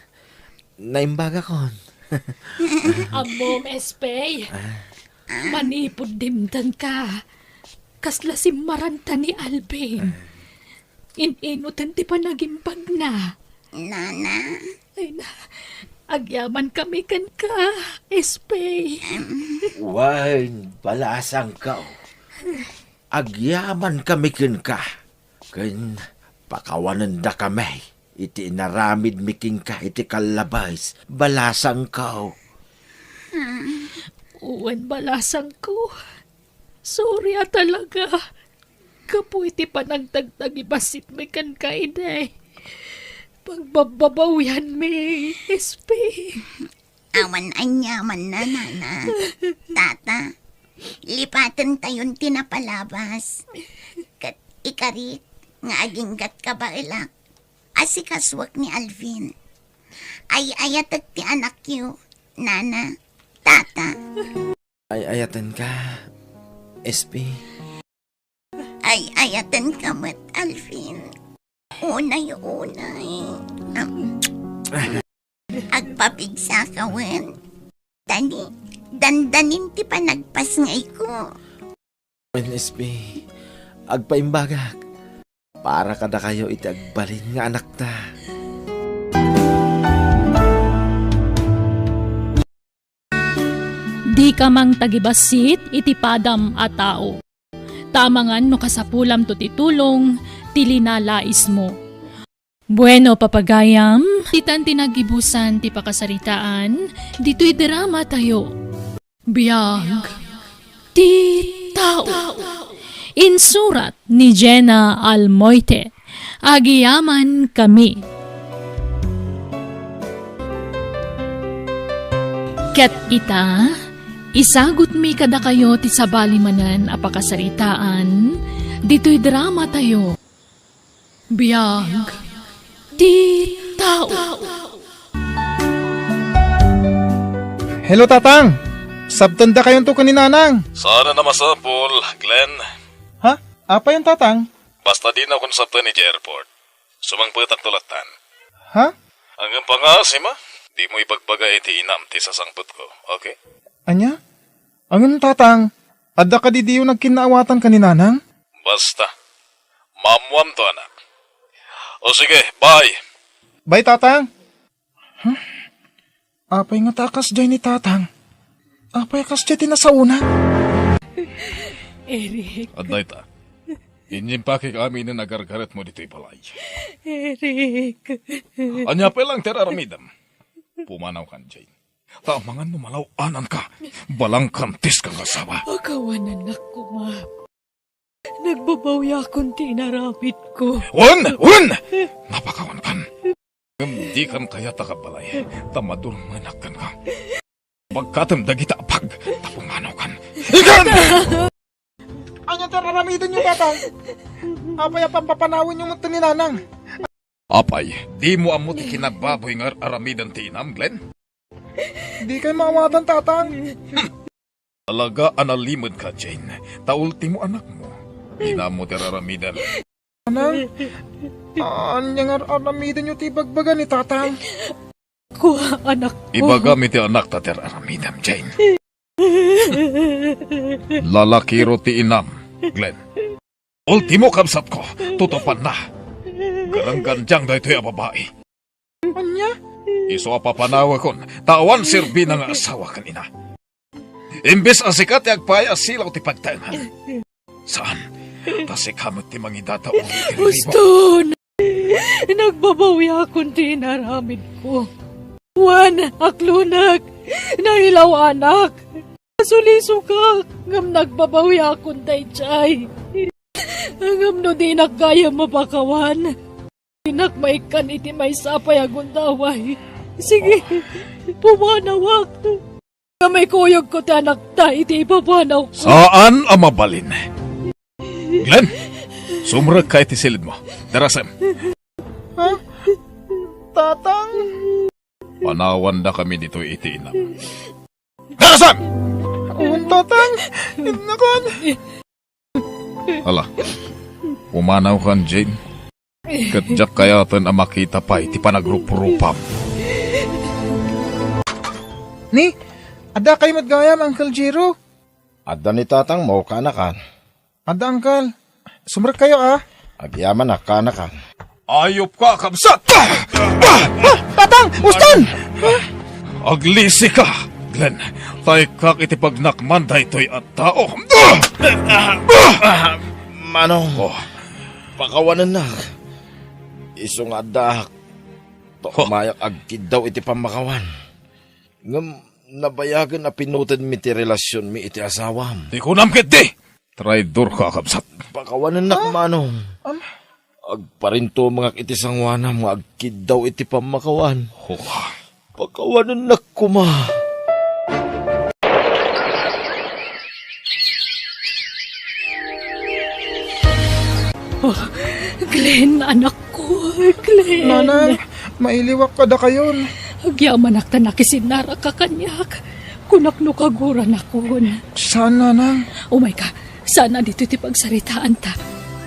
naimbaga kon. Amom, Espay. Manipod dimdan ka. Kasla si Maranta ni Alvin. Ininutan ti pa nagimpag na. Nana. Ay na, agyaman kami kan ka, Espay. Wen, balasang ka. Agyaman kami kin ka. Ken pakawanan da kami. Iti naramid miking ka iti kalabais. Balasang ka. Uwan balasang ko. Sorry talaga. Kapo iti panagtagtag ibasit may kan kaiday. Pagbababawian may, Espay. Awan anyaman na, Nana. Tata, lipatan tayon tinapalabas. Kat ikarit, nga aginggat ka ba ilak? Asikaswak ni Alvin. Ay ayatag ti anak yu, Nana, Tata. Ay ayatan ka, SP. Ay ayatan ka mat, Alvin. Unay. Agpapigsa ka, wen. Tani, dandanin ti panagpas ngay ko. Wen SP, agpaimbagak. Para kada kayo iti agbalin nga anak ta. Di ka mang tagibasit iti padam a tao. Tamangan no kasapulam to titulong, tilinalais mo. Bueno, papagayam, titan tinagibusan ti pakasaritaan, dito'y drama tayo. Biyag, ti tao. Insurat ni Jenna Almoite. Agiyaman kami. Ket ita, isagot mi kada kayo ti sabalimanan a pakasaritaan, dito'y drama tayo. Biyag, ti tao. Hello, Tatang. Sabtanda kayon to kaninanang. Sana na masapol, Glenn. Ha? Apa yung Tatang? Basta din ako sabta ni airport. Sumangpet ang tulatan. Ha? Hanggang pangasima, di mo ipagbaga iti inam ti sasangpet ko, okay? Anya? Angon, Tatang? Adda ka di diyo nagkinaawatan kaninanang? Basta. Mamuam to, anak. O sige, bye. Bye, Tatang. Huh? Apay nga takas dyan ni Tatang. Apay kas dyan tinasauna. Eric. Aday ta. Inyong pakik amin na nagargaret mo dito'y balay. Eric. Anya pa lang teraramidam. Pumanaw kan dyan. Tamangan numalaw-anan ka. Balang kantis kang asawa. Pagkawanan ako, ma. Nagbabawi akong tinaramit ko. Wan! Napakawan kan. Di kan kaya takabalay. Tamadur manakkan ka. Pagkatam dagita apag. Tapumanaw kan. Ikan! Anya tararamidan nyo, Tatang. Apay papapanawin yung mga ninanang. Apay, di mo amot ikinagbaboy nga aramidan tinam, Glenn? Di kayo maawatan, Tatang. Talaga analimod ka, Jane. Taultimo anak mo. Ina mo teraramidan. Anang, anya nga aramidan nyo tibagbaga ni Tatang. Kuha anak ko. Ibaga mi ti anak ta teraramidan, Jane. Lalakiro ti inam, Glenn. Ultimo kamsat ko, tutupan na. Garangganjang da ito'y babae. Anya? Iso apapanawa kon, tawan sirbi na nga asawa kanina. Imbes asikat yagpaya silaw ti pagtangan. Saan? Tasikamot ti mangidata ulit ti ribo. Uston! Nagbabawi akong tinaramid ko. Juan, aklunag, nahilaw anak. Suliso ka, ngam nagbabawi akong taychay. Ngam no di nakaya mapakawan. Pinakmaikan iti may sapay agundaway. Sige, pumanawak. May kuyog ko ti anak ta, iti ipapanaw ko. Saan ang mabalin? Glenn, sumrag ka iti silid mo. Darasem. Ha? Tatang? Panawan na kami dito iti inam. Darasem! Awan, tatang. Nakon. Hala, pumanaw kan, Jane. Kadyak kayatan ang makita pa iti panagrup-rupam. Ni, ada kayo matgayam, Uncle Jiro. Ada ni tatang mo kanakan. Ada, Uncle. Sumrek kayo, ah. Agyaman na kanakan. Ayop ka, kabsat! Tatang! Ustan! Aglisi ka, Glenn. Tay kak iti pagnakman da ito'y at tao. Manong, pakawanan na. Isong adak. Mayak agkid daw iti pamakawan. Ngam nabayagan na pinutad mi ti relasyon mi iti asawam. Di ko namkit di! Traidor ka, kabsat. Pakawanan na, Manong. Agparinto mga iti sangwanam nga agkid daw iti pamakawan. Pakawanan na kuma. Oh, Glenn, anak ko, Glenn. Nanang, mailiwak ka da kayon. Agyaman akta nakisinara ka kanyak. Kunakno kaguran ako. Saan, Nanang? Oh my ka, sana dito iti pagsaritaan ta.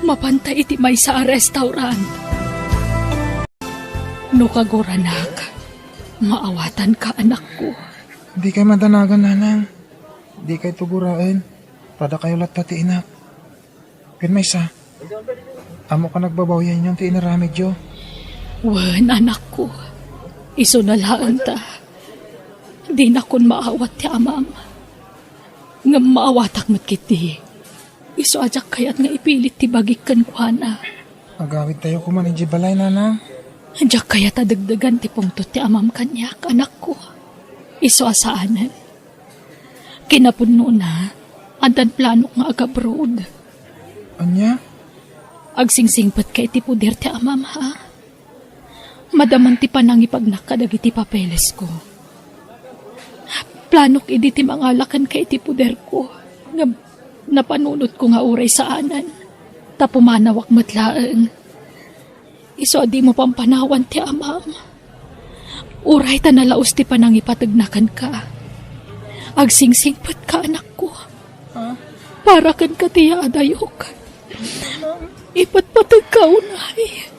Mapantay iti may sa restaurant. No kaguranak, maawatan ka anak ko. Di kayo madanagan, Nanang. Di kayo tugurain. Pada kayo lahat ti inak. Ken may sa. Amo ka nagbabawyan yung ti inaramid yo. Wan, anak ko. Iso na laan ta. Di na kun maawat ti amam. Nga maawatak matkiti. Iso ajak kayat nga ipilit ti bagikan kwa na. Agawid tayo kuman iji balay, Nanang. Ajak kayat adagdagan ti pungtot ti amam kanyak, anak ko. Iso asaanan. Kinapuno na, andan plano nga agabroad. Anya? Agsingsingpat kay ti puder ti amam, ha? Madaman ti panangipagnak kadag iti papeles ko. Planok idi ti mangalakan kay ti puder ko. Nga napanunot ko nga uray sa anan. Tapumanawak matlaan. Iso adi mo pampanawan ti amam. Uray ta nalaos ti panangipatagnakan ka. Agsingsingpat ka, anak ko. Para kan ka tiya adayok. Ipatpatag ka unay.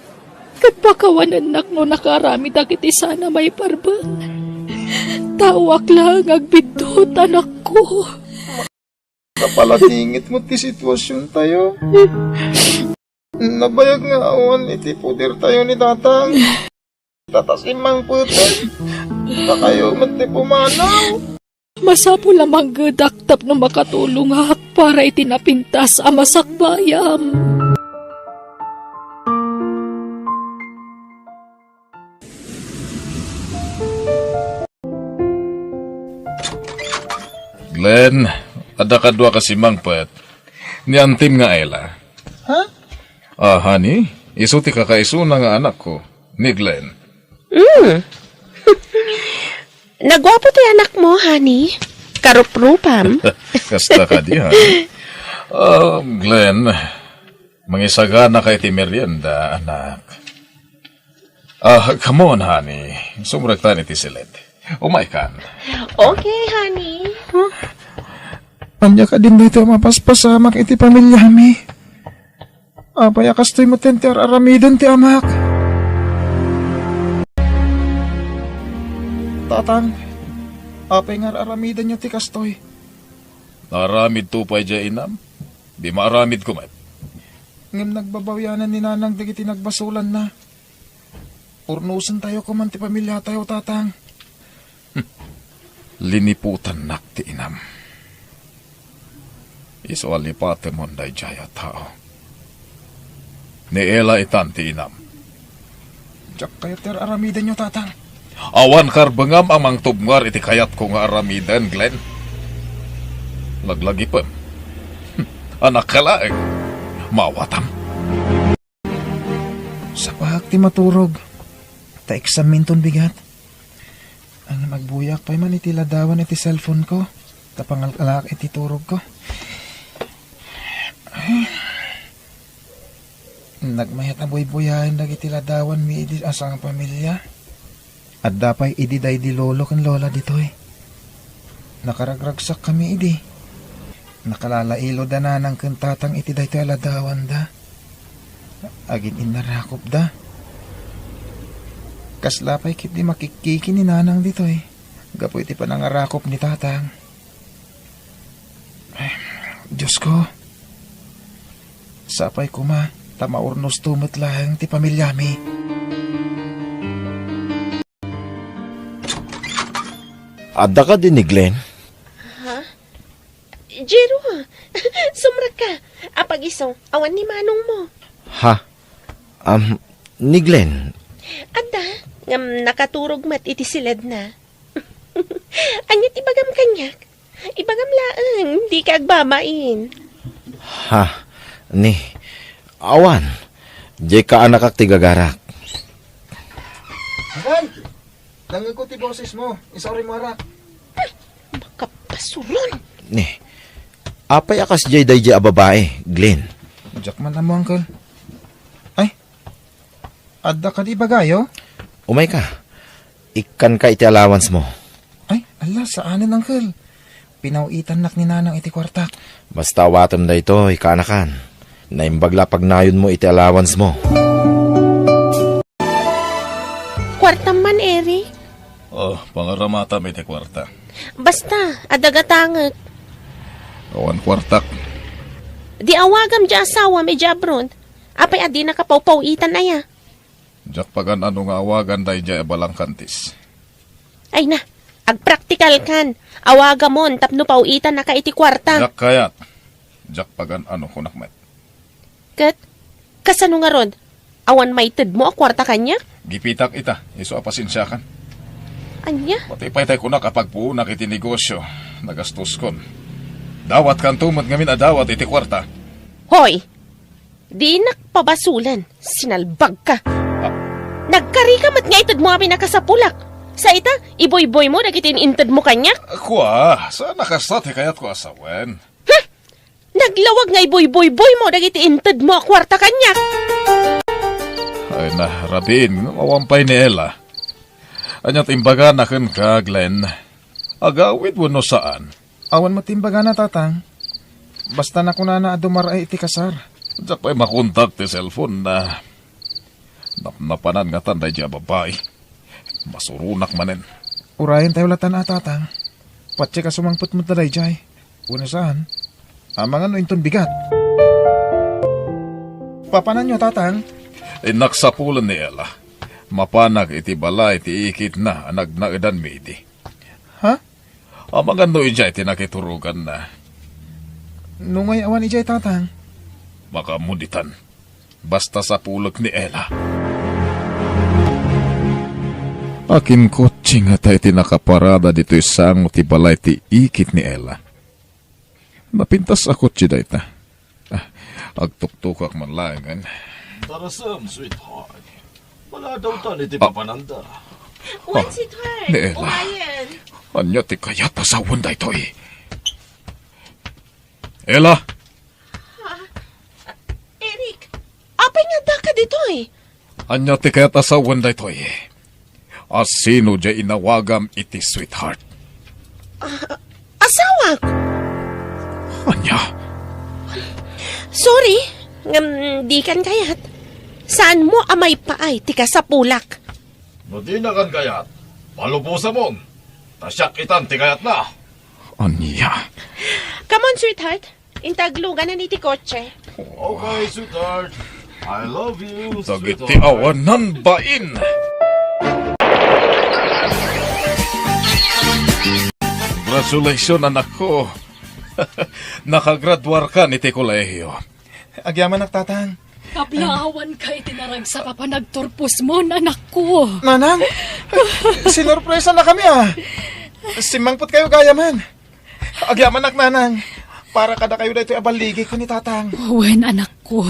Kat pakawanan nak no nakarami dagiti sana may parbang. Tawak lang agbidot, anak ko. Kapalagingit mo ti sitwasyon tayo. Nabayag nga awan iti puder tayo ni tatang. Tatasimang puter. Nakayo man ti pumanaw. Masapo lamang gadaktap no makatulong hak para itinapintas ang masakbayam. Glenn, ada kadwa kasi mangpet. Ni antim nga Ella. Ha? Honey, isuti kakaiso na nga anak ko, ni Glenn. Nagwapo ti anak mo, honey. Karup-rupam. Kasta ka di, honey. Glenn, mangisaga na kay ti merienda, anak. Come on, honey. Sumrag ta ni ti silid. Umaikan. Okay, honey. Anya ka din dito mapaspasamak iti pamilya mi. Apay akastoy mo tenti aramidon ti amak. Tatang, apay nga aramidan nyo ti kastoy. Naramid tupay dya inam. Di maaramid ko met. Ngam nagbabawyanan ni nanang dagiti nagbasulan na. Urnusan tayo kuman ti pamilya tayo, tatang. Liniputan nak ti inam. Iso alipate mon day jaya tao. Ni Ella itan ti inam. Diyak kayo ter aramidan nyo, tatang. Awan karbangam amang tubngar iti kayat ko nga aramidan, Glenn. Laglagi pa. Anak kalaeng. Mawatam. Sa pahak ti maturog. Ta eksaminton bigat. Ang magbuyak pa man iti ladawan iti cellphone ko. Tapangalak iti turog ko. Ay. Nagmayat na buy-buyahin dagiti ladawan mi idi asang pamilya. At dapay idi day di lolo kan lola ditoy. Nakaragragsak kami idi. Nakalalailo da na ng kantatang iti day to ladawan da. Agin inarakop da. Kaslapay kit di makikiki ni nanang ditoy. Gapo iti panangarakop ni tatang. Ay, Diyos ko. Sapay ko ma. Tamaurnos tumot lang ti pamilyami. Adda ka din ni Glenn? Ha? Jero, sumra ka. Apag isong, awan ni manong mo. Ha? Ni Glenn? Ada, ngam nakaturog mat iti silid na. Anyat ibagam kanyak. Ibagam laang, di ka agbamain. Ha? Ni? Awan. Di ka anak ak tigagarak. Awan! Langan ko ti boses mo. Isaurin mo arak. Makapasuron. Ni? Apay akas jay day jay a babae, Glenn? Jack man na mo, uncle. Ay, adda ka di bagayo? Umay ka. Ikan ka iti allowance mo. Ay, ala, saanin, uncle? Pinawitan nak ni nanang iti kwartak. Basta watam da ito, ikanakan. Naimbagla pag nayon mo iti allowance mo. Kwarta man, Eri. Oh, pangaramata may te kwarta. Basta, adagatangat. Awan kwartak. Di awagam di asawa may jabron. Apay adi nakapawpawitan na ya. Jak pagan ano nga awagan day jay balang kantis. Ay na, agpraktikal kan. Awaga mon, tapno pawitan na ka iti kwarta. Jak kayat. Jak pagan ano kunak met. Kat, kasano nga rod? Awan may tid mo a kwarta kanya? Gipitak ita, iso apasinsyakan. Anya? Matipay tayo kunak kapag puunak iti negosyo. Nagastos kon. Dawat kan tumot ngamin adawat iti kwarta. Hoy! Di nakpabasulan. Sinalbag ka. Nagkari ka mat nga itad mo amin nakasapulak. Sa ita, iboy-boy mo nagitin intad mo kanya? Kuha, saan nakasate kayat ko asawen? Naglawag nga iboy-boy-boy mo dagiti intad mo a kwarta kanya. Ay na, Rabin, mawampay ni Ella. Anyat imbaga na kan ka, Glenn. Agawid mo no saan? Awan matimbaga na, tatang. Basta na kuna na adumar ay iti kasar. Diyak pa'y makontak ti cellphone na napanan nga tanday di babae. Masurunak manen. Urayan tayo latan na, tatang. Patsi ka sumangput mo taday jay. Una saan? Amang ano inton bigat. Papanan nyo, tatang? Naksapulan ni Ella. Mapanag iti balay iti ikit na anag na edan midi. Ha? Amang ano ijay tinakiturugan na. Nungay awan ijay, tatang. Makamuditan. Basta sa pulog ni Ella. Akin kotse nga tayo tinakaparada dito isang ti balay ti ikit ni Ella. Napintas ako ti dayta. Agtuktukak man langan. Tarasam, sweetheart. Wala daw tani ti papananda. Wan, sweetheart. Ni Ella. Umayan. Anya ti kayat asawan da ito eh. Ella! Eric, apay nga da ka dito eh. Anya ti kayat asawan da ito eh. Asino dya inawagam iti sweetheart. Asawa? Anya? Sorry, di kan kayat. Saan mo amay paay tika sa pulak? No di na kan kayat. Malubusa mong. Tasyak itan ti kayat na. Anya? Come on, sweetheart. Intaglugan na ni ti kotse. Okay, sweetheart. I love you, Dagiti awanan bain. Congratulations, anak ko. Nakagraduar ka ni kolehiyo. Agyaman nak, tatang. Kaplaawan ka itinarag sa kapanagturpos mo, anak ko. Nanang, sinurpresa na kami ah. Simangpot kayo gayaman. Agyaman nak, nanang. Para kada kayo dito abaligi ko ni tatang. Wen, anak ko.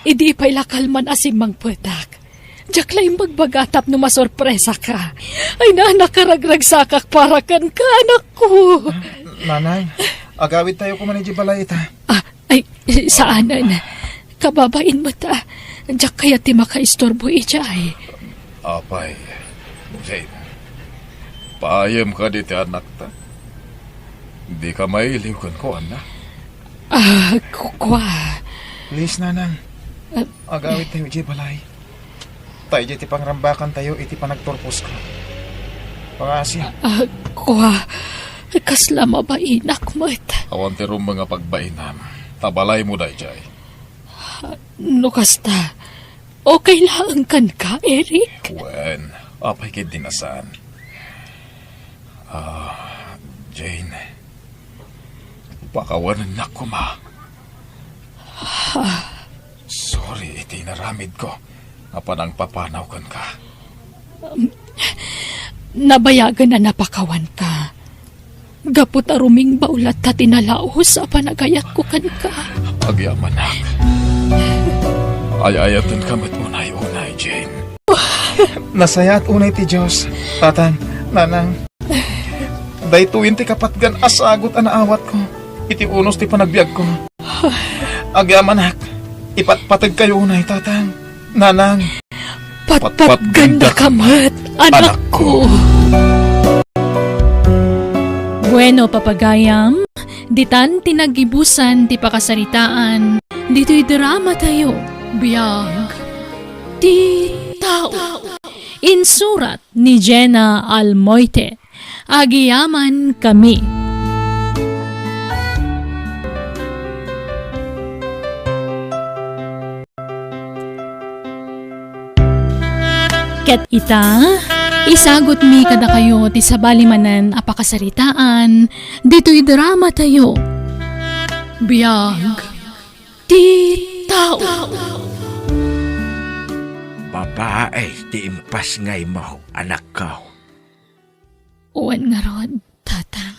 Idi pa'y lakalman asimang petak. Diyak lang magbagatap no masorpresa ka. Ay na, nakaragragsakak para kan ka, anak ko. Nanay, agawid tayo ko man balay ita. Ay, saanan? Kababain mo ta. Diyak kaya ti makaistorbo ijay. Apay, Jane, paayam ka di ti anak ta. Di ka mailiw kan ko, anak. Kukwa. Please, nanang. Agawid tayo balay. Tayo ti pangrambakan tayo iti panagturpos ka. Pangasya. Kwa, kasla mabainak mo't. Awan ti rum mga pagbainam. Tabalay mo day, Jay. No kasta, okay lang kan ka, Eric? Wen, apay kid dinasan. Jane, pakawanan na ko, ma. Sorry, iti naramid ko. Apanang papanaw kan ka. Nabayagan na napakawan ka. Gapot aruming baulat ta tinalaos apa nagayak ko kan ka. Agyamanak. Ay-ayatan ka met unay-unay, Jane. Nasaya at unay ti Diyos. Tatang, nanang. Daytuin ti kapatgan asagot anaawat ko. Iti unos ti panagbiag ko. Agyamanak. Ipatpatag kayo unay, tatang. Nanang. Patpat ganda kamat, anak ko. Bueno, papagayam, ditan tinagibusan ti pakasaritaan, dito'y drama tayo, biyag, ti tao. Insurat ni Jenna Almoite, agiyaman kami. Ket ita, isagot mi kada kayo ti sabalimanan apakasaritaan, dito'y drama tayo. Biyag, ti tao. Babae, ti impas ngay mo, anak ko. Uwan nga rod, tatang.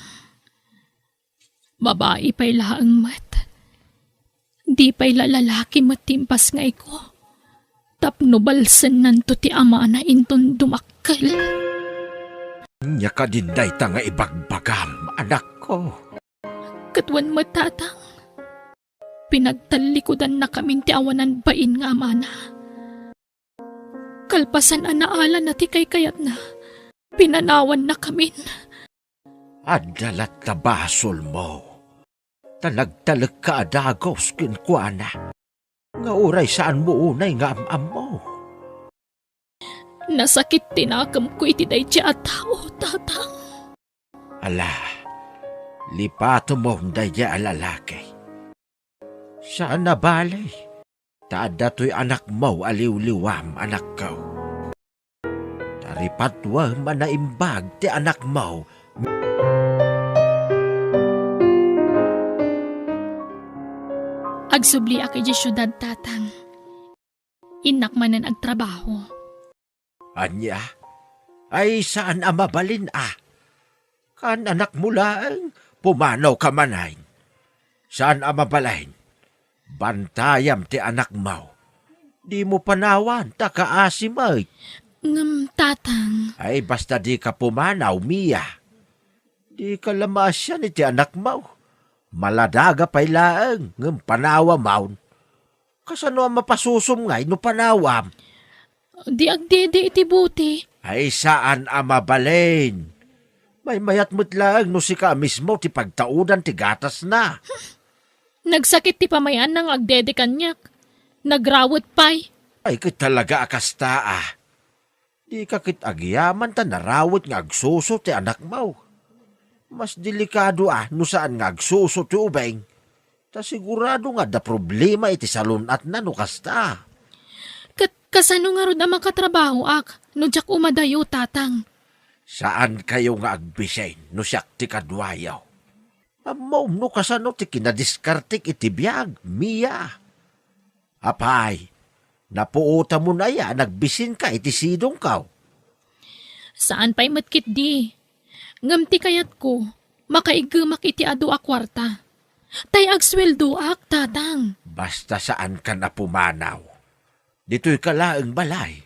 Babae pa'y laang mat. Di pa'y lalaki matimpas ngay ko. Tapno balsan nanto ti ama na inton dumakkel. Nya ka dinday ta nga ibagbagam, anak ko. Katwan matatang. Pinagtalikodan na kami ti awanan bain nga ama na. Kalpasan anaalan na ti kay kayat na. Pinanawan na kami. Adalat na basol mo. Tanagtalag ka adagos kinkwana. Nga uray saan mo unay nga amam mo. Nasakit tinakam ko iti day siya tao, tatang. Ala, lipato mo day siya alalaki. Saan na balay? Taada to'y anak mo aliw-liwam, anak ko. Taripatwa manaimbag ti anak mo. Agsubli aki di syudad, tatang. Inak manan agtrabaho. Anya? Ay saan amabalin Kan anak mo lang, pumanaw ka manay. Saan amabalain? Bantayam ti anak mo. Di mo panawan, takaasim ay. Tatang. Ay basta di ka pumanaw, Mia. Di ka lamasyan iti anak mo. Maladaga pa'y laang, ng panawa maun. Kasano ang mapasusum ngay no panawam? Di agdede iti buti. Ay saan amabalin? May mayat mo't lang no si ka mismo ti pagtaudan ti gatas na. Nagsakit ti pamayan ng agdede kanyak. Nagrawot pa'y. Ay kit talaga akasta Di ka kit agyaman ta narawot nga agsuso ti anak mo. Mas delikado no saan nga agsuso ti ubeng. Ta sigurado nga da problema iti salunat na no kasta. Kasano nga ron ang makatrabaho no jak umadayo, tatang. Saan kayo nga agbisain no siyak ti kadwayaw? Amom no kasano ti kinadiskartik iti biyag, Mia. Apay, napuota mo na ya, nagbisin ka iti sidong kaw. Saan pa'y matkit di? Ngamti kayat ko, makaigamak iti adu a kwarta. Tay agsweldo tatang. Basta saan ka na pumanaw. Dito'y kalaang balay.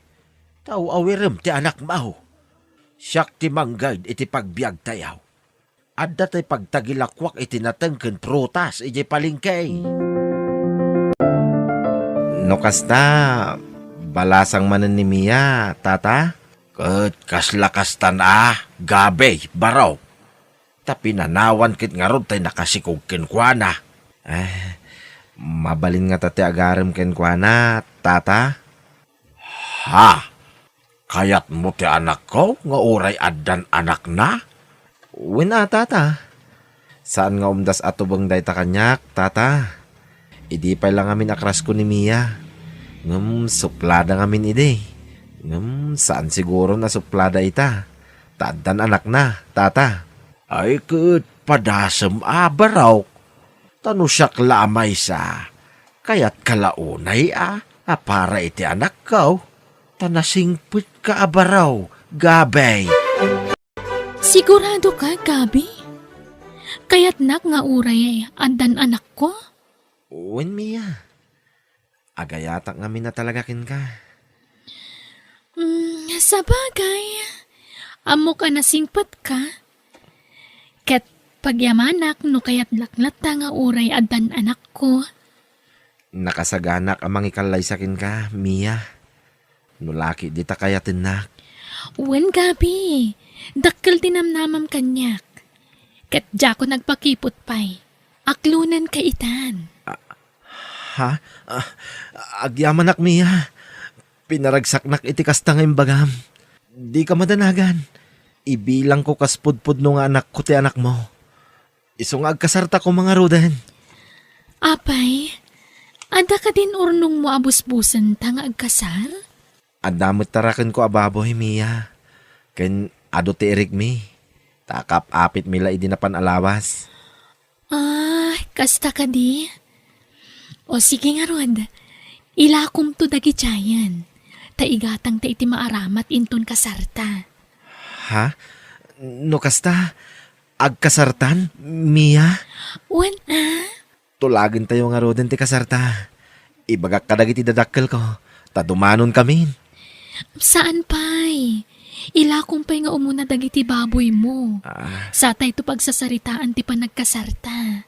Tao awirem ti anak mau. Siyak ti manggad iti pagbiag tayaw. Adda tay pagtagilakwak iti natengken prutas iti palingkay. No kasta, balasang manen ni Mia, tata? Ket kaslakastan gabay, baraw. Tapi nanawan kit nga rod tay nakasikog kenkwana. Mabalin nga tati agarem kenkwana, tata? Ha? Kayat mo ti anak ko nga uray addan anak na? Wina, tata. Saan nga umdas atubang day ta kanyak, tata? Idi pa lang amin akras ko ni Mia. Suplada ngamin ide. Saan siguro na suplada ita? Taddan anak na, tata. Ay ket padasem baraw. Tano siyak lamay sa. Kayat kalaunay para iti anak ko. Tanasingpit ka abaraw, gabay. Sigurado ka, Gabi? Kaya't nak nga uray andan anak ko? Uwin, Mia. Agayatak nga na talaga kin ka. Sa bagay, amo ka nasingpat ka. Ket pagyamanak no kaya't laklata nga uray andan anak ko. Nakasaganak amang ikalay sakin ka, Mia. Nulaki di ta kayatin nak. Wen, Gabi. Dakkel tinamnamam kanyak. Ket jako nagpakipot pay. Aklunan ka itan. Ha? Agyaman nak, Mia. Pinaragsak nak iti kasta nga imbagam. Di ka madanagan. Ibilang ko kaspudpud no nga anak ko ti anak mo. Iso nga agkasarta ko mga roden. Apay, ada ka din urnong mo abusbusan ta nga agkasar? Adamot tarakan ko ababoy, Mia. Ken ado ti erik mi. Takap apit mila idi na panalawas. Kasta ka di? O sige nga rod, ilakom to dagi tiyayan. Taigatang ta iti maaramat inton kasarta. Ha? No kasta? Agkasartan, Mia? Wen Tulagin tayo nga roden ti kasarta. Ibagak ka dagiti dadakkel ko. Tadumanon kami. Saan pay? Ilakom pay nga umuna dagiti baboy mo. Satay to pagsasaritaan ti panagkasarta.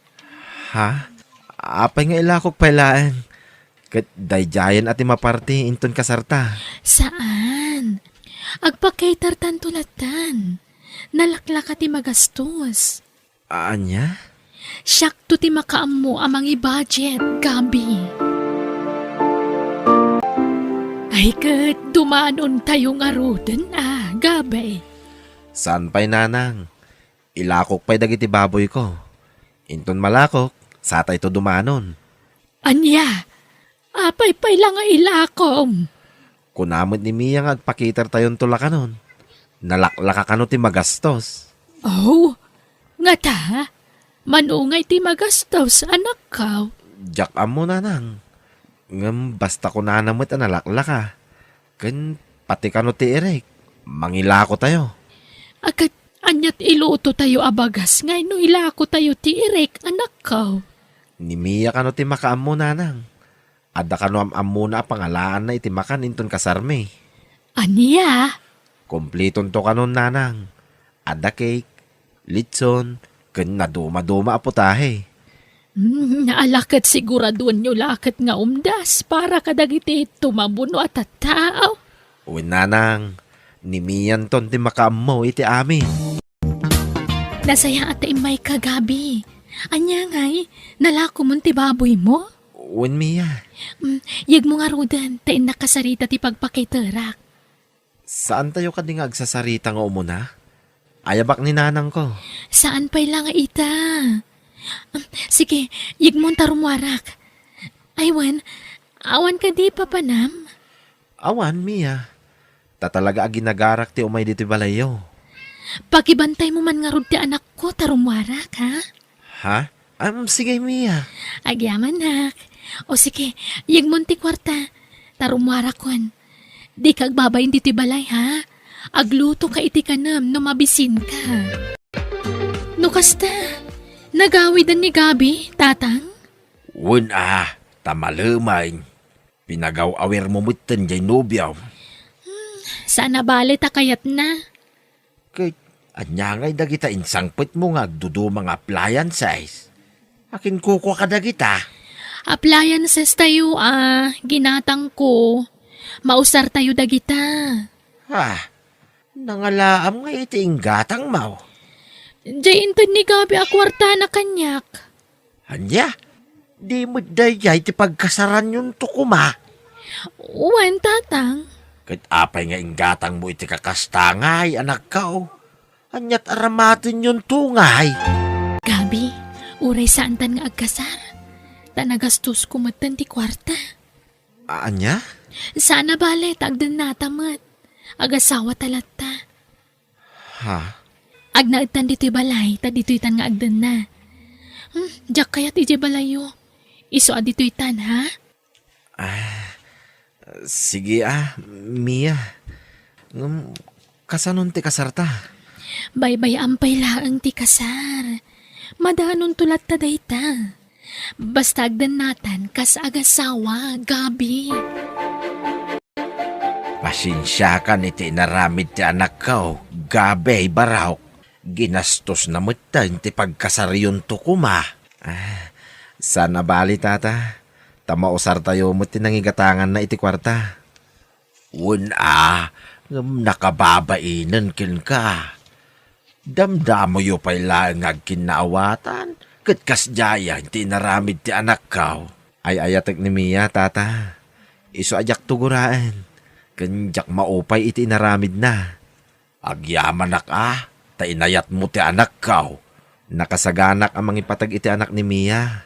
Ha? Apay nga ilakok pailaan. Kat dayjayan ati maparti inton kasarta. Saan? Agpakaitartan tulatan. Nalaklaka ti magastos. Anya? Siyak to ti makaam mo amang i-budget, Gabi. Ay kat dumanon tayo nga roden Gabay. Saan pa'y nanang? Ilakok pa'y dagiti baboy ko. Inton malakok, satay to dumanon. Anya, apay-pay lang nga ilakom. Kunamot ni Mia nga agpakitar tayon tulakanon. Nalaklaka kano ti magastos. Oh, nga ta? Manungay ti magastos, anak ka. Jak amo nanang. Ngam basta ko nanamot ang nalaklaka. Kan pati kano ti Eric. Mangilako tayo. Agad anyat iluto tayo abagas. Ngay no ilako tayo ti Eric, anak ka. Ni Mia kano ti makaam mo nanang. Ada kano am na pangalaan na iti makan inton kasarme. Aniya? Kompleton to kanon nanang. Ada cake, litson, ken naduma-duma aputahe. Naalakat siguraduan nyo lakat nga umdas para kadagiti tumabuno at tao. Uwin nanang, ni Mian ton ti makaam mo iti amin. Nasaya at imay kagabi. Anya ngay, nalako mo ti baboy mo? Uwin Mia. Yag mo nga rodan, tain nakasarita ti pagpakiterak. Saan tayo kading agsasarita nga umuna? Ayabak ni nanang ko. Saan pa'y lang ita? Sige, yag mo tarumwarak. Aywan, awan ka di papanam? Awan, Mia. Tatalaga aginagarak ti umay dito balayo. Pakibantay mo man nga rod ti anak ko, tarumwarak, ha? Ha? Sige, Mia. Agyaman, nak. O sige, yag mo ti kwarta. Tarumwarak kon. Di kagbabayin dito balay, ha? Agluto ka iti kanam no mabisin ka. No kasta, nagawidan ni Gabi, tatang? Wen tamalamay. Pinagaw-awer mo mutan jay nobyaw. Sana bali ta kayat na. Kay, anyangay dagita insangpit mo nga agdudu mga appliances. Akin kuko ka dagita. Appliances tayo ginatang ko. Mausar tayo dagita. Nangalaam nga iti inggatang mau. Diyan ni Gabi akwarta na kanyak. Anya, di mo dayay ti pagkasaran yung tukuma. Uwan, tatang. Kahit apay nga inggatang mo iti kakastangay, anak ka o. Anyat aramatin yung tungay. Gabi, uray saan tan nga agkasar. Tanagastos kumatan ti kwarta. Anya? Sana bale, tagdan natamat. Agasawa talata. Agnaagtan dito'y balay, ta dito'y tan nga agdan na. Diyak kaya ti balayo. Iso dito'y tan, ha? Sige Mia. Kasanon ti kasarta? Baybay ampay laang ti kasar. Madanon tulat ta dayta. Basta agdan natan kas agasawa, Gabi. Pasensya ka ni ti naramid ti anak ka Gabi baraw. Ginastos na mutan ti pagkasaryon tukuma. Sana bali tata. Tamausar tayo mo ti nangigatangan na iti kwarta. Nakababainan kin ka. Damdamo yo pa'y langag kinaawatan. Kat kasjaya, hindi naramid ti anak ka. Ay ayatek ni Mia, tata. Iso ajak tuguraan. Kanjak maupay iti naramid na. Agyaman ta inayat mo ti anak ka. Nakasaganak ang mangipatag iti anak ni Mia.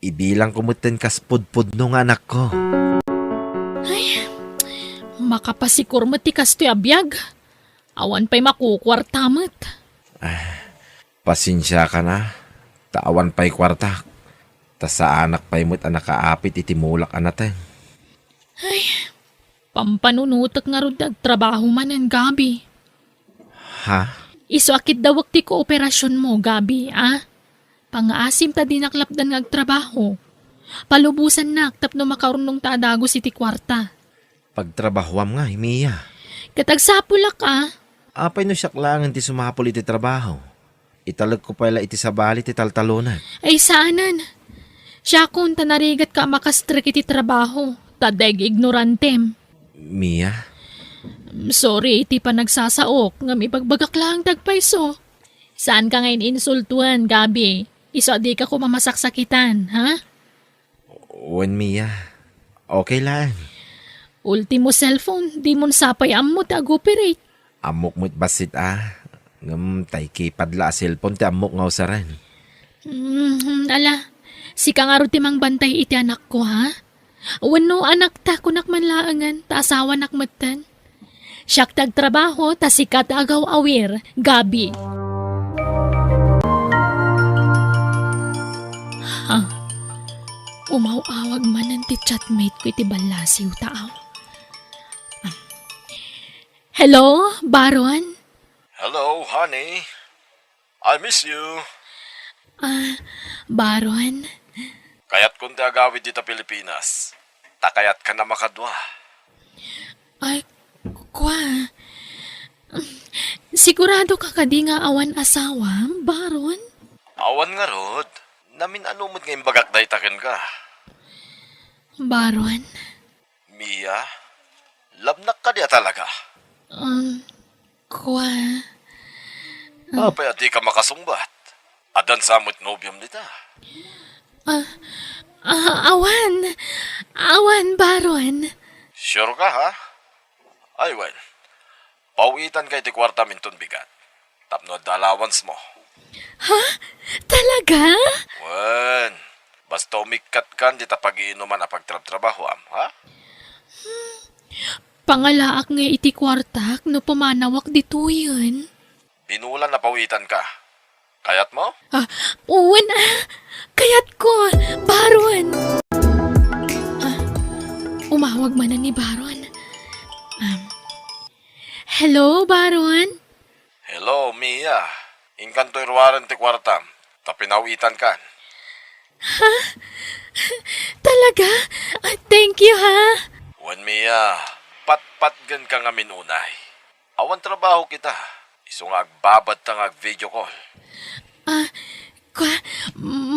Ibilang kumutin kaspudpud nung anak ko. Ay, makapasikur mo ti kastoy abiyag. Awan pa'y makukwartamot. Pasensya ka na. Tawan pa'y kwarta. Ta sa anak pa'y mo't anak kaapit iti mulak anateng. Ay, pampanunutak nga ron trabaho man ang Gabi. Iso akit dawak ti kooperasyon mo, Gabi, Pangaasim ta dinaklapdan nga agtrabaho. Palubusan na tapno makarunong ta adagos iti kwarta. Pagtrabahwam nga, Mia. Katagsapulak Apay no siyak lang ti sumapol iti trabaho. Italag ko pala iti sabali ti taltalunan. Ay saanan. Siya kung tanarigat ka makastrik iti trabaho. Tadeg ignorantem. Mia? Sorry, iti pa nagsasaok. Nga may pagbagak lang tagpaiso. Saan ka ngayon insultuan, Gabi? Iso di ka ko mamasaksakitan, ha? Wen, Mia. Okay lang. Ultimo cellphone, di mo sapay ammo tag-operate. Amok mo't basit Ngam tay kipadla cellphone ti amok nga usaran. Ala, si kangaro ti mang bantay iti anak ko, ha? Wano anak ta kunak manlaangan, ta asawa nakmatan. Siyak tagtrabaho, ta sikat agaw awir, Gabi. Umawawag man ang ti chatmate ko iti balasiw tao. Hello, Baron? Hello, honey. I miss you. Baron? Kayat kung agawid dito Pilipinas. Takayat ka na makadwa. Ay, kwa. Sigurado ka kadi nga awan asawa, Baron? Awan nga rod. Namin anumod ngayong bagak dahi takin ka. Baron? Mia, labnak ka diya talaga. Kwa. Apay di ka makasungbat. Adan samot nobyam dita. Awan. Awan, Baron. Sure ka, ha? Ay, well. Pawitan kay ti kwarta minton bigat. Tapno dalawans mo. Ha? Talaga? Wen. Basta umikat kan di ta pag-iinuman na pagtrabaho am, ha? Pangalaak nga iti kwartak no pumanawak dito yun. Binulan na pawitan ka. Kayat mo? Uwan kayat ko, Baron. Umawag man na ni Baron. Hello, Baron? Hello, Mia. Inkanto irwaran ti kwartam. Tapinawitan kan. Ha? Talaga? Thank you, ha? Wan, Mia. Pat-pat gan ka nga minunay. Awan trabaho kita. Iso nga agbabad ta nga video call.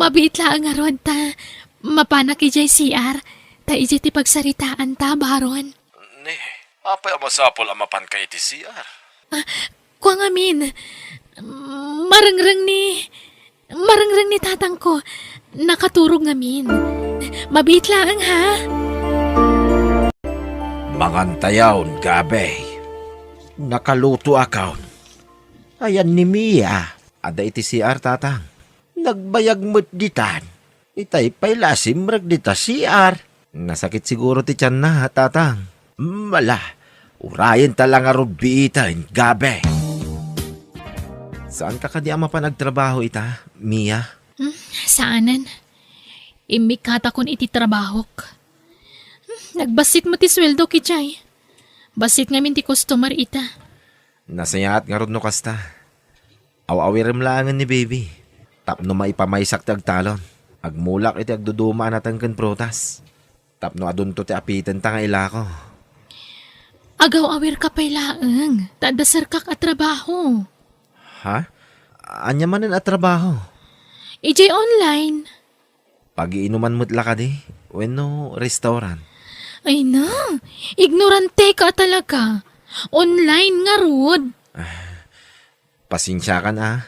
Mabit lang nga ron ta. Mapanak ijay CR. Ta ijay ti pagsaritaan ta, baron. Ni, apay amasapol amapan kay ti CR. Kwa ngamin, marangrang ni tatang ko. Nakaturog ngamin. Mabit lang ha. Mangantayaon, gabi. Nakaluto akaw. Ayan ni Mia. Ada iti CR, tatang. Nagbayag mo't ditan. Itay pa'y lasim rag dita CR. Nasakit siguro ti tiyan na, tatang. Mala, urayan talang arubiitan, gabi. Saan ka kadi ama pa nagtrabaho ita, Mia? Saanan? Imikata kon iti trabahok. Nagbasit mo ti sweldo kichay. Basit ngamin ti customer ita. Nasayaat nga ron no kasta. Aw-awirim langan ni baby. Tapno maipamaysak ti agtalon. Agmulak iti agduduma natang kan protas. Tapno adun to ti apitan ta nga ilako. Agaw-awir ka pa'y laang. Tadasar kak at trabaho. Ha? Anya manin at trabaho? Ijay online. Pag-iinuman mo't lakadi. Weno, restaurant. Ay na, ignorante ka talaga. Online nga rod. Pasensya ka na.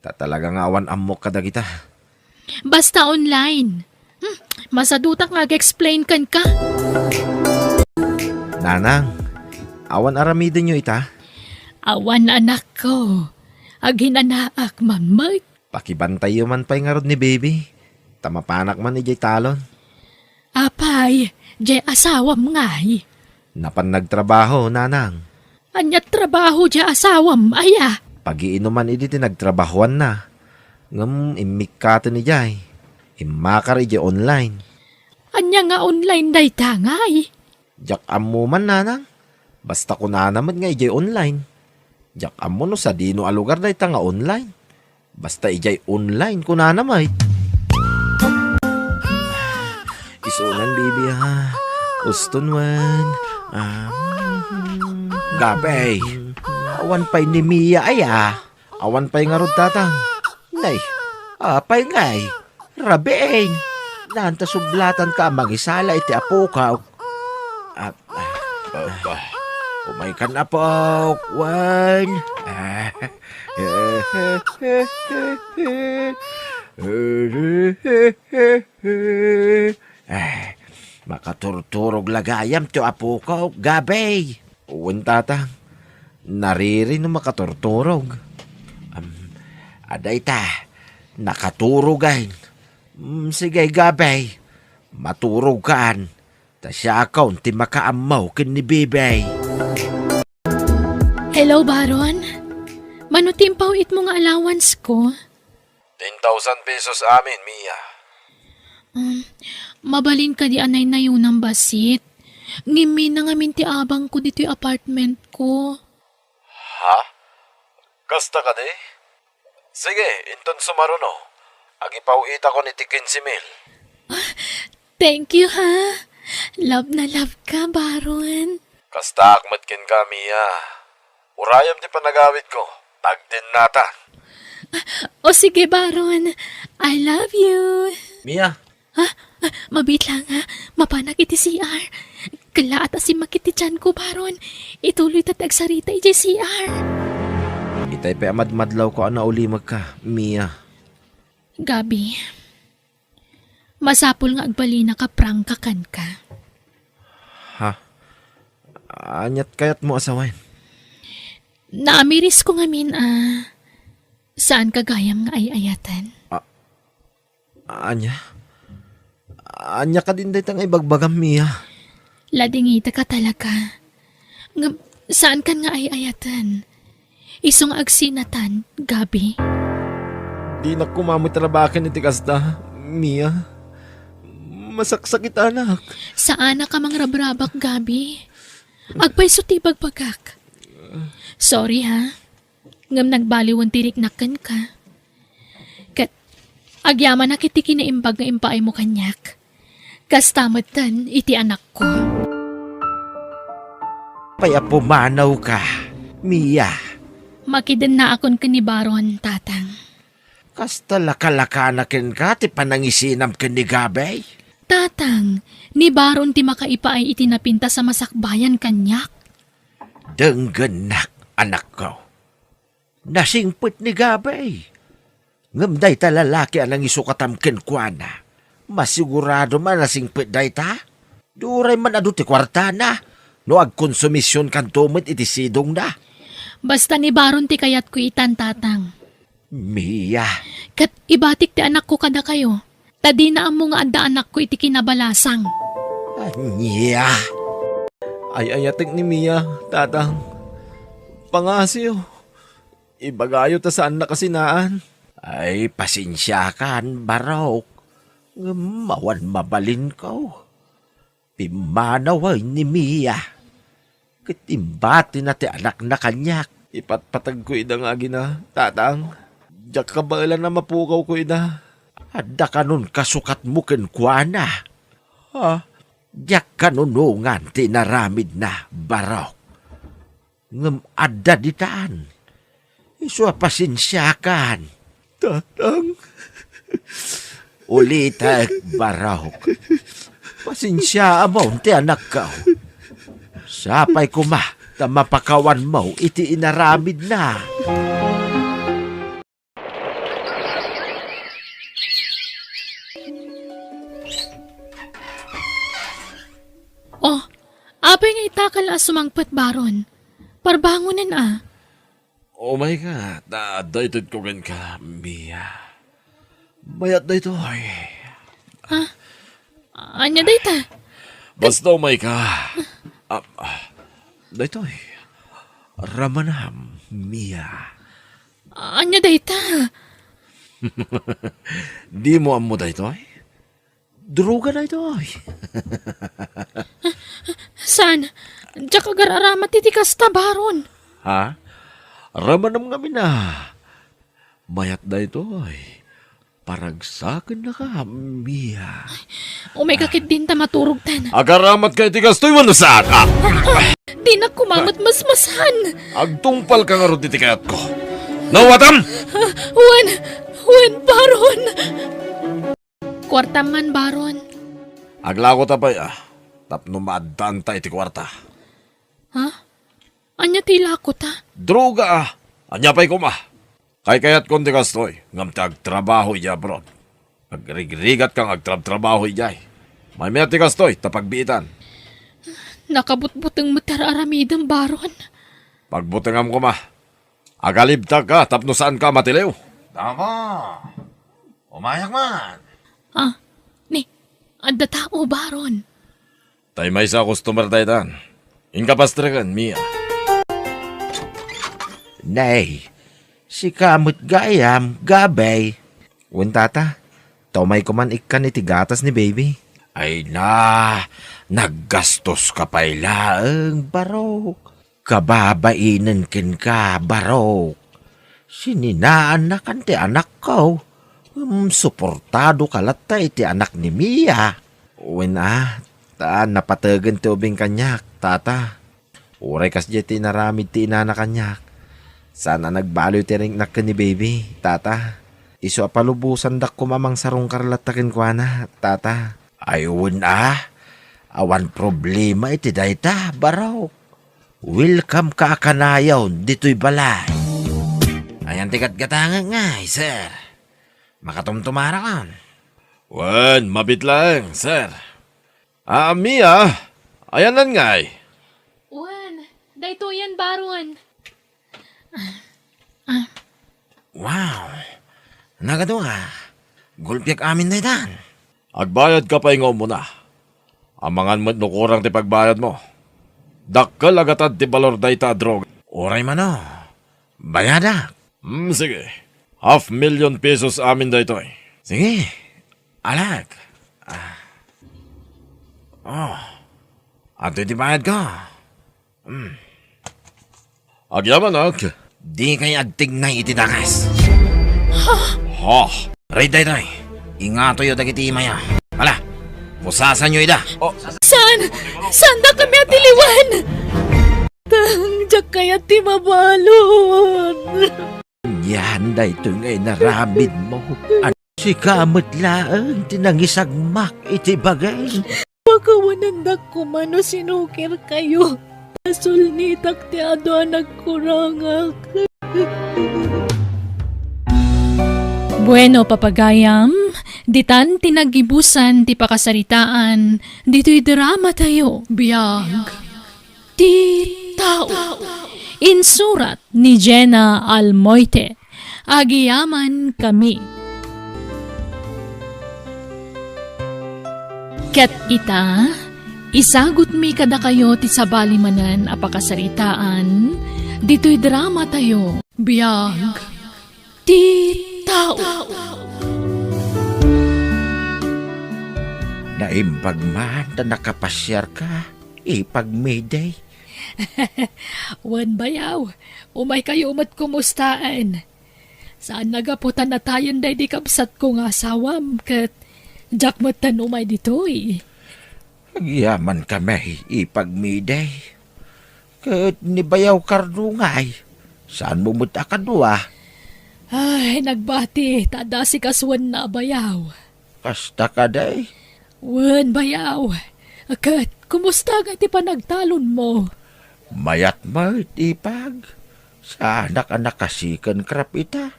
Talagang awan amok kada kita. Basta online. Masadutak nga explain kan ka. Nanang, awan aramidin nyo ita? Awan anak ko. Aginanaak mamay. Pakibantay yo man pa'y nga rod ni baby. Tamapanak man ijay talon. Apay, jay asawam ngay. Napan nagtrabaho, nanang. Anyat trabaho jay asawam, aya. Pag-iinuman iti nagtrabahuan na. Ngam imikato ni jay. Imakar ijay online. Anya nga online day tangay. Jak amo man, nanang. Basta ko na naman nga ijay online. Jak amo no sa dino alugar day ta nga online. Basta ijay online ko na naman. Isunan, baby, ha? Ustunwan. Gabay. Awan pa'y ni Mia, ay, Awan pa'y nga rod, tatang. Nay, apay ngay. Rabeeng. Nanta sublatan ka mangisala iti apo ka. Umay ka na po, Wan. Makaturturog lagayam to apo ko, gabay. Uwan, tatang. Nariri no makaturturog. Aday ta, nakaturugan. Sige, gabay. Maturugan. Ta siya akaw, ti makaamaw kin ni bibay. Hello, Baron. Manutimpaw it mo nga allowance ko. 10,000 pesos amin, Mia. Mabalin ka di anay na yun ng basit. Ngimi na nga minti abang ko dito yung apartment ko. Ha? Kasta ka di? Sige, inton sumaruno. Agipawita ko ni 15,000. Thank you, ha? Love na love ka, Baron. Kasta akmatkin ka, Mia. Urayam di panagawit ko. Tagdin nata. O sige, Baron. I love you. Mia. Mabit lang, ha? Mapanak iti CR. Kala at asim makiti dyan ko, Baron. Ituloy tatag sarita iti CR. Itay pa amadmadlaw ko ana ulimag ka, Mia. Gabi, masapul nga agbalina ka prangkakan ka. Ha? Anyat kayat mo asawain? Naamiris ko ngamin, saan kagayam nga ay-ayatan? Anya? Anya ka din daytang ibagbagam, Mia. Ladingita ka talaga. Saan kan nga ay-ayatan? Isong agsinatan, Gabi. Di na kumamitrabakan iti kasta, Mia. Masaksakit anak. Saan na ka mang rabrabak, Gabi? Agpay sutibag pagak. Sorry, ha? Ngam nagbaliwan tiriknakan ka. Kat, agyaman na kiti kinaimbag nga impaay mo kanyak. Kastamatan iti anak ko. Paya pumanaw ka. Mia, Makidan na akon kanibaron, tatang. kasta lakalakanakin ka ti panangisinam ken ni Gabay. Tatang, ni baron ti makaipa ay itinapinta sa masakbayan kanyak. Denggenak anak ko. Nasingpit ni Gabay. Ngamday ta lalaki anang isukatam ken kuana. Masigurado man nasingpit day ta. Duray man adu ti kwarta na. No agkonsumisyon kan tumit iti sidong na. Basta ni baron ti kayat ko itan, tatang. Mia, Kat ibatik ti anak ko kada kayo. Tadi na amo nga anda anak ko iti kinabalasang. anya. Ay ayatek ni Mia, tatang. Pangasyo. Ibagayo ta saan na kasinaan. Ay, pasensya kan, barok. Mawan mabalin ko. Pimanaw ni Mia. Kitimbati na ti anak na kanyak. Ipatpatag ko ida nga gina, tatang. Diyak kabailan na mapukaw ko ida. Ada kanon kasukat mo ken kuana. Ha? Diyak kanunungan tinaramid na, barok. Ngem ada ditaan. Iswa pasensyakan. Tatang. Ulitak, barok. Pasensya mo, ti anak ka. Sapay kuma, ta mapakawan mo, iti inaramid na. Oh, apay nga itakal a sumangpat baron. Parbangunan ah. Oh my God, daitid ko gan ka, Mia. Mayat na ito ay. Ha? Anya dayta? Basta umay ka. Dito ay. Ramanam, Mia. Anya dayta? Di mo amo dito ay. Druga na ito ay. San? Diyak agar-aramat iti kasta baron. Ha? Ramanam kami na. Mayat na ito ay. Paragsakan na ka, Mia. Umay kakit din ta maturog tan. Agaramat ka iti kastoy mo na saan. Di na kumamat masmasan. Agtungpal ka nga ron iti kayat ko. Nawatam! Wen, baron. Kwarta man, baron. Aglako tapay tapno maaddan ta iti kwarta. Ha? Anya tila ko ta? Droga anya pa'y kuma. Kay kayat konti kastoy, ngam ti agtrabaho iya abroad. Agrigrigat kang agtrabaho iyay. May meti kastoy, tapagbiitan. Nakabutbutang matararamidang baron. Pagbutangam kuma. Agalibtag ka, tapno saan ka matiliw. Tama. Umayak man. Anda tao, baron. Tay may sa customer daytan. Inkapastrekan, Mia. Nay, si kamot gayam, Gabay. Tata, tomay ko man ikan iti gatas ni baby. Ay na, naggastos ka pa ilaang, barok. Kababainan kin ka, barok. Sininaan na kanti anak ko. Suportado kalata iti anak ni Mia. Napatagan ti ubing kanyak, tata. Uray kas jeti naramid ti ina na kanyak. Sana nagbaloy ti ring nak ni baby, tata. Iso apalubusan dak kumamang sarong karlatakin kwa na, tata. Ayun awan problema iti dayta, baraw. Welcome ka akanayaw, dito'y balay. Ayan tikat gatangan nga, sir. Makatumtumara ka. Wan, mabit lang, sir. Mia, ayan nan ngay. Wan, dayto yan, baron. Wow, nagado gulpiak amin na itan. Agbayad ka pa ingaw mo na. Amangan mo't nukurang ti pagbayad mo. Dakkel agatad ti balor dayta droga. Oray man bayadak. Sige. 500,000 pesos amin daytoy. Sige, alag. Ato di bayad ka. Agyaman ak. Di kay agtig na ititakas. Ha? Ray daytoy, ingato yo dagiti imaya. Hala, musasan nyo ida. Saan? Saan na kami atiliwan? Diyak kaya ti mabalon. Yan na ito ngay naramid mo. At si kamot laang tinangisagmak iti bagay. Pagkawanandak ko mano sinukir kayo. Pasulnitak ti ado nagkurangak. Bueno, papagayam, ditan tinagibusan ti pakasaritaan, dito'y drama tayo, biyag. Ti tao. Insurat ni Jenna Almoite. Agiyaman kami. Ket ita, isagot mi kada kayo ti sabalimanan a pakasaritaan, dito'y drama tayo, biyag. Ti tao. Naimbag man na nakapasyar ka, ipagmiday. Wan bayaw, umay kayo umat kumustaan. Saan nagaputan na tayon day di kapsat ko nga asawam, kat jakmatan umay ditoy. Agyaman kami, ipagmiday. Kat nibayaw kardungay, saan mo muta kadua? Ay, nagbati, tada si kaswan na bayaw. Kasta ka day? Wan bayaw, kat kumusta nga ti panagtalon mo? Mayat mo, ipag. Sa anak-anak kasikan krapita.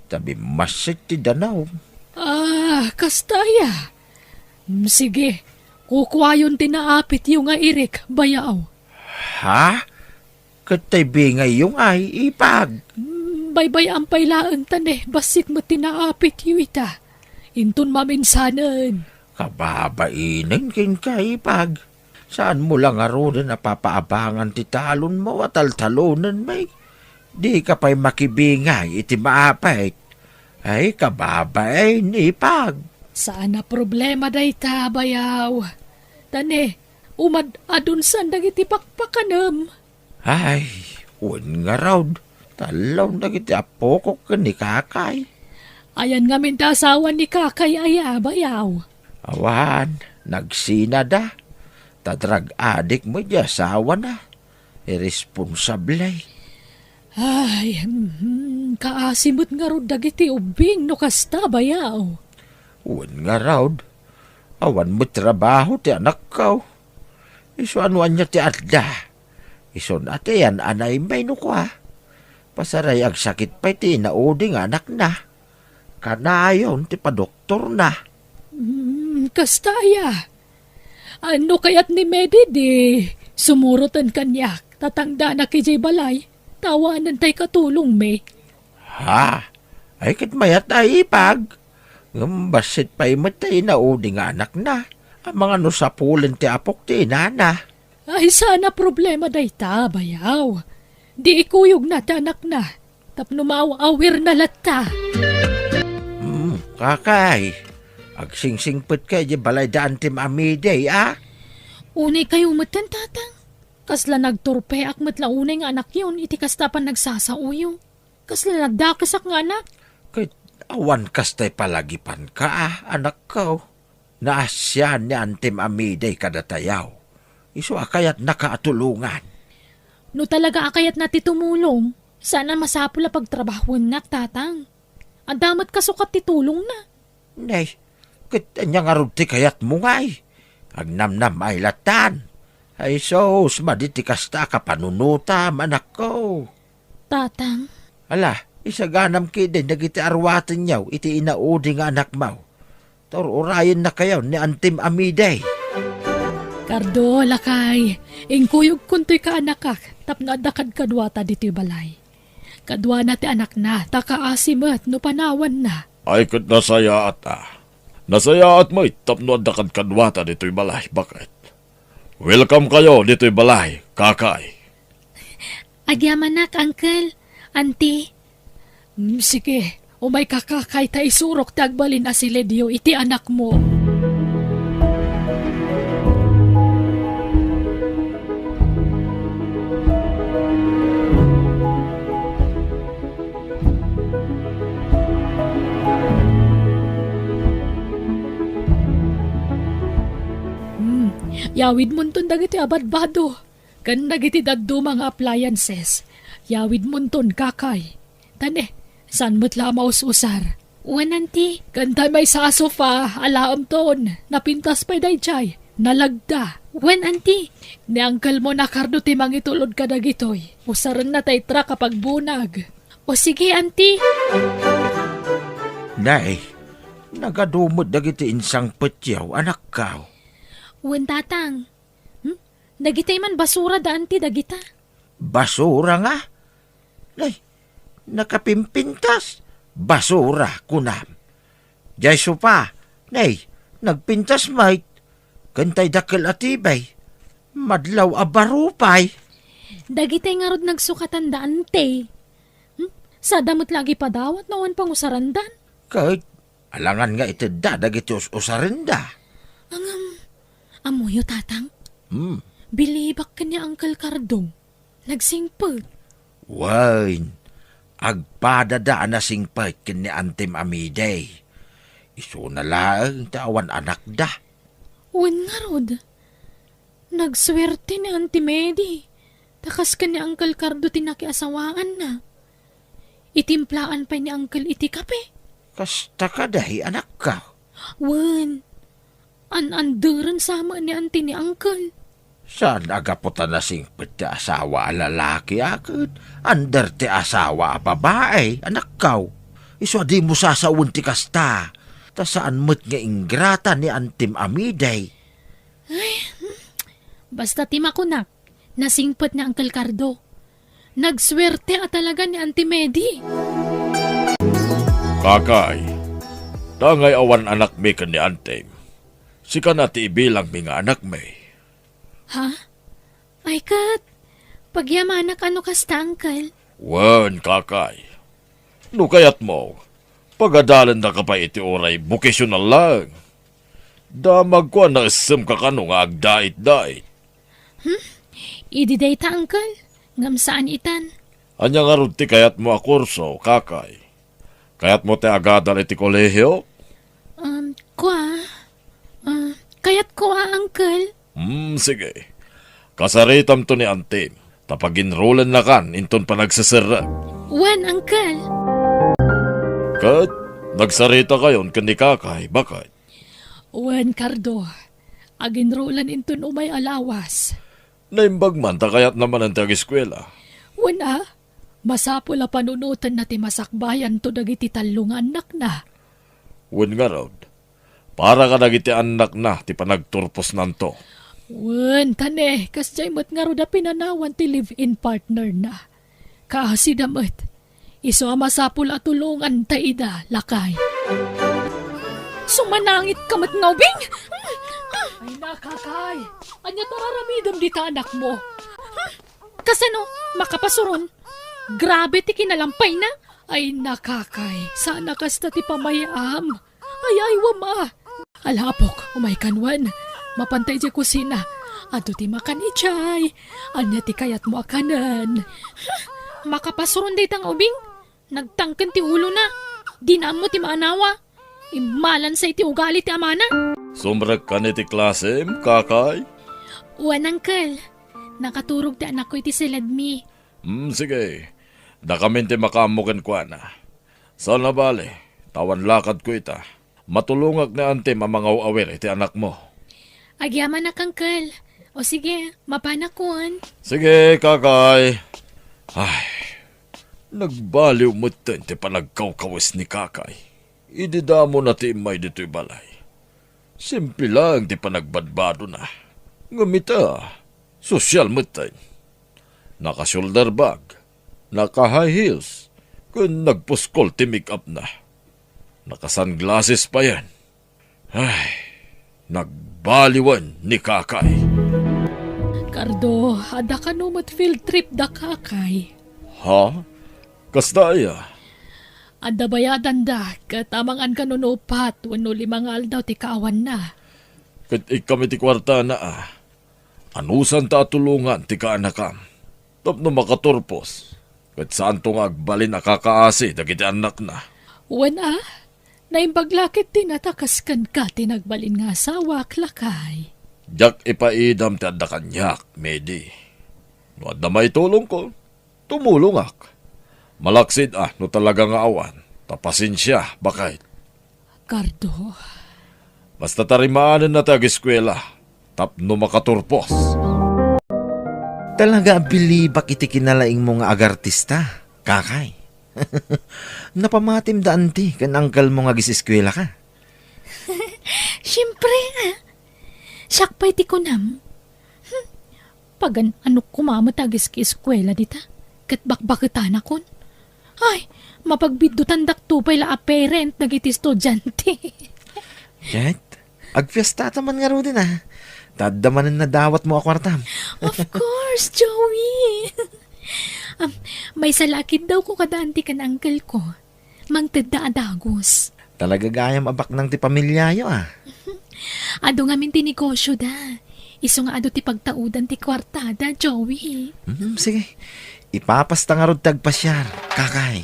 Tabi masit ti danaw. Ah, kastaya. Sige, kukwayon tinaapit yung nga irik, bayaw. Ha? Katay bingay yung ay, ipag. Baybay ang pailaan tane, basit mo tinaapit yung ita. Intun maminsanan. Kababainin kin ka, ipag. Saan mo lang arunin na papaabangan ti talon mo at taltalonan may? Di ka pa'y makibingay iti maapay. Ay, kababay ni pag. Saan na problema day ta, bayaw? Tane, umad adun saan dagiti pakpakanam. Ay, un nga raw. Talaw dagiti apokok ka ni kakay. Ayan nga mintasawan ni kakay aya, bayaw. Awan, nagsina da. Tadrag adik mo di asawa na. Irresponsablay. Ay, kaasimot nga ro dagiti ubing no kasta bayaw. Uwan nga raw. Awan mo trabaho ti anak ko. Iso anuan niya ti adda. Iso nati yan anay may nukwa. Pasaray ag sakit pa ti nauding anak na. Kanayon ti padoktor na. Kastaya. Ano kaya't ni Medi di sumurutan kanyak, tatangda na kay balay, tawanan tay katulong me. Ha? Ay kit mayat ay ipag. Basit pa'y matay na uding anak na. Ang mga nusapulan ti apok ti inana. Ay sana problema day ta, bayaw. Di ikuyog na ti anak na. Tapno maawir na latta. Kakay. Agsingsingpet kay di balay daan tim amiday, ah? Unay kayo matan, tatang. Kasla nagturpe akmat la unay nga anak yun, iti kastapan nagsasauyo. Kasla nagdakasak nga anak. Kay awan kastay palagipan ka, ah, anak ko. Naasyan ni antim amiday kadatayaw. Iso akayat nakaatulungan. No talaga akayat na titumulong, sana masapula pagtrabahon na, tatang. Ang damat kasukat titulong na. Nay, kanya nga ti kayat mo ngay. Agnamnam ay latan. Ay sos, maditi kasta ka panunuta, anak ko. Tatang? Ala, isaganam kidin, nagiti arwatan niyaw, iti inaudi nga anak mo. Urayan na kayo ni Antim Amiday. Kardo, lakay. Ingkuyog kunto'y ka anak ka, tapno adakad kadwata dito'y balay. Kadwa na ti anak na, takaasimat no panawan na. Ay kat nasaya at Nasaya at may tapno adakad kadwata dito'y balay. Bakit? Welcome kayo dito'y balay, kakay. Agyamanak, uncle, auntie. Sige, umay kakakay ta isurok tagbalin asiledyo iti anak mo. Yawid mo ton dagiti abadbado. Kan dagiti daddo mga appliances. Yawid munton kakay. Tane, san mo't lamaw usar? Wan, auntie. Kanta may sa sofa, alaam ton. Napintas pa'y daychay. Nalagda. Wan, auntie. Ni angkel mo na kardo ti mangitulod ka dagitoy. Usaran na tay tra kapag bunag. O sige, auntie. Nay, nagadumod dagiti insang petyaw, anak ka. Wan, tatang. Dagitay man basura da, auntie, dagita. Basura nga? Nay, nakapimpintas. Basura, kunam. Jay sopa, nay, nagpintas mait. Kantay dakil atibay. Madlaw abarupay. Dagitay nga rod nagsukatan da, ante. Sa damot lagi padawat nawan pang usarandan. Kahit alangan nga iti dagiti usarinda. Amoyo, tatang. Bilibak ka niya Uncle Cardo. Nagsingpot. Wine. Agpadadaan na singpait kin ni Antim Amidey. Iso na lang tawan anak da. Wen nga rod. Nagswerte ni Auntie Medi. Takas ka ni Uncle Cardo tinakiasawaan na. Itimplaan pa ni Uncle iti kape. Kasta ka dahi anak ka. Wen. Anduran sama ni Auntie ni Uncle. Saan agaputan na singpit ti asawa a lalaki akit? Under ti asawa a babae, anak kaw. Iso di mo sasawun ti kasta. Ta saan mo't nga ingrata ni Antim Amidey. Ay, basta timakunak. Nasingpot ni Uncle Cardo. Nagswerte at talaga ni Auntie Medi. Kakay, tangay awan anak mi kan ni Antim. Sika na ti ibilang mi nga anak mi. Ha? Ay, Kat. Pagyamanak ano kasta, Uncle? Wan, kakay. No kayat mo, pagadalan na ka pa iti oray, vocational lang. Damag ko na isem ka kano nga agdait-dait. Ididay ta, Uncle. Ngam saan itan? Anya nga ron ti kayat mo a kurso, kakay. Kayat mo ti agadal iti kolehiyo? Kayat ko Uncle. Sige. Kasaritam to ni Antim. Tapag-enrollan na kan, inton pa nagsasarap. Wan, Uncle. Kat, nagsarita kayon kan ni kakay, bakit? Wan, Cardo. Aginrolan inton umay alawas. Naimbag man, takayat naman ang tag-eskwela. Wan masapol a panunutan na ti masakbayan to dagiti talong anak na. Wan nga raw. Para ka dagiti anak na, ti panagturpos nanto. Wan, tane, kasjay mo't nga ro da pinanawan ti live-in partner na. Kasi damat, iso masapul at tulungan ta ida, lakay. Sumanangit ka mat ngawbing! Ay nakakay, anya tararamidam di ta anak mo. Kasano, makapasuron? Grabe ti kinalampay na. Ay nakakay, sana kasta ti pamayam. Ay wama. Alapok, umay kanwan. Mapantay di kusina. Ato ti makan ichay. Anya ti kayat mo akanan. Makapasuron day tang ubing. Nagtangken ti ulo na. Di na mo ti maanawa. Imalan sa iti ugali ti amana. Sumrag ka ni ti klase, kakay? Wan, Uncle. Nakaturog ti anak ko iti siladmi. Sige. Dakamin ti makamukin kwa na. Saan na bale? Tawan lakad ko ita. Matulungag na Antim ang mga awir iti anak mo. Agyaman na, Uncle. O sige, mapanakon. Sige, kakay. Ay, nagbaliw mo ti panagkawkawis ni kakay. Ididamo na ti imay dito'y balay. Simple lang ti panagbadbado na. Ngamita, sosyal mo tayo. Naka-shoulder bag, naka-high heels, kung nagpuskol ti make-up na. Naka-sunglasses pa yan. Ay, nagbaliwan ni kakay. Cardo, ada ka numot field trip da kakay. Ha? Kasta ya? Ada bayadan da, katamangan ka nunupat, wano 5 aldaw ti kaawan na. Kat ikami ti kwarta na anusan ta tulungan ti kaanakam. Tapno makaturpos. Kat saan to nga agbalin nakakaasi dagiti anak na. Wana, naimbaglakit tinatakaskan ka tinagbalin nga asawa klakay. Jak ipaidam ti adda kanyak, Medi. No adda may tulong ko, tumulong ak. Malaksid no talaga nga awan. Tapasin siya, bakit? Cardo, Basta tarimaanan na tag-eskwela, tapno makaturpos. Talaga bilibak iti kinalaing mo nga agartista, kakay. Napamatim daan ti, kan angkal mo nga giseskwela ka. Siyempre sakpay ti kunam. Pagan ano kumamatagis ki eskwela dita, kat bakbakitan akon. Ay, mapagbidutan daktupay la a parent nagiti estudyante. Jet, agfiesta taman nga ro din Tadamanan na dawat mo akwartam. Of course, Joey. May salakid daw ko kadaanti kan uncle ko. Mang tadda adagos. Talaga gayam abak ng ti pamilyayo Ado nga min tinegosyo da. Iso nga ado ti pagtaudan ti kwartada, Joey. Sige, ipapasta nga ro tagpasyar, kakay.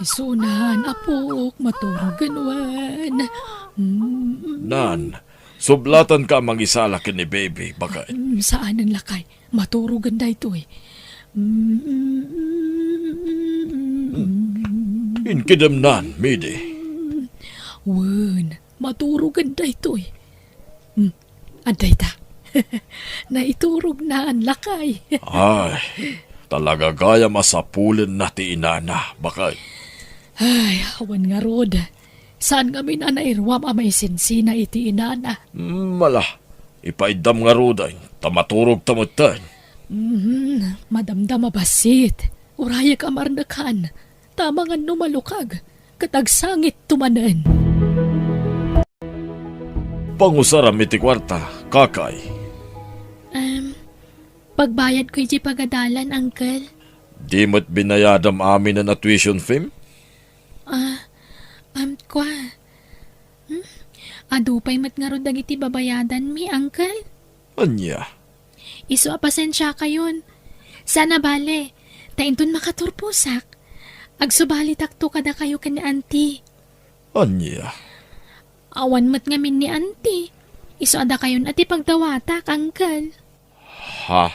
Isunan, apok, maturaganwan. Nan, sublatan ka mangisala ni baby, bakit? Saan ang lakay? Maturugan da ito Inkidam nan, Midi. Wen, maturugan da ito Aday ta. Naiturog na ang lakay. Ay, talaga gaya masapulin na ti inana, bakit? Ay, awan nga rod. Saan kami na nairwam amay sinsina iti inana? Mala, ipaidam nga ruday, tamaturog tamutan. Madamdam mabasit. Uraya kamarnakan. Tamangan numalukag. Katagsangit tumanan. Pangusaram iti kwarta, kakay. Pagbayad ko iti pagadalan, uncle. Di mo't binayadam amin na tuition fee? Kwa. Adupay mat nga ron dagiti babayadan mi, uncle. Anya? Iso apasensya kayon. Sana bale, tainton makaturpusak. Agsubali takto kada kayo kan ni auntie. Anya? Awan mat ngamin ni auntie. Iso ada kayon ati pagdawatak, uncle. Ha?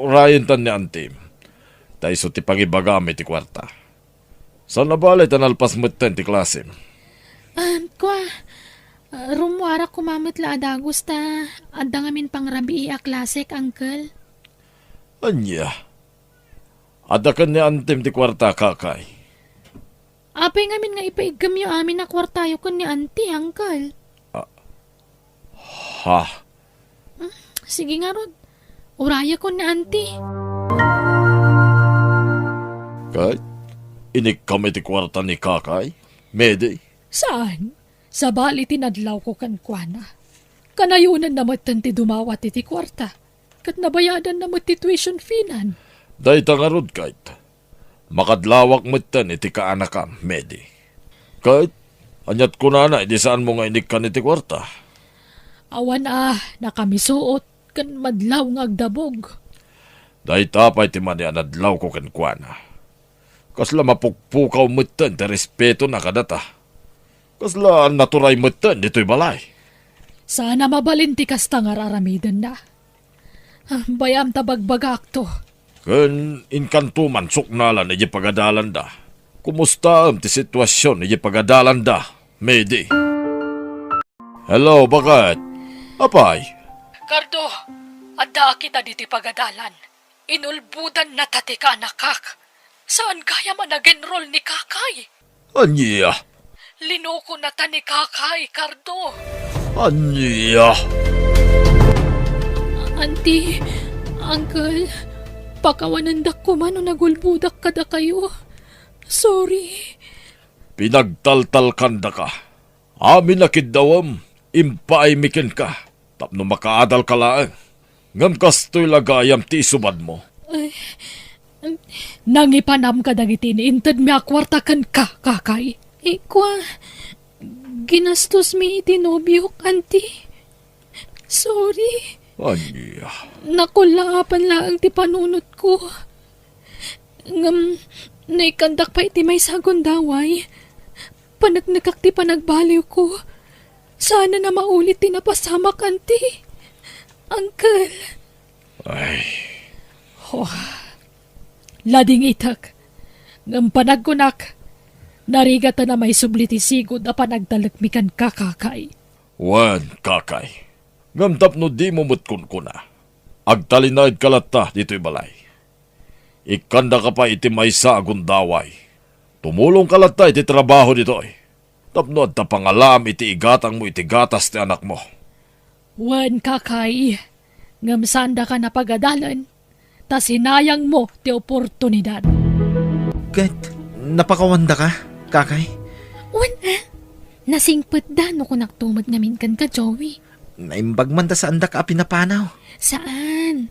Rayon tan ni antim. Taiso ti pangibagami ti kwarta. Saan na balay tanalpas mo't ten ti klase? Kwa, rumwara kumamit la adagos ta, adda ngamin pang rabi a klasek, uncle. Anya? Ada ka ni antim ti kwarta, kakay? Apay ngamin nga ipaigam yung amin na kwartayo ko ni auntie, uncle. Ha? Sige nga rod, uraya ko ni auntie. Kay? Inik kami ti kwarta ni kakay? Mede? Saan? Sa bali tinadlaw ko kan kuana. Kanayunan na ti dumawat iti kwarta. Kat nabayadan na ti tuition fee-nan. Day tangarod kahit. Makadlawak matan iti kaanakam, Mede. Kahit, anyat ko na di saan mo nga inik ka iti kwarta? Awan nakamisuot kan madlaw nga agdabog. Day tapay ti mani anadlaw ko kan kuana. Kasla mapukpukaw matan ti respeto na kadata. Kasla naturay matan dito'y balay. Sana mabalinti kasta nga raramidan na. Bayam tabagbagak to. Ken inkantuman suknalan iji pagadalan da. Kumusta ti sitwasyon iji pagadalan da, Medi? Hello, bakit? Apay? Cardo, adda kita diti pagadalan. Inulbudan na tati ka nakak. Saan kaya man nag-enroll ni kakay? Anya? Linoko na ta ni kakay, Cardo. Anya? Auntie, uncle, pakawanandak ko man o nagulbudak kada kayo. Sorry. Pinagtaltal kanda ka. Amin na kidawam, impaimikin ka. Tapno makaadal ka laang. Ngam kastoy lagayam ti isubad mo. Nangipanam ka dagiti ni intad mi akwartakan ka, kakay. Ikwa, ginastos mi itinobyok, auntie. Sorry. Anya? Nakulapan lang ti panunot ko. Ngam, naikandak pa iti may sagundaway. Panagnagak ti panagbaliw ko. Sana na maulit ti napasamak, auntie. Uncle. Ay, Oh, lading itak. Ngam panagkunak. Narigata na may subliti sigod na panagtalagmikan kakakay. wan kakay. Ngamtap no di mo mutkun ko na. Agtalinaid kalata dito'y balay. Ikanda ka pa iti maysa agundaway. Tumulong kalata iti trabaho dito'y. Tapno at tapangalam iti igatang mo iti gatas ti anak mo. Wan kakay. Ngam sanda ka na pagadalan. Tas hinayang mo ti oportunidad. Kat, napakawanda ka, kakay. Wan nasingpet da no kung naktumad ngamin kan ka, Joey. Naimbag man ta sa andak a pinapanaw. Saan?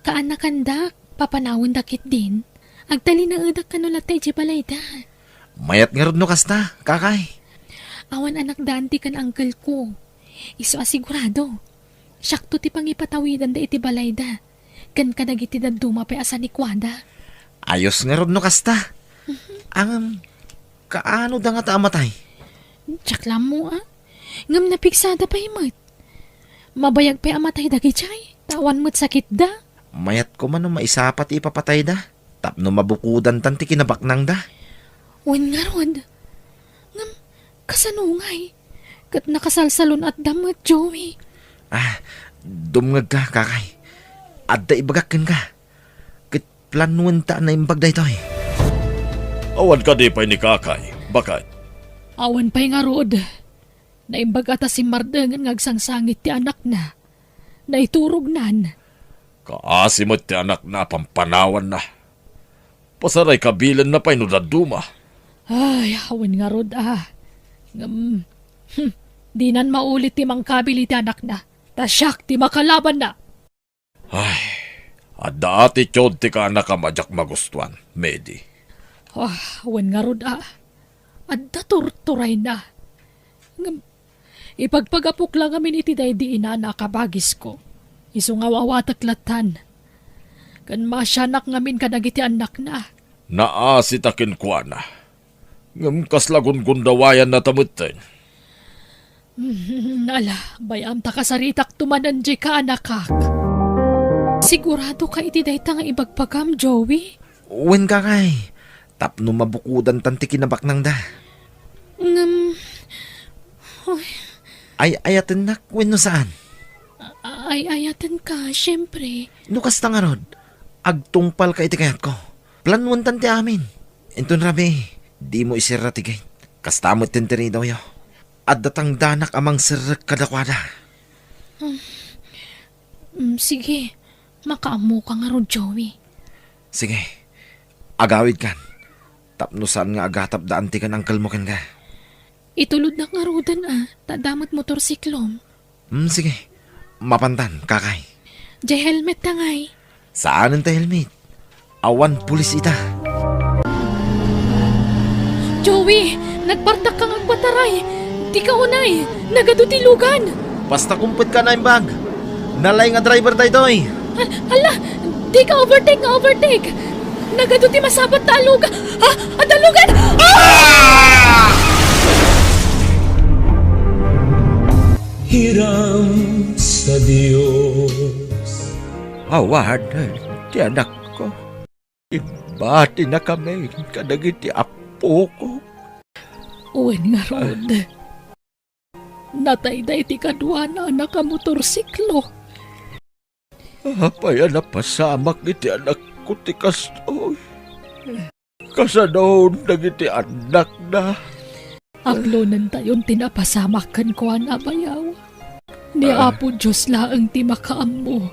Kaanakandak, papanawon dakit din. Agtali na udak ka no latay di balay da. Mayat nga rod no kasta, kakay. Awan anak danti kan uncle ko. Iso asigurado. Syakto ti pangipatawidan da iti balay da. Kan kadagiti da dumapay asa ni Kwada. Ayos nga rod no kasta. Ang kaano da nga ta amatay? Tsaklam mo Ngam napigsada pa imot. Mabayag pa amatay dagi chay. Tawan mo't sakit da. Mayat ko man no maisapat ipapatay da. Tapno mabukudan tanti kinabaknang da. Wan nga rod. Ngam kasanungay. Kat nakasalsalon at damot, Joey. Dumngag ka, kakay. Adda ibagakin ka. Kit planuan ta na imbag da ito eh. Awan ka di pa'y ni kakay. Bakit? Awan pa'y nga rod. Naimbag ata si Mardangan ngagsangsangit ti anak na. Naiturog nan. Kaasimot ti anak na pampanawan na. Pasaray kabilan na pa'y nudaduma. Ay, awan nga rod di nan maulit ti mangkabili ti anak na. Tasyak ti makalaban na. Ay, adda ati tiyod ti ka anak majak magustuhan, Medi. Awan nga rod adda turturay na. Ipagpagapok lang amin iti daydi ina nakabagis ko. Iso nga wawataklatan. Kan masyanak ngamin kadagiti anak na. Naasitakin ko na. Ngam kaslagon gundawayan na tamutin. Nala, bayam ta kasaritak tumanan di ka anakak. Sigurado ka iti dayta nga ibagpagam, Joey? Wen kakay. Tapno mabukudan tanti kinabaknang da. Ay ayaten nak, wen no saan? Ay ayatan ka, syempre. No kasta nga rod, agtungpal ka iti kayat ko. Planuan tanti amin. Enton rabi, di mo isira tigay. Kasta mo tintirido yo. At datang danak amang sirik kadakwada. Sige, makaamo ka nga ron, Joey. Sige, agawid kan. Tapno saan nga agatap daan ti kan angkal mo kan ka. Itulod na nga rodan tadamot motorsiklom. Sige, mapantan, kakay. Jay helmet na ngay. Saan ang helmet? Awan pulis ita. Joey, nagpartak kang agpataray. Di ka unay, nagadutilugan. Basta kumpit ka na yung bag. Nalay nga driver tayo ito eh. Hala, di ka overtake. Nagaduti masabat na aluga. At alugan! Hiram sa Diyos. Awad, ti anak ko. Ibati na kami kadagiti apo ko. Uwen nga rod. Natayday ti kadwa na anak ka motorsiklo. Apaya na pasamak iti anak ko ti kastoy. Kasanoon nagiti anak na. Aglonan tayon tinapasamakan ko na bayaw. Ni Apo Diyos laang ti makaammo.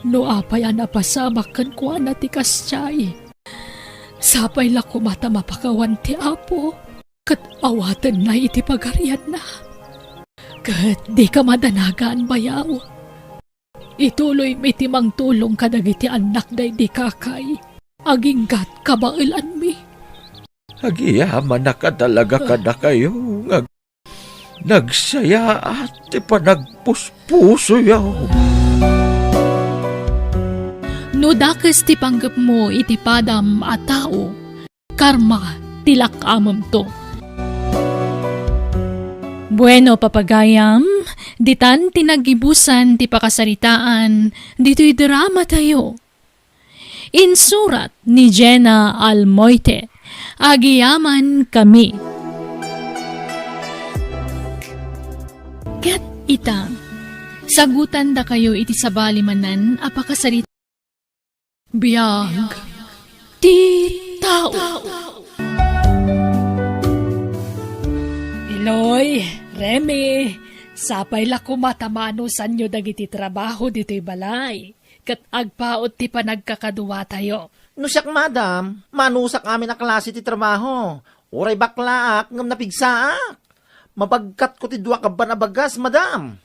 No apaya na pasamakan ko na ti kasyay. Sapay la ko mata mapakawan ti Apo. Kat awatan na iti pagarian na. Kat di ka madanagaan bayaw. Ituloy may timang tulong kadagiti anak day di kakay. Aginggat kabailan mi. Agiyaman na ka talaga kada kayo. Nagsaya at ipanagpuspuso yaw. No dakes ti panggap mo iti padam a tao. Karma tilak amam to. Bueno, papagayam, ditan tinagibusan ti pakasaritaan, dito'y drama tayo. Insurat ni Jenna Almoite, Agiyaman Kami. Ket itang, sagutan da kayo iti sabali manan apakasarita. Biyag ti tao. Iloy, Remy, sapay la kumatamano sanyo dagiti trabaho dito'y balay. Kat agpaot ti panagkakaduwa tayo. No siyak, madam, manusak amin na klase ti trabaho. Uray baklaak, ngam napigsaak. Mabagkat ko ti duwa ka ba na bagas, madam?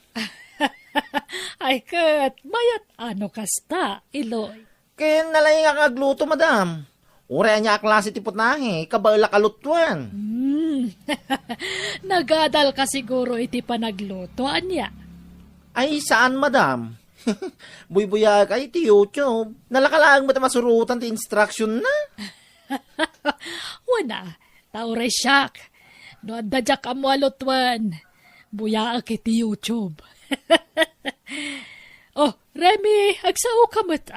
Ay kat, mayat ano kasta, Iloy. Kaya nalay nga kagluto, madam. Uray niya klase ti putnahe, kabaila kalutuan. Nagadal ka siguro iti panagluto, anya. Ay, saan, madam? Buy-buya ka iti YouTube. Nalakalaang mo masurutan ti instruction na. Wana, tauray siyak. No, dadyak amo alutwan. Buya iti YouTube. Oh, Remy, agsaw kamot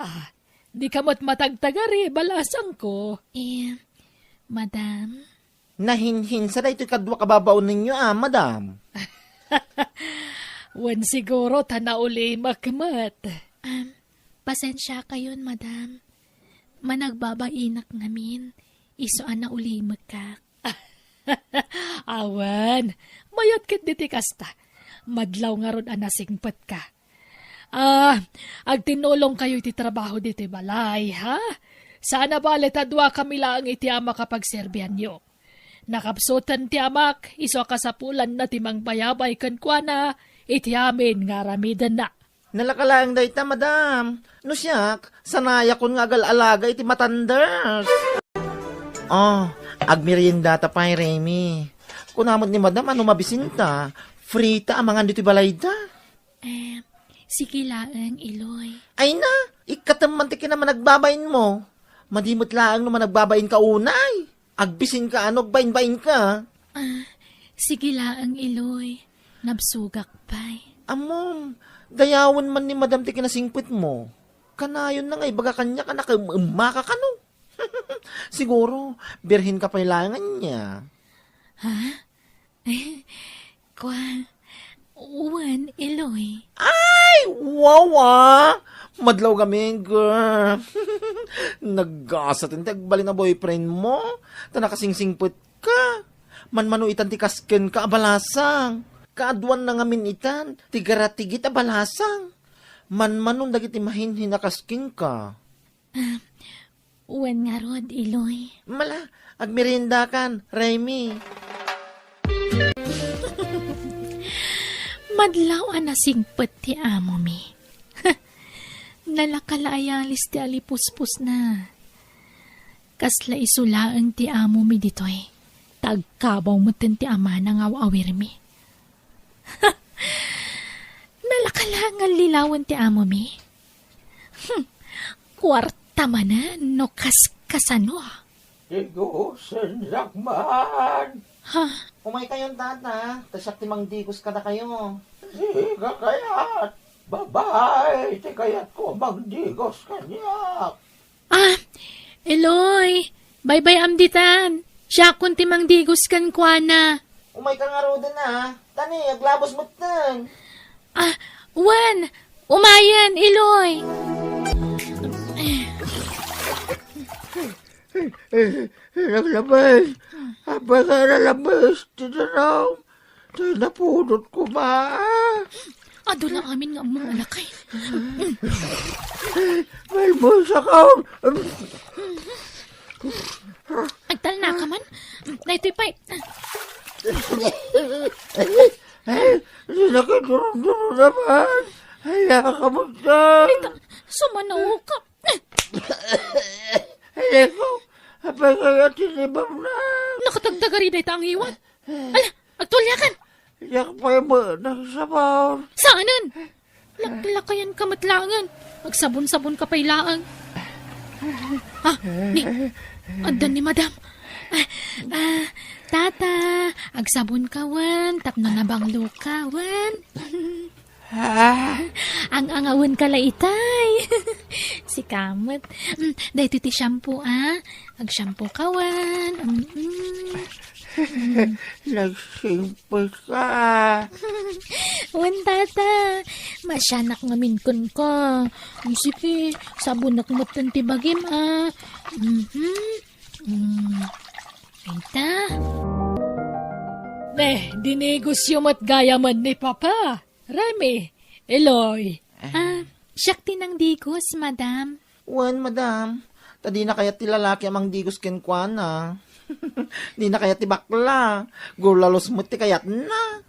Di kamot matagtagari, balasang ko. Madam? Nahinhin sa ito kadwa kababaw ninyo, madam. Wan siguro tanauli makmat. Pasensya kayon, madam. Managbabainak ngamin. Isuan na uli magkak. Awan, mayat kit diti kasta. Madlaw nga ron anasingpat ka. Agtinulong kayo iti trabaho diti balay, ha? Sana balit adwa kami lang iti ama kapag serbihan nyo. Nakapsutan ti amak, iso kasapulan na timang bayabay kankwana, iti amin nga ramidan na. Nalakalang da ita, madam. No siyak, sanaya kon nga agal-alaga iti matanders. Oh, agmerienda ta pa'y, Remy. Kunamot ni madam, ano mabisinta? Frita amangan dito balay da. Sige laang, Iloy. Ay na, ikatamantik naman nagbabain mo. Madimot laang naman nagbabain ka unay. Agbisin ka, bain-bain ka. Sige laang, Iloy. Nabsugak pa'y. Amom, dayawan man ni madam ti kinasingpit mo. Kanayon na nga, baga kanya ka nakamaka ka no. Siguro, birhin ka pa'y langan niya. Ha? Uwan, Iloy. Ay, wawa! Madlaw kami, girl. Naggasatin tagbali na boyfriend mo. Tanakasingsingput ka. Manmano itan ti kasken ka abalasang. Kaadwan na ngamin itan. Tigaratigit abalasang. Manmanon dagiti mahinhin na kasking ka. Uwan nga rod, Iloy. Mala, agmerinda kan, Remy. Madlaw na singpet ti amo mi. Nalakalayalis ti alipuspos na. Kasla isulaang ti amo mi ditoy. Tagkabaw mo ti ama na ngawawir mi. Nalakalangan lilawan ti amo mi. Kwarta manan no kaskasano. Igusin lakman. Ha? Umay kayong tata. Tasyak timang digos ka na kayo. Siga kayat. Babay. Ti kayat ko magdigos kanya. Eloy. Bye-bye amditan. Siya kun timang digos kan kuana. Umay ka nga roda na. Tani, aglabos mo tan. Wan. Umayan, Eloy. Naglabas. Habang nga nalabas, tinanaw. Tayo napudot ko ba? Ado na amin nga mong alakay. May musa ka. Agtal na ka man. Na ito'y pay. Nakidurong-duro naman. Haya ka mo dyan. Sumanaw ka. Haya ko. Habang nga tinibam na. Nakatagdagari na itang hiwan. Ala, agtulyakan. Yak pa yung nagsabaw. Saanan? Laklakayan ka matlangan. Magsabon-sabon ka pa'y laang. Andan ni madam. Tata, Agsabon ka, wan. Tapno na bang luka, wan. Ang angawan ka itay. Si Kamot. Dahito ti shampoo, Ag-shampoo ka, wan. Nagsimple ka. Wan, tata. Masyanak ngamin kun ka. Sige, sabunak mo ti bagim, Aita. Dinegosyo mo't gaya man ni Papa. Remy, Eloy. Siyak tinang digos, madam. Wan, madam. Tadi na kaya ti lalaki amang digos kenkwana. Di na kaya ti bakla. Gulalos mo ti kayat na.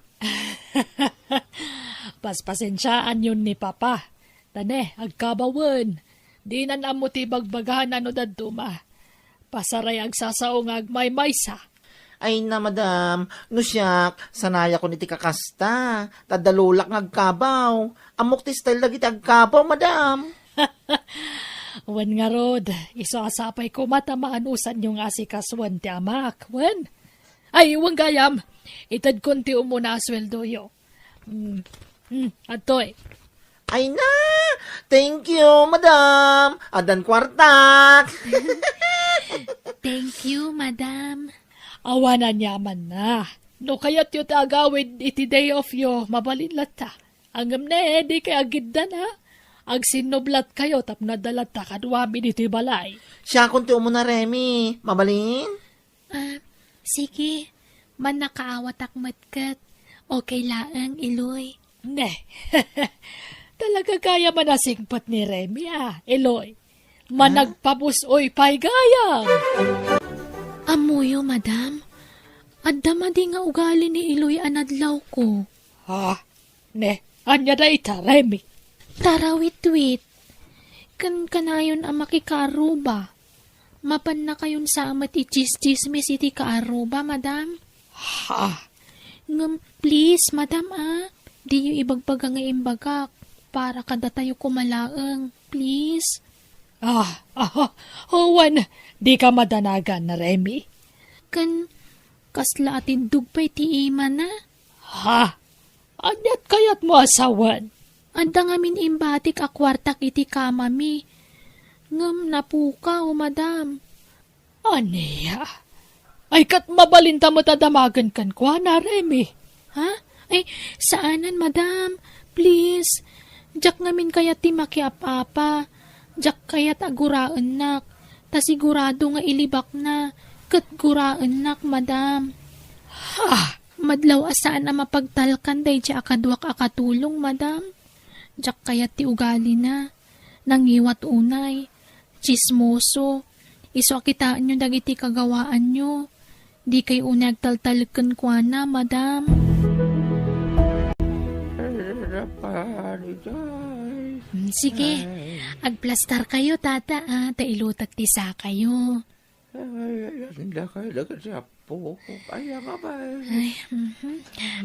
Paspasensyaan yun ni Papa. Tane, agkabawan. Di na namo ti bagbagahan ano daduma. Pasaray agsasaong agmay-maysa. Ay na, madam. No siyak, sanaya ko ni ti kakasta. Tadalulak ngagkabaw. Amok ti style lagi ti agkabaw, madam. Wan nga rod, isoasapay ko matamaanusan yung asikaswan ti amak. Wan? Ay, wan gayam. Itad konti umuna asweldo yo. Atoy. Ay na! Thank you, madam. Adan kwartak. Thank you, madam. Awanan yaman na. No kaya't yu tagawid iti day of yo, mabalinlat ta. Angam na di kay agidda na. Ag sinoblat kayo tap nadalat ta kadwami dito balay. Siya kung ti umuna, Remy. Mabalin? Sige. Man nakaawat akmat kat. Okay laang, Iloy. Ne. Talaga kaya manasingpat ni Remy, Eloy. Managpabusoy pa'y gayang. Amuyo, madam. Adda di nga ugali ni Iloy anadlaw ko. Ne, anya da ita, Remy. Tarawit-wit. Kan kanayon ang makikaruba. Mapan na kayon sa amat ichis-chismis iti kaaruba, madam. Ngam, please, madam, Di yu ibagbaga nga imbagak para kada tayo kumalaang. Please. Huwan, di ka madanagan na, Remy. Kan, kasla atin dugpay ti ima na. Anyat kayat mo asawan. Anda ngamin imbatik akwartak iti kamami. Ngam napuka o madam. Aniya? Ay kat mabalinta mo tadamagan kan kwa na, Remy. Ay, saanan, madam? Please. Jak ngamin kayat ti makiapapa. Jak kayat aguraan nak. Ta sigurado nga ilibak na. Kat guraan nak, madam. Madlaw asaan na mapagtalkan day di akadwak akatulong, madam. Jak kayat ti ugali na. Nangiwat unay. Chismoso. Iso akitaan nyo dagiti kagawaan nyo. Di kay unay agtaltalkan kwa na, madam. Sige, agplastar kayo, tata, tailutak ti sa kayo. Hindi kayo nagsapo. Kaya nga ba?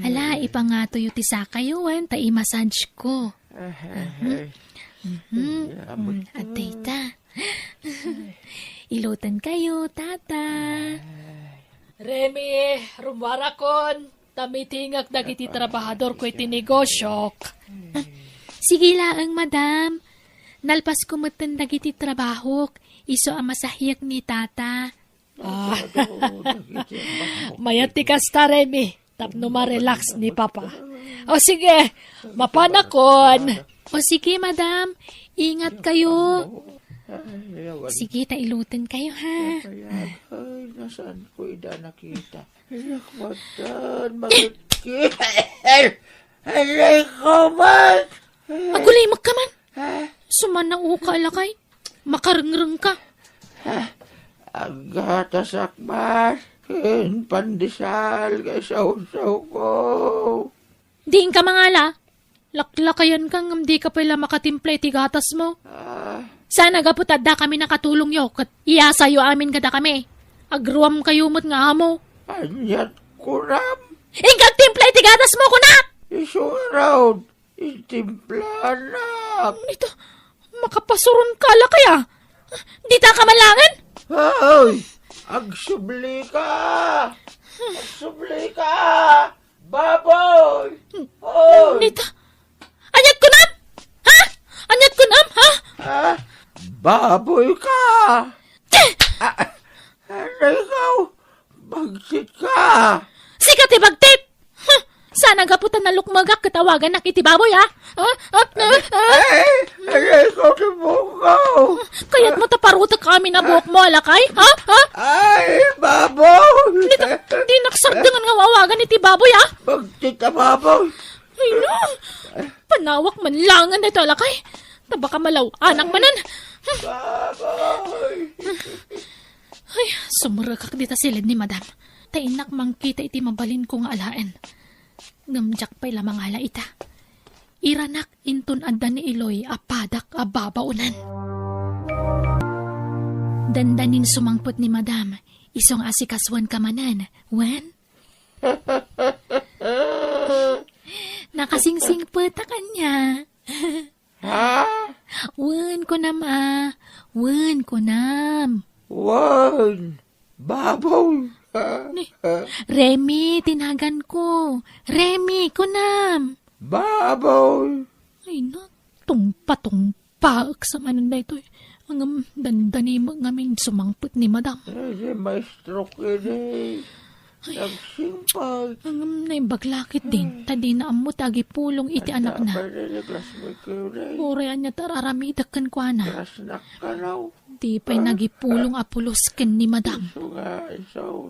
Ala, ipangato yu ti sa kayo, tai-massage ko. At tita, ilutan kayo, tata. Remy, rumarakon. Tamitingak dagiti trabahador ko iti negosyok. Sige laang, madam. Nalpas ko matan dagiti trabahok. Iso ang masahiyak ni tata. Mayat ti kasta, Remy. Tapno ma-relax ni Papa. O sige, mapanakon. O sige, madam. Ingat kayo. Sige, tailutan kayo, ha? Ay, nasaan ko ida nakita? Nakmatan, magkikil. Alay ko man! Agulay magkaman. Suman na uka alakay. Makarengreng ka. Agata sakmas. Ken pandesal kay saw-saw ko. Diin ka mangala. Laklakayan kang di ka pala makatimple ti gatas mo. Sana gaputad da kami nakatulong yo. Kat iyasayo amin kada kami. Agruam kayo mo't nga amo. Anyat kuram. Ingkag timple ti gatas mo kuna! Isuraw. Itimplanak. Ito, makapasuron ka ala kaya. Di ta ka malangan? Ay, agsubli ka. Magsubli ka! Baboy! Oy! Nita, anyat ko nam! Ha? Anyat ko nam, ha? Baboy ka! Ano ikaw? Bagsit ka! Sikat ibagtip! Huh, sana gaputan na lukmagak katawagan na kiti baboy, ha? Ano ikaw sa bukaw? Kaya't mo taparuta kami na buhok mo, alakay? Ha? Ay, baboy! Di naksardangan nga wawagan iti baboy, ha? Bagsit ka, baboy! Ay, no! Panawak man langan na ito, alakay. Tabaka malaw, anak manan. Baboy! Ay, sumurakak dita silid ni madam. Tainak mangkita iti mabalin ko nga alaen. Ngamjak pa'y lamang hala ita. Iranak intun adda ni Iloy apadak ababaunan. Dandanin sumangpot ni madam. Isong asikaswan kamanan. Wen? Nakasingsing peta kanya. Ha? Wen ko nam Wen ko nam. Wan! Baboy! Remy, tinagan ko. Remy, kunam. Baboy! Ay na, tumpa sa manon na ito. Ang dandani mo ngamin sumangpot ni madam. Ay, may stroke ini. Nagsimpag. Ang naibaglakit din. Tadi na amo tagi pulong iti anak na. Orean niya tararamidakan ko na. Di pa'y nagipulong apulos ken ni madam.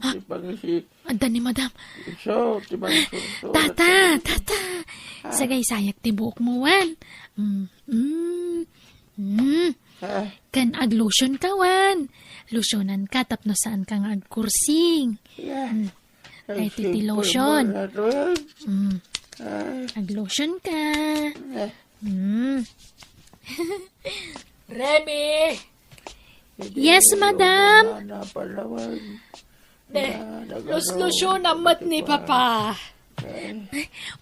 Ha? Anda ni madam. Tata. Sagay sayak ti buhok mo, Wan. Kan aglotion ka, Wan. Lotionan ka, tapno saan kang agkursing. Ay, titi lotion. Aglotion ka. Remy! Yes, madam. Lotion amat ni papa.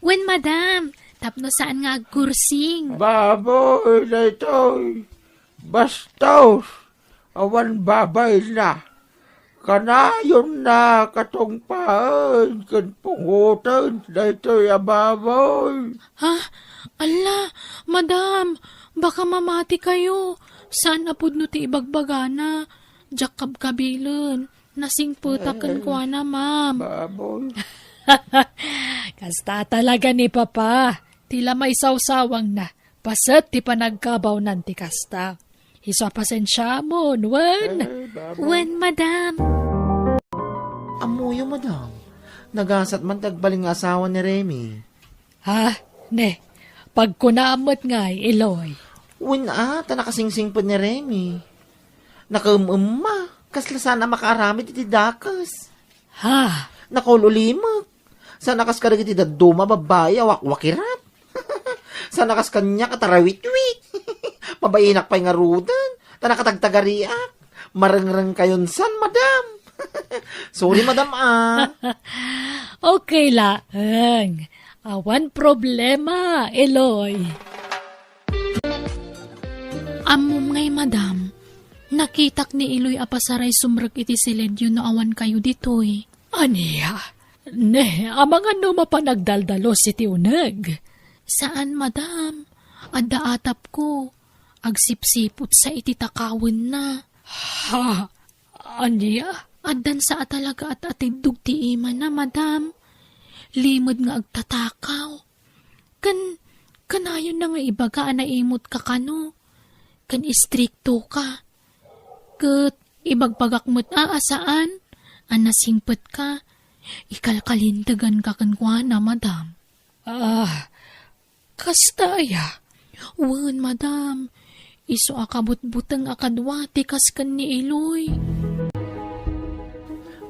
When, madam? Tapno saan nga agkursing. Baboy na ito'y bastos. Awan babay na. Kanayon na katong paan. Kan pungutan na ito'y ababoy. Ha? Ala, madam, baka mamati kayo. Saan apod no ti ibagbagana? Jakab kabilan. Nasingputakan ko na, ma'am. Baboy. Kasta talaga ni Papa. Tila may sawsawang na. Pasat ti panagkabaw nanti kasta. Iso pasensya mo, Wan. Wan, madam. Amuyo, madam. Nagasat man tagbaling asawa ni Remy. Ha? Ne, pagkunamot nga, Eloy. Win nakasingsing po ni Remy. Nakaumma, kasla sana makaaramid iti dakas. Ha? Nakululimag. Sana kas karag iti daduma babae, awak-wakirat. Sana kas kanya katarawit-wit. Mabayinak pa'y nga rudan. Tanakatagtagariak. Marangrang kayon san, madam. Sorry, madam, Okay lang. Awan problema, Eloy. Amom ngay, madam. Nakitak ni Iloy apasaray sumrag iti siledyo no awan kayo ditoy. Aniya? Ne, amang ano mapanagdaldalos iti uneg. Saan, madam? Adda atap ko. Agsipsipot sa iti takawin na. Ha? Aniya? Addan sa atalaga at atidug ti ima na, madam. Limod nga agtatakaw. Kanayon na nga ibaga na imot ka kano. Kan istrikto ka. Kat ibagpagakmot asaan. Anasingpet ka. Ikalkalindagan ka kankwa na, madam. Kastaya. Wan, madam. Iso akabut-butang akadwa tikas kan ni Iloy.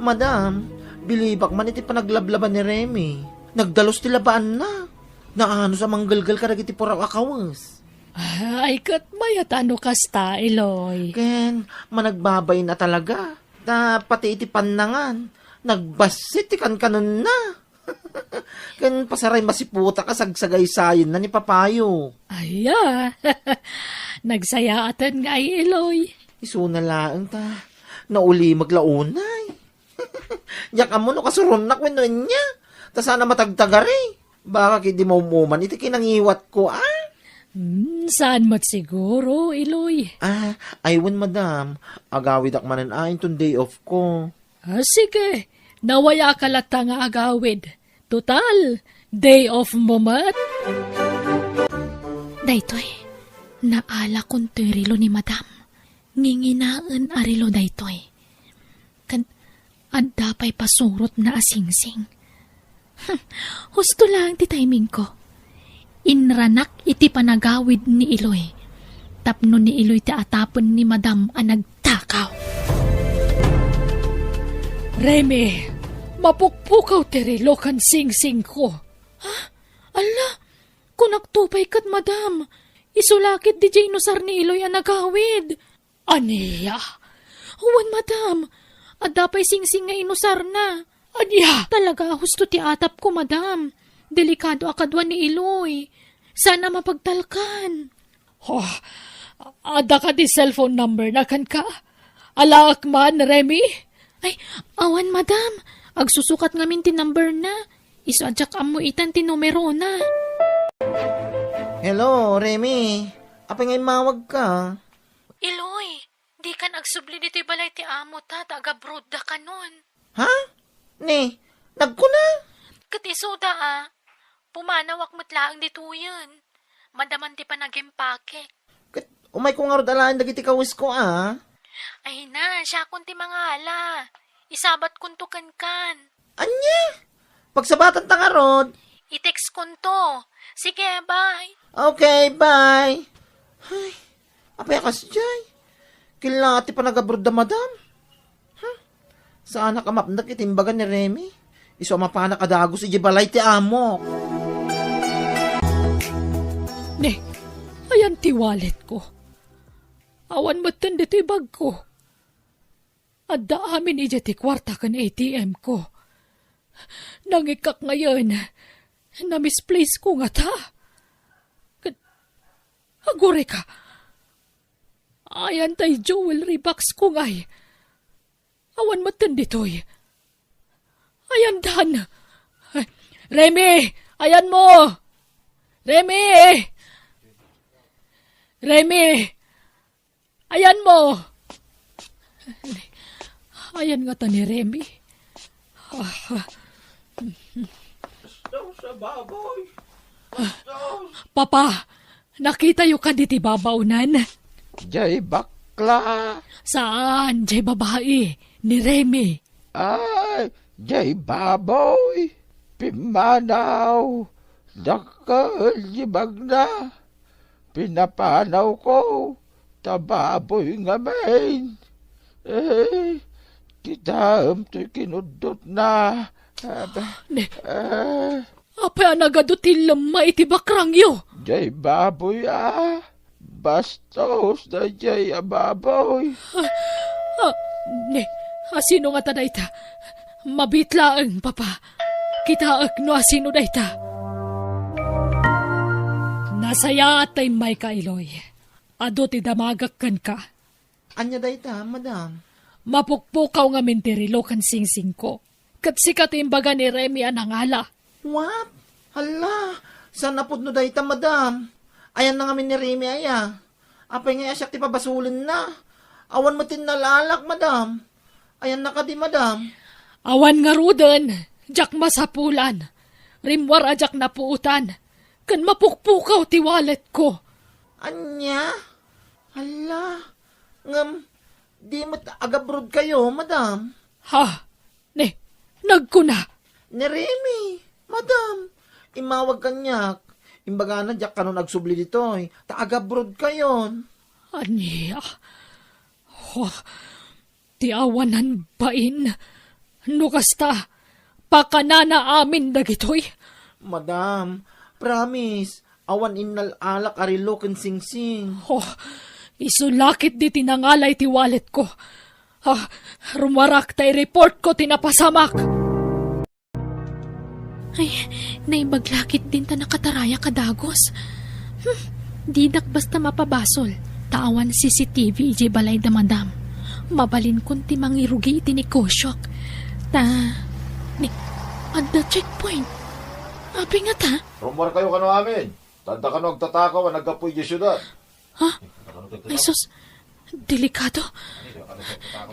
Madam, bilibak man iti panaglablaban ni Remy. Nagdalos ti labaan na. Naano sa manggalgal karag iti puraw akawas. Ay, kat mayat ano kasta, Eloy. Ken, managbabay na talaga. Na pati iti panangan. Nagbasit ikan kanon na. Ken pasaray masiputa ka sagsagaysayin na ni Papayo. Aya, nagsayaatan nga ay Eloy. Iso na laang ta. Nauli maglaunay. Yak amo no kasuron na kwento niya. Ta sana matagtagari. Baka kidi mo umuman, iti kinangiwat ko, Saan mat siguro, Iloy? Aywan, madam. Agawid akmanan ayon tong day off ko. Sige, nawaya ka lata nga agawid. Total, day off mo mat. Daytoy, naala kong rilo ni madam. Nginginaan arilo daytoy. Kan, adda pa'y pasurot na asingsing. Husto lang ti timing ko. Inranak iti panagawid ni Iloy. Tapno ni Iloy ti atapon ni madam ang nagtakaw. Remy, mapukpukaw ti rilo kan singsing ko. Ala, kung nagtupay kat madam, isulakit di jay nusar ni Iloy ang nagawid. Aniya? Huwan madam, adda pa'y singsing nga inusar na. Anya? Talaga, husto ti atap ko, madam. Delikado akadwan ni Iloy. Sana mapagtalkan. Ada ka di cellphone number na kan ka? Alaak man, Remy? Ay, awan, madam. Agsusukat ngamin ti number na. Isadyak amo itan ti numero na. Hello, Remy. Apa ngay mawag ka? Iloy, di kan agsubli dito balay ti amo ta, taga-brood da kanon. Ha? Ne, nagkuna? Katisuda pumanawak mutlaang dito yun. Madaman ti pa nag-impake. Umay ko nga rod alaan dagiti kawis ko Ay na, siya kun ti mga ala. Isabat kun to kan. Anya? Pagsabatan ta nga rod. I-text kun to. Sige, bye. Okay, bye. Ay, apay akas jay. Kilati pa nag-abroad da madam. Saan nakamapnak itimbagan ni Remy? Iso mapana kadagos iji balay ti amo. Ne, ayan ti wallet ko. Awan matan dito bag ko. Adda amin iji ti kwarta kan ATM ko. Nangikak ngayon, na-misplace ko nga ta. Agore ka. Ayan tay jewelry box ko ngay. Awan matan ditoy. Ayan dan. Remy, ayan mo. Remy! Ayan mo. Ayan nga ta ni Remy. Sa baboy. Papa, nakita yu ka diti babaunan? Jay bakla. Saan? Jay babae. Ni Remy. Ay, jay baboy. Pimanaw. Nakaljibag na. Pinapanaw ko. Tababoy nga main. Kitam to'y kinudot na. Apa nagadutin lamay iti bakrangyo? Jay baboy Bastos na jay baboy. Asino nga ta dayta? Mabitlaan, papa. Kita no asino dayta? Nasaya atay may kailoy. Ado ti damagak kan ka. Anya dayta, madam? Mapukpukaw nga mintirilo kan singsing ko. Kat sikat imbaga ni Remy anangala. What? Hala, saan napod no dayta, madam? Ayan na nga ni Remy aya. Apay nga asyak ti pabasulin na. Awan mo nalalak, madam. Ayan na ka di, madam. Awan nga rudan, jak masapulan. Rimwar ajak napuutan. Kan mapukpukaw ti wallet ko. Anya? Hala, di mo agabrod kayo, madam. Nagkuna. Ni Remy, madam. Imawag kanyak. Imbaga na, jak ka no nagsubli ditoy. Agabrod kayon. Anya? Ti awanan bain. Nukasta, pakanana amin dagitoy. Madam, promise, awan inalak arilo ken singsing. Isulakit di tinangalay ti wallet ko. Rumarak tay report ko tinapasamak. Ay, naibaglakit din ta nakataraya kadagos. Didak basta mapabasol. Tawan CCTV iji balay da madam. Mabalin kun ti mangirugi iti ni Kosyok. Ni, ada checkpoint. Abi nga ta? Rumor kayo kano amin. Tanda ka nagtatakaw, nagapoy di syudad. Ha? Ay sus, delikado.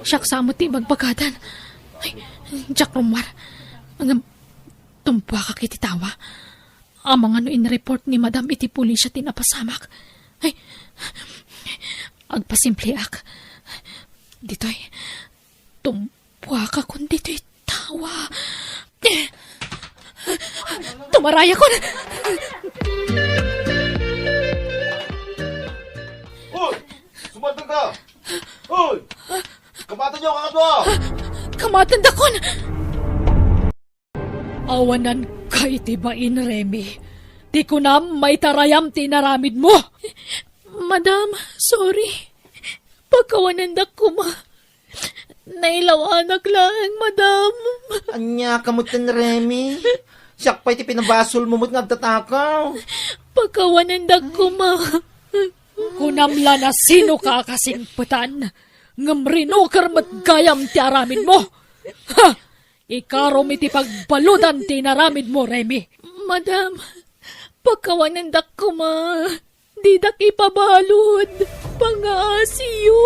Siyak sa amot ti magbagadan. Ay, Jack Romar. Ang tumpa ka kititawa. Ang mga no in-report ni Madam iti pulisya tinapasamak. Ay, agpasimple ak. Dito'y, tumpa ka kung dito'y tawa. Tumaraya ko na. Hoy! Sumantang ka! Hoy! Kamatan niyo ang kakadwa! Kamatan dakon! Awanan kay tibain, Remy. Di ko na may tarayam tinaramid mo. Madam, sorry. Pagkawanan ko ma. Nailawanak lang, madam. Anya, kamutan, Remy. Siyak pa'y ti pinabasol mo mo't nagtatakaw. Pagkawanan ko ma. Kunamla na sino ka kasing putan. Ngamrino karmat gayam ti aramin mo. Ha! Ikarom iti pagbaludan ti naramid mo, Remy. Madam, pagkawanan ko ma. Di dak ipabalod. Pangasiyo.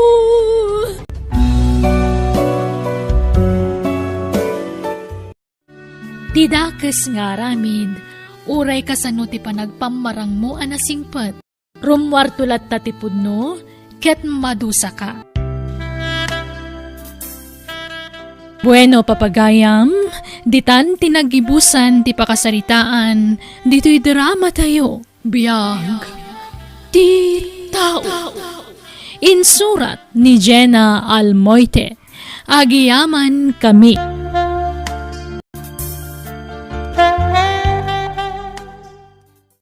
Didakes nga ramid, uray kasano ti panagpamarang mo anasingpet. Rumwartulat tatipud no, ket madusa ka. Bueno, papagayam, ditan tinagibusan ti pakasaritaan, dito'y drama tayo, biyag, ti tao. Insurat ni Jenna Almoite, agiyaman kami.